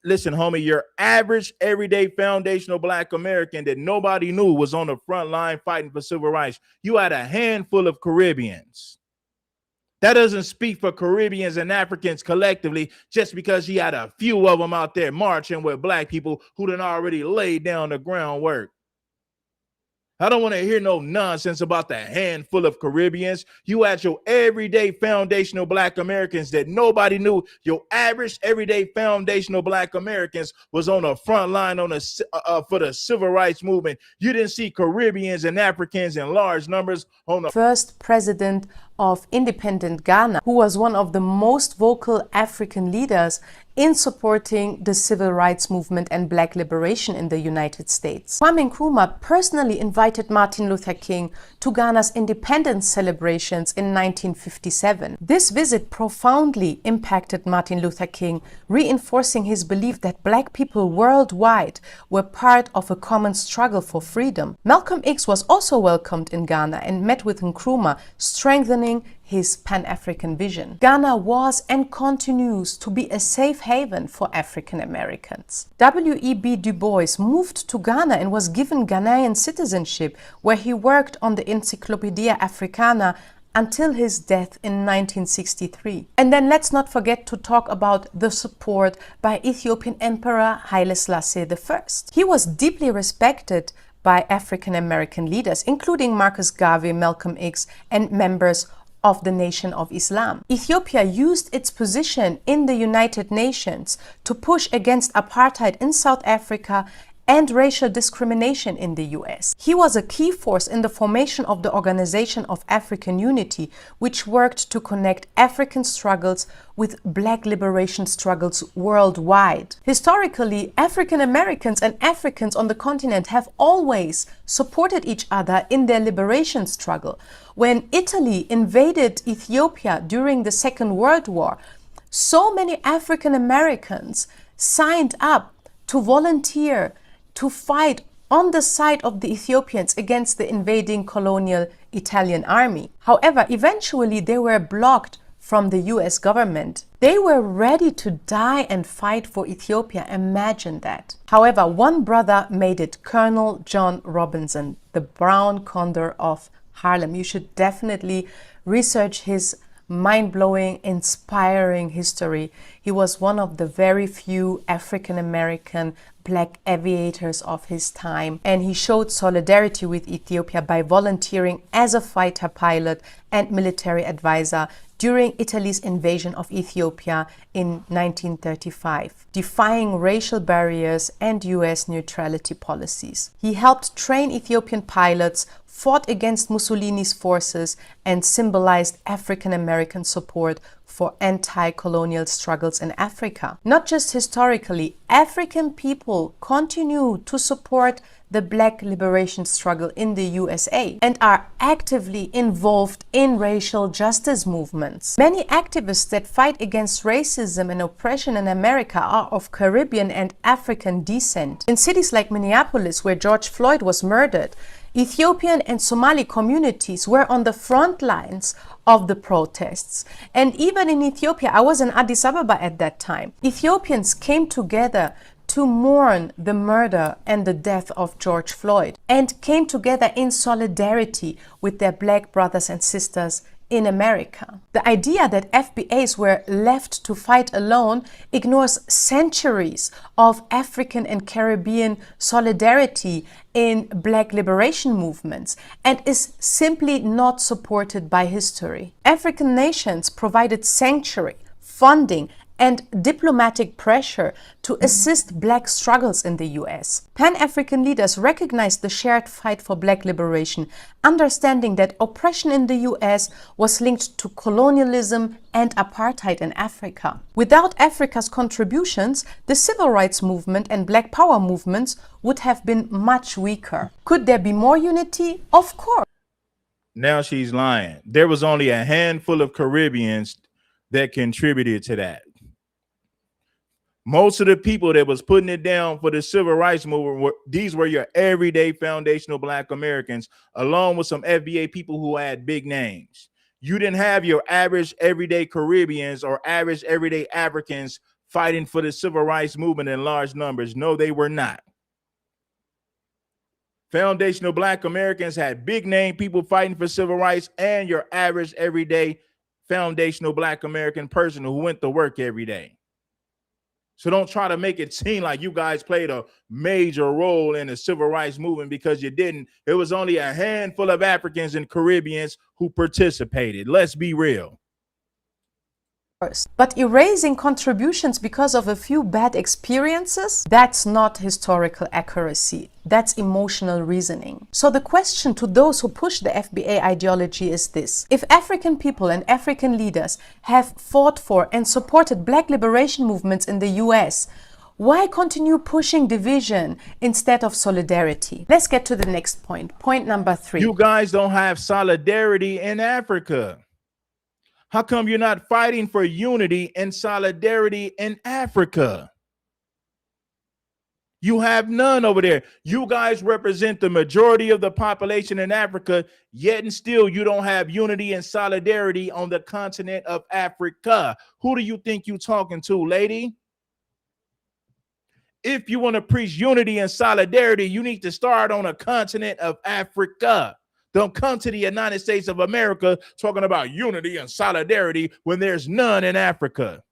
Listen, homie, your average, everyday, foundational black American that nobody knew was on the front line fighting for civil rights. You had a handful of Caribbeans. That doesn't speak for Caribbeans and Africans collectively just because you had a few of them out there marching with black people who done already laid down the groundwork. I don't want to hear no nonsense about the handful of Caribbeans. You had your everyday foundational black Americans that nobody knew. Your average everyday foundational black Americans was on the front line for the civil rights movement. You didn't see Caribbeans and Africans in large numbers on the first president of independent Ghana, who was one of the most vocal African leaders in supporting the civil rights movement and black liberation in the United States. Kwame Nkrumah personally invited Martin Luther King to Ghana's independence celebrations in 1957. This visit profoundly impacted Martin Luther King, reinforcing his belief that black people worldwide were part of a common struggle for freedom. Malcolm X was also welcomed in Ghana and met with Nkrumah, strengthening his Pan-African vision. Ghana was and continues to be a safe haven for African Americans. W.E.B. Du Bois moved to Ghana and was given Ghanaian citizenship, where he worked on the Encyclopedia Africana until his death in 1963. And then let's not forget to talk about the support by Ethiopian Emperor Haile Selassie I. He was deeply respected by African American leaders, including Marcus Garvey, Malcolm X, and members of the Nation of Islam. Ethiopia used its position in the United Nations to push against apartheid in South Africa and racial discrimination in the US. He was a key force in the formation of the Organization of African Unity, which worked to connect African struggles with black liberation struggles worldwide. Historically, African Americans and Africans on the continent have always supported each other in their liberation struggle. When Italy invaded Ethiopia during the Second World War, so many African Americans signed up to volunteer to fight on the side of the Ethiopians against the invading colonial Italian army. However, eventually they were blocked from the US government. They were ready to die and fight for Ethiopia. Imagine that. However, one brother made it, Colonel John Robinson, the Brown Condor of Harlem. You should definitely research his mind-blowing, inspiring history. He was one of the very few African-American black aviators of his time, and he showed solidarity with Ethiopia by volunteering as a fighter pilot and military advisor during Italy's invasion of Ethiopia in 1935, defying racial barriers and US neutrality policies. He helped train Ethiopian pilots, fought against Mussolini's forces, and symbolized African-American support for anti-colonial struggles in Africa. Not just historically, African people continue to support the black liberation struggle in the USA and are actively involved in racial justice movements. Many activists that fight against racism and oppression in America are of Caribbean and African descent. In cities like Minneapolis, where George Floyd was murdered, Ethiopian and Somali communities were on the front lines of the protests. And even in Ethiopia, I was in Addis Ababa at that time, Ethiopians came together to mourn the murder and the death of George Floyd and came together in solidarity with their black brothers and sisters in America. The idea that FBAs were left to fight alone ignores centuries of African and Caribbean solidarity in black liberation movements and is simply not supported by history. African nations provided sanctuary, funding, and diplomatic pressure to assist Black struggles in the US. Pan-African leaders recognized the shared fight for Black liberation, understanding that oppression in the US was linked to colonialism and apartheid in Africa. Without Africa's contributions, the civil rights movement and Black power movements would have been much weaker. Could there be more unity? Of course. Now she's lying. There was only a handful of Caribbeans that contributed to that. Most of the people that was putting it down for the civil rights movement, these were your everyday foundational Black Americans, along with some FBA people who had big names. You didn't have your average everyday Caribbeans or average everyday Africans fighting for the civil rights movement in large numbers. No, they were not. Foundational Black Americans had big name people fighting for civil rights, and your average everyday foundational Black American person who went to work every day. So don't try to make it seem like you guys played a major role in the civil rights movement, because you didn't. It was only a handful of Africans and Caribbeans who participated. Let's be real. But erasing contributions because of a few bad experiences, that's not historical accuracy. That's emotional reasoning. So the question to those who push the FBA ideology is this: if African people and African leaders have fought for and supported Black liberation movements in the US, why continue pushing division instead of solidarity? Let's get to the next point. Point number 3. You guys don't have solidarity in Africa. How come you're not fighting for unity and solidarity in Africa? You have none over there. You guys represent the majority of the population in Africa, yet and still you don't have unity and solidarity on the continent of Africa. Who do you think you're talking to, lady? If you want to preach unity and solidarity, you need to start on a continent of Africa. Don't come to the United States of America talking about unity and solidarity when there's none in Africa.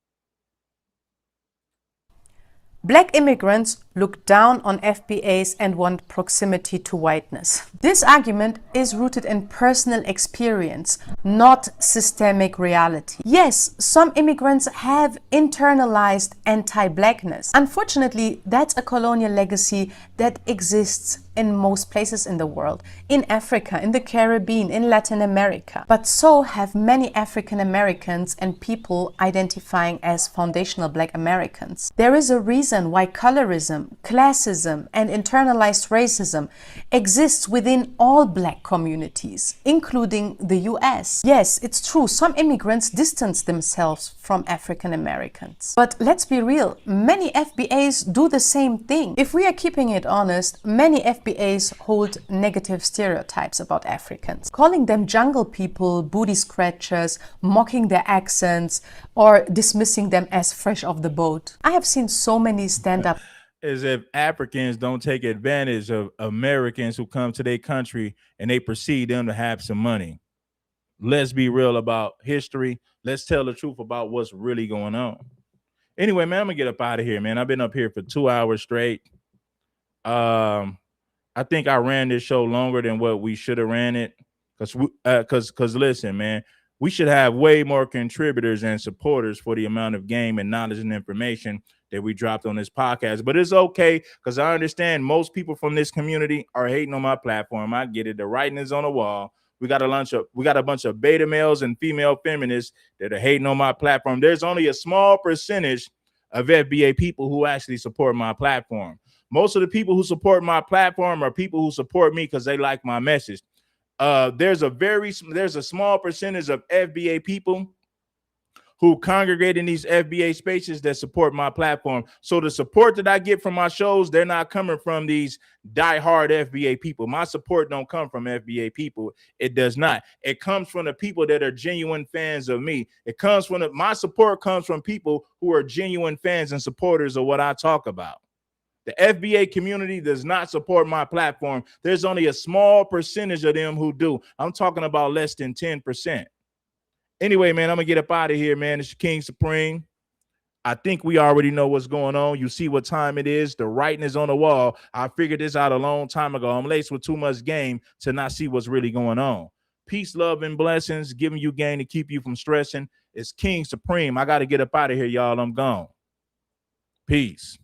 Black immigrants look down on FBAs and want proximity to whiteness. This argument is rooted in personal experience, not systemic reality. Yes, some immigrants have internalized anti-Blackness. Unfortunately, that's a colonial legacy that exists in most places in the world, in Africa, in the Caribbean, in Latin America. But so have many African Americans and people identifying as foundational Black Americans. There is a reason why colorism, classism, and internalized racism exists within all Black communities, including the US. Yes, it's true, some immigrants distance themselves from African Americans. But let's be real, many FBAs do the same thing. If we are keeping it honest, many FBAs hold negative stereotypes about Africans, calling them jungle people, booty scratchers, mocking their accents, or dismissing them as fresh off the boat. I have seen so many stand up. As if Africans don't take advantage of Americans who come to their country and they perceive them to have some money. Let's be real about history. Let's tell the truth about what's really going on. Anyway, man, I'm gonna get up out of here, man. I've been up here for 2 hours straight. I think I ran this show longer than what we should have ran it. Because listen, man, we should have way more contributors and supporters for the amount of game and knowledge and information that we dropped on this podcast. But it's okay, because I understand most people from this community are hating on my platform. I get it. The writing is on the wall. We got a bunch of beta males and female feminists that are hating on my platform. There's only a small percentage of FBA people who actually support my platform. Most of the people who support my platform are people who support me because they like my message. There's a small percentage of FBA people who congregate in these FBA spaces that support my platform. So the support that I get from my shows, they're not coming from these diehard FBA people. My support don't come from FBA people. It does not. It comes from the people that are genuine fans of me. My support comes from people who are genuine fans and supporters of what I talk about. The FBA community does not support my platform. There's only a small percentage of them who do. I'm talking about less than 10%. Anyway, man, I'm going to get up out of here, man. It's King Supreme. I think we already know what's going on. You see what time it is. The writing is on the wall. I figured this out a long time ago. I'm laced with too much game to not see what's really going on. Peace, love, and blessings. Giving you gain to keep you from stressing. It's King Supreme. I got to get up out of here, y'all. I'm gone. Peace.